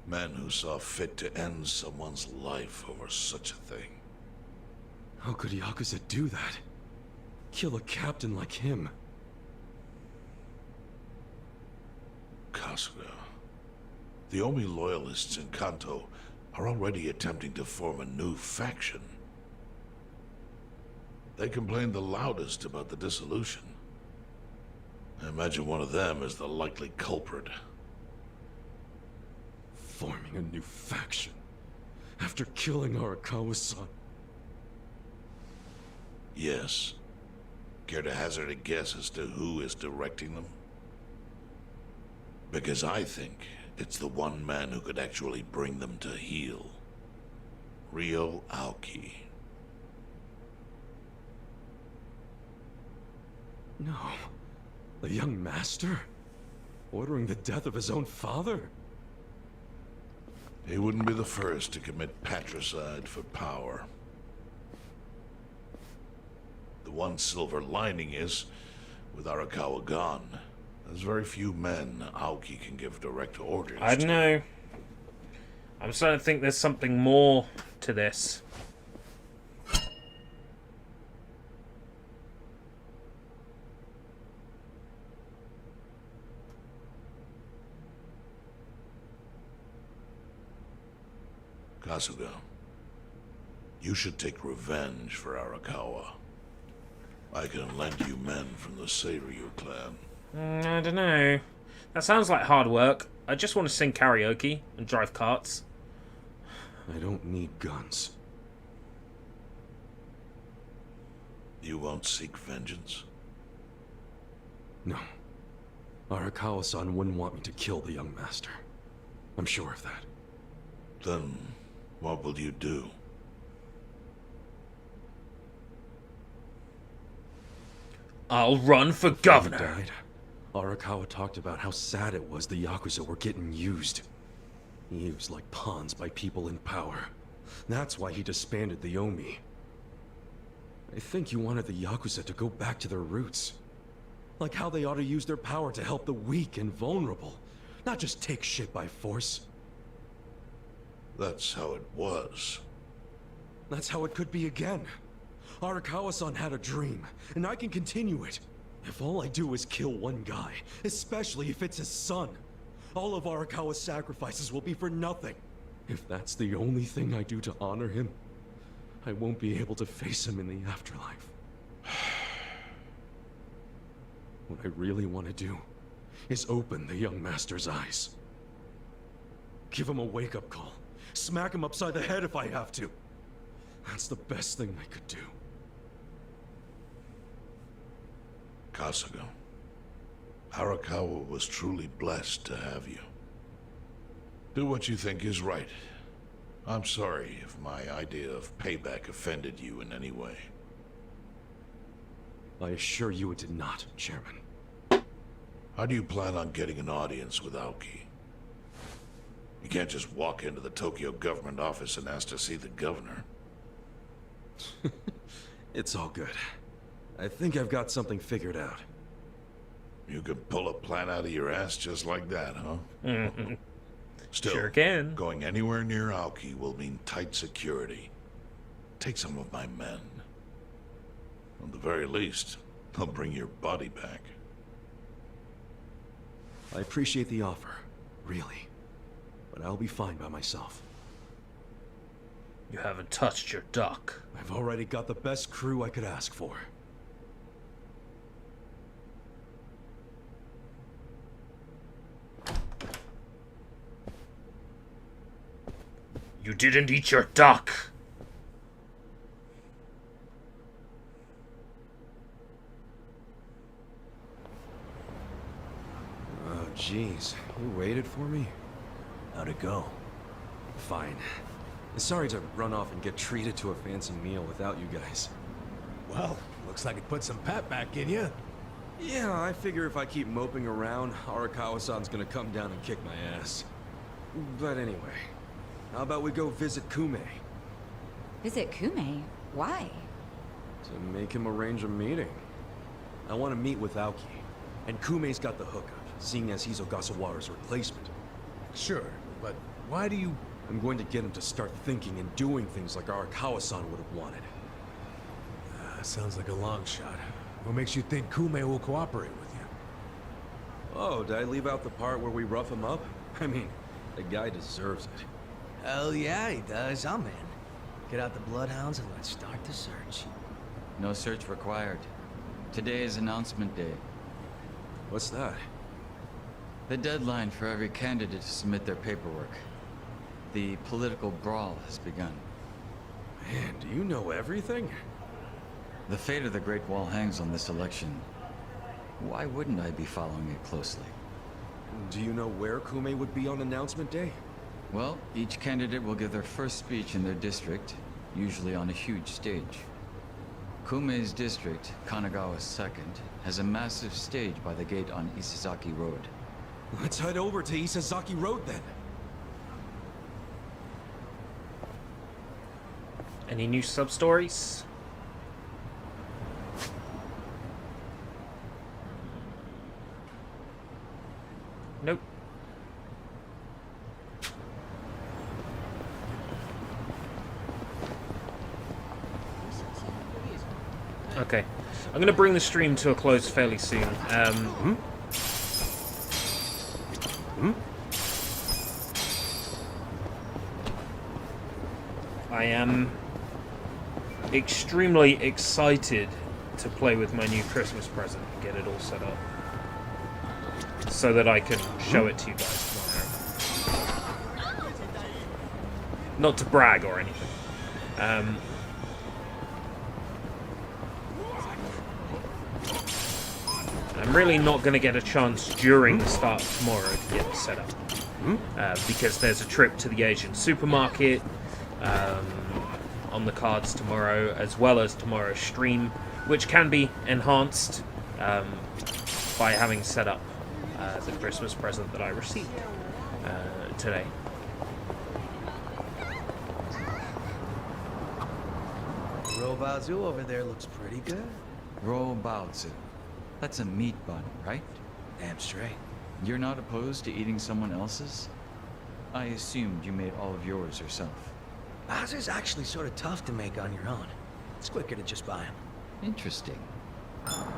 Men who saw fit to end someone's life over such a thing. How could Yakuza do that? Kill a captain like him? Kasuga. The Omi loyalists in Kanto are already attempting to form a new faction. They complained the loudest about the dissolution. I imagine one of them is the likely culprit. Forming a new faction? After killing Arakawa-san? Yes. Care to hazard a guess as to who is directing them? Because I think it's the one man who could actually bring them to heel. Ryo Aoki. No. The young master? Ordering the death of his own father? He wouldn't be the first to commit patricide for power. The one silver lining is, with Arakawa gone, there's very few men Aoki can give direct orders I don't know. I'm starting to think there's something more to this. Kasuga, you should take revenge for Arakawa. I can lend you men from the Seiryu clan. I don't know. That sounds like hard work. I just want to sing karaoke and drive carts. I don't need guns. You won't seek vengeance? No. Arakawa-san wouldn't want me to kill the young master. I'm sure of that. Then, what will you do? I'll run for governor. Before he died, Arakawa talked about how sad it was the Yakuza were getting used. Used like pawns by people in power. That's why he disbanded the Omi. I think he wanted the Yakuza to go back to their roots. Like how they ought to use their power to help the weak and vulnerable, not just take shit by force. That's how it was. That's how it could be again. Arakawa-san had a dream, and I can continue it. If all I do is kill one guy, especially if it's his son, all of Arakawa's sacrifices will be for nothing. If that's the only thing I do to honor him, I won't be able to face him in the afterlife. What I really want to do is open the young master's eyes. Give him a wake-up call. Smack him upside the head if I have to. That's the best thing I could do. Kasuga, Arakawa was truly blessed to have you. Do what you think is right. I'm sorry if my idea of payback offended you in any way. I assure you it did not, Chairman. How do you plan on getting an audience with Aoki? You can't just walk into the Tokyo government office and ask to see the governor. It's all good. I think I've got something figured out. You can pull a plan out of your ass just like that, huh? Still, Sure can. Going anywhere near Aoki will mean tight security. Take some of my men. At the very least, they'll bring your body back. I appreciate the offer, really. But I'll be fine by myself. You haven't touched your duck. I've already got the best crew I could ask for. You didn't eat your duck. Oh, jeez. You waited for me? How'd it go? Fine. Sorry to run off and get treated to a fancy meal without you guys. Well, looks like it put some pep back in you. Yeah, I figure if I keep moping around, Arakawa-san's gonna come down and kick my ass. But anyway, how about we go visit Kume? Visit Kume? Why? To make him arrange a meeting. I want to meet with Aoki. And Kumei's got the hookup, seeing as he's Ogasawara's replacement. Sure, but why do you... I'm going to get him to start thinking and doing things like Arakawa-san would have wanted. Sounds like a long shot. What makes you think Kumei will cooperate with you? Oh, did I leave out the part where we rough him up? I mean, the guy deserves it. Hell yeah, he does. I'm in. Get out the bloodhounds and let's start the search. No search required. Today is announcement day. What's that? The deadline for every candidate to submit their paperwork. The political brawl has begun. Man, do you know everything? The fate of the Great Wall hangs on this election. Why wouldn't I be following it closely? Do you know where Kumei would be on announcement day? Well, each candidate will give their first speech in their district, usually on a huge stage. Kumei's district, Kanagawa's second, has a massive stage by the gate on Isazaki Road. Let's head over to Isazaki Road then. Any new sub-stories? Nope. Okay. I'm going to bring the stream to a close fairly soon. I am extremely excited to play with my new Christmas present and get it all set up, so that I can show it to you guys tomorrow. Not to brag or anything. I'm really not going to get a chance during the start of tomorrow to get it set up. Because there's a trip to the Asian supermarket on the cards tomorrow, as well as tomorrow's stream, which can be enhanced by having set up the Christmas present that I received today. Robazu over there looks pretty good. Robazu. That's a meat bun, right? Damn straight. You're not opposed to eating someone else's? I assumed you made all of yours yourself. Ours is actually sort of tough to make on your own. It's quicker to just buy them. Interesting. Oh.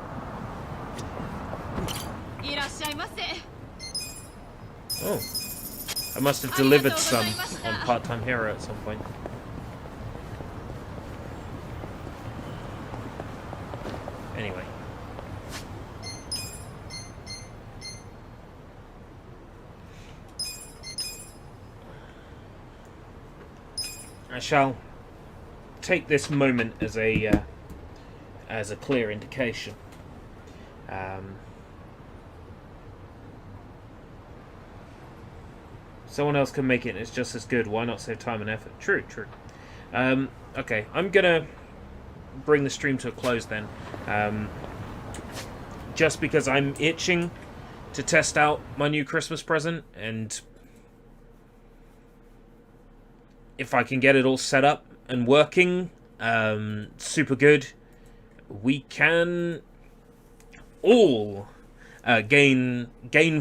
I must have delivered some on Part-Time Hero at some point. Anyway. I shall take this moment as a clear indication. Someone else can make it and it's just as good. Why not save time and effort? True, true. Okay, I'm gonna bring the stream to a close then. Just because I'm itching to test out my new Christmas present, and if I can get it all set up and working super good, we can all gain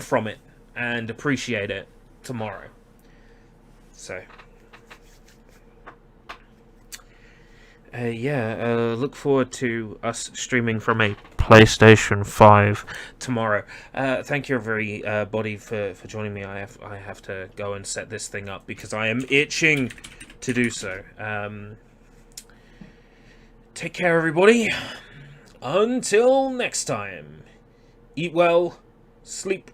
from it and appreciate it tomorrow. So look forward to us streaming from a PlayStation 5 tomorrow. Thank you everybody for joining me. I have to go and set this thing up because I am itching to do so. Take care, everybody. Until next time. Eat well. Sleep.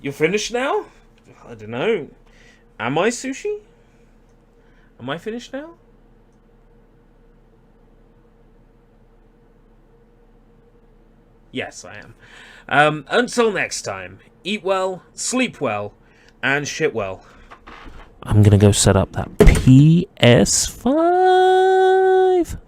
You're finished now? I don't know. Am I, Sushi? Am I finished now? Yes, I am. Until next time, eat well, sleep well, and shit well. I'm gonna go set up that PS5.